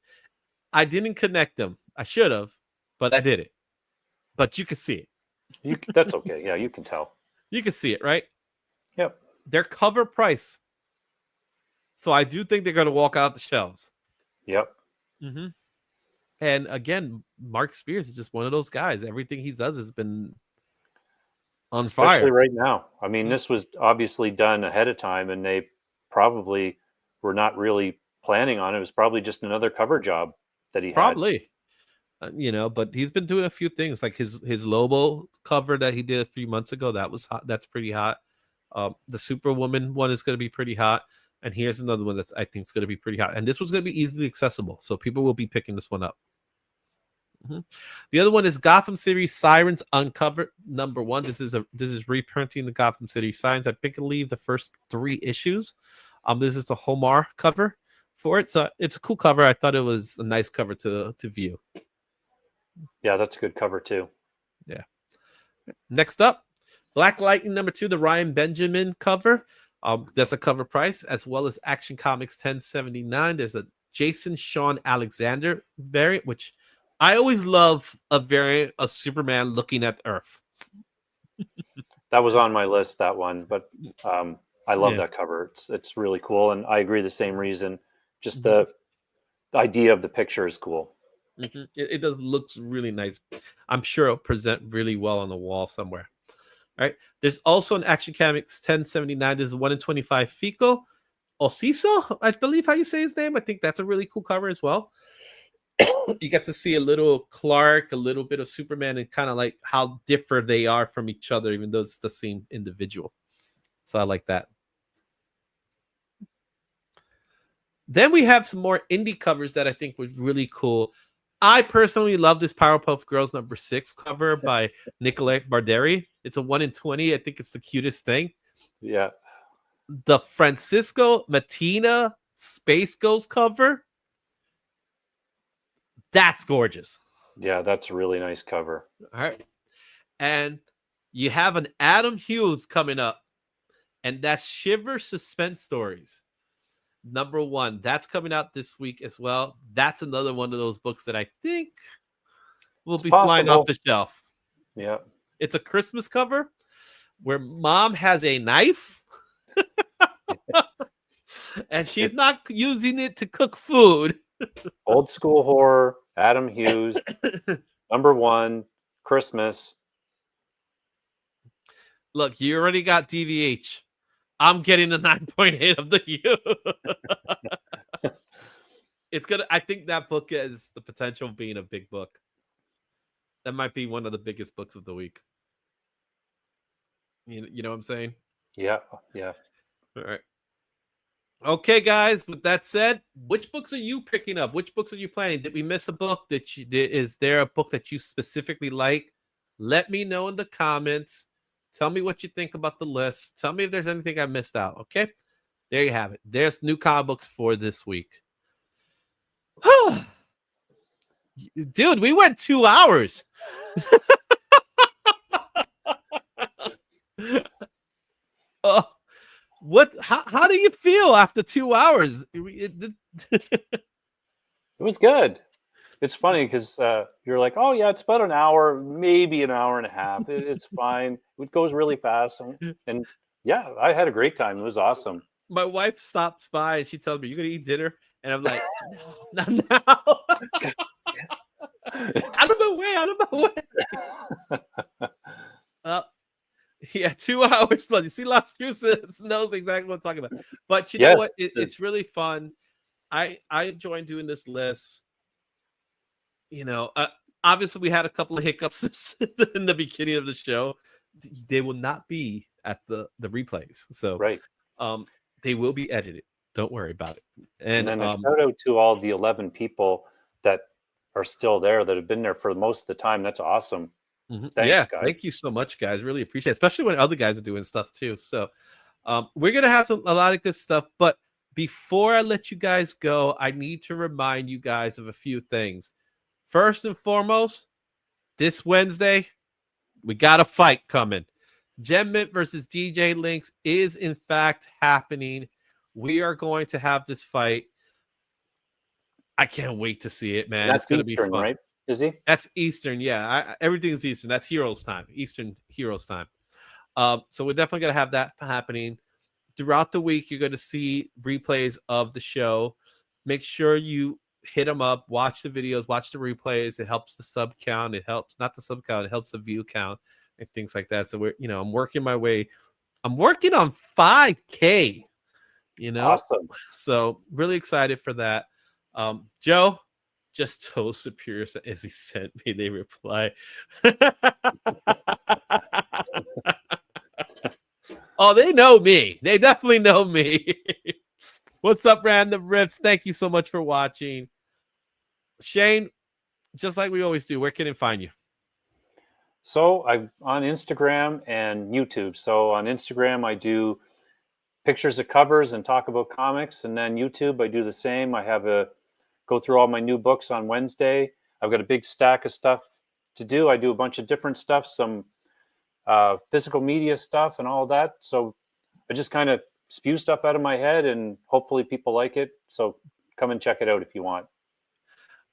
I didn't connect them. I should have, but I did it. But you can see it. That's okay. Yeah, you can tell. You can see it, right? Yep. Their cover price. So I do think they're going to walk out the shelves. Yep. And again, Mark Spears is just one of those guys. Everything he does has been on Especially fire right now. I mean, this was obviously done ahead of time, and they probably were not really planning on it. It was probably just another cover job that he probably. But he's been doing a few things like his Lobo cover that he did a few months ago. That was hot. That's pretty hot. The Superwoman one is going to be pretty hot. And here's another one that's I think is going to be pretty hot. And this one's going to be easily accessible, so people will be picking this one up. The other one is Gotham City Sirens Uncovered #1. This is reprinting the Gotham City Sirens. I believe the first 3 issues. This is a Homar cover for it, so it's a cool cover. I thought it was a nice cover to view. Yeah, that's a good cover too. Yeah. Next up, Black Lightning #2, the Ryan Benjamin cover. That's a cover price, as well as Action Comics 1079. There's a Jason Sean Alexander variant, which I always love a variant of Superman looking at Earth. That was on my list, that one, but I love that cover. It's really cool, and I agree the same reason. Just the idea of the picture is cool. It does looks really nice. I'm sure it'll present really well on the wall somewhere. All right. There's also an Action Comics 1079. There's a 1 in 25 Fico Ociso, I believe how you say his name. I think that's a really cool cover as well. You get to see a little Clark, a little bit of Superman, and kind of like how different they are from each other, even though it's the same individual. So I like that. Then we have some more indie covers that I think was really cool. I personally love this Powerpuff Girls #6 cover by Nicolette Barderi. It's a 1 in 20. I think it's the cutest thing. Yeah. The Francisco Matina Space Ghost cover. That's gorgeous. Yeah, that's a really nice cover. All right. And you have an Adam Hughes coming up, and that's Shiver Suspense Stories. #1. That's coming out this week as well. That's another one of those books that I think will It's be flying off possible. the shelf. Yeah. It's a Christmas cover where mom has a knife and she's It's not using it to cook food. old school horror, Adam Hughes, #1, Christmas. Look, you already got DVH. I'm getting a 9.8 of the U. It's gonna. I think that book has the potential of being a big book. That might be one of the biggest books of the week. You know what I'm saying? Yeah, yeah. All right. Okay, guys. With that said, which books are you picking up? Which books are you playing? Did we miss a book? Is there a book that you specifically like? Let me know in the comments. Tell me what you think about the list. Tell me if there's anything I missed out. Okay. There you have it. There's new comic books for this week. Dude, we went 2 hours. What? How do you feel after 2 hours? It was good. It's funny because you're like, oh yeah, it's about an hour, maybe an hour and a half. It's fine. It goes really fast, and yeah, I had a great time. It was awesome. My wife stops by and she tells me, "You gonna eat dinner?" And I'm like, "No, not now." Out of my way! Out of my way! Yeah, 2 hours plus. You see, Las Cruces knows exactly what I'm talking about. But you know Yes, what? It's really fun. I enjoy doing this list. Obviously we had a couple of hiccups in the beginning of the show. They will not be at the replays, so right. they will be edited. Don't worry about it. And And then a shout out to all the 11 people that are still there that have been there for most of the time. That's awesome. yeah, Thanks, guys. thank you so much, guys. Really appreciate it, especially when other guys are doing stuff too. So we're gonna have a lot of good stuff. But before I let you guys go, I need to remind you guys of a few things. First and foremost, this Wednesday, we got a fight coming. Gem Mint versus DJ Links is in fact happening. We are going to have this fight. I can't wait to see it, man. And It's that's going to be Eastern, fun. right? Is he? That's Eastern, yeah. Everything's Eastern. That's Heroes time. Eastern Heroes time. So we're definitely going to have that happening. Throughout the week, you're going to see replays of the show. Make sure you hit them up, watch the videos, watch the replays. It helps the sub count. It helps not the sub count. It helps the view count and things like that. So I'm working my way. I'm working on 5K. Awesome. So really excited for that. Joe just told Superior as he sent me. They reply. Oh, they know me. They definitely know me. What's up, Random Rips? Thank you so much for watching. Shane, just like we always do, where can it find you? So I'm on Instagram and YouTube. So on Instagram, I do pictures of covers and talk about comics. And then YouTube, I do the same. I have go through all my new books on Wednesday. I've got a big stack of stuff to do. I do a bunch of different stuff, some physical media stuff and all that. So I just kind of spew stuff out of my head and hopefully people like it. So come and check it out if you want.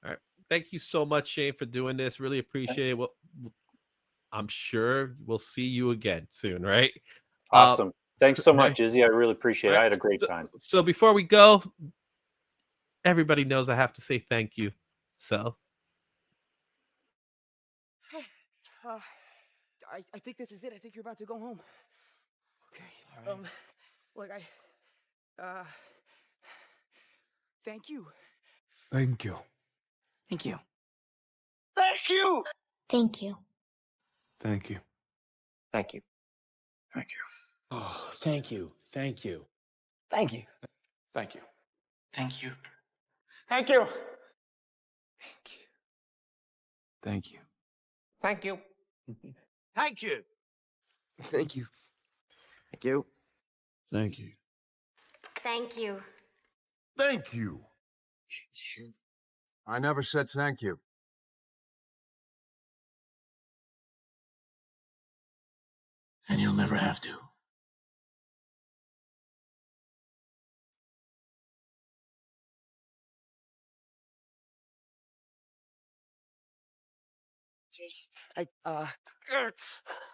All right. Thank you so much, Shane, for doing this. Really appreciate it. Well, I'm sure we'll see you again soon, right? Awesome. Thanks so much, Izzy. I really appreciate it. I had a great time. So before we go, everybody knows I have to say thank you. So I think this is it. I think you're about to go home. Okay. All right. Like thank you. Thank you. Thank you. Thank you. Thank you. Thank you. Thank you. Thank you. Oh, thank you. Thank you. Thank you. Thank you. Thank you. Thank you. Thank you. Thank you. Thank you. Thank you. Thank you. Thank you. Thank you. Thank you. I never said thank you. And you'll never have to.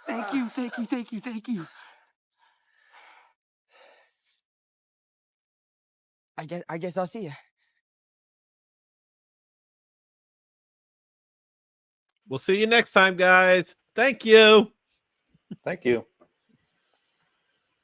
Thank you, thank you, thank you, thank you. I guess I'll see you. We'll see you next time, guys. Thank you. Thank you.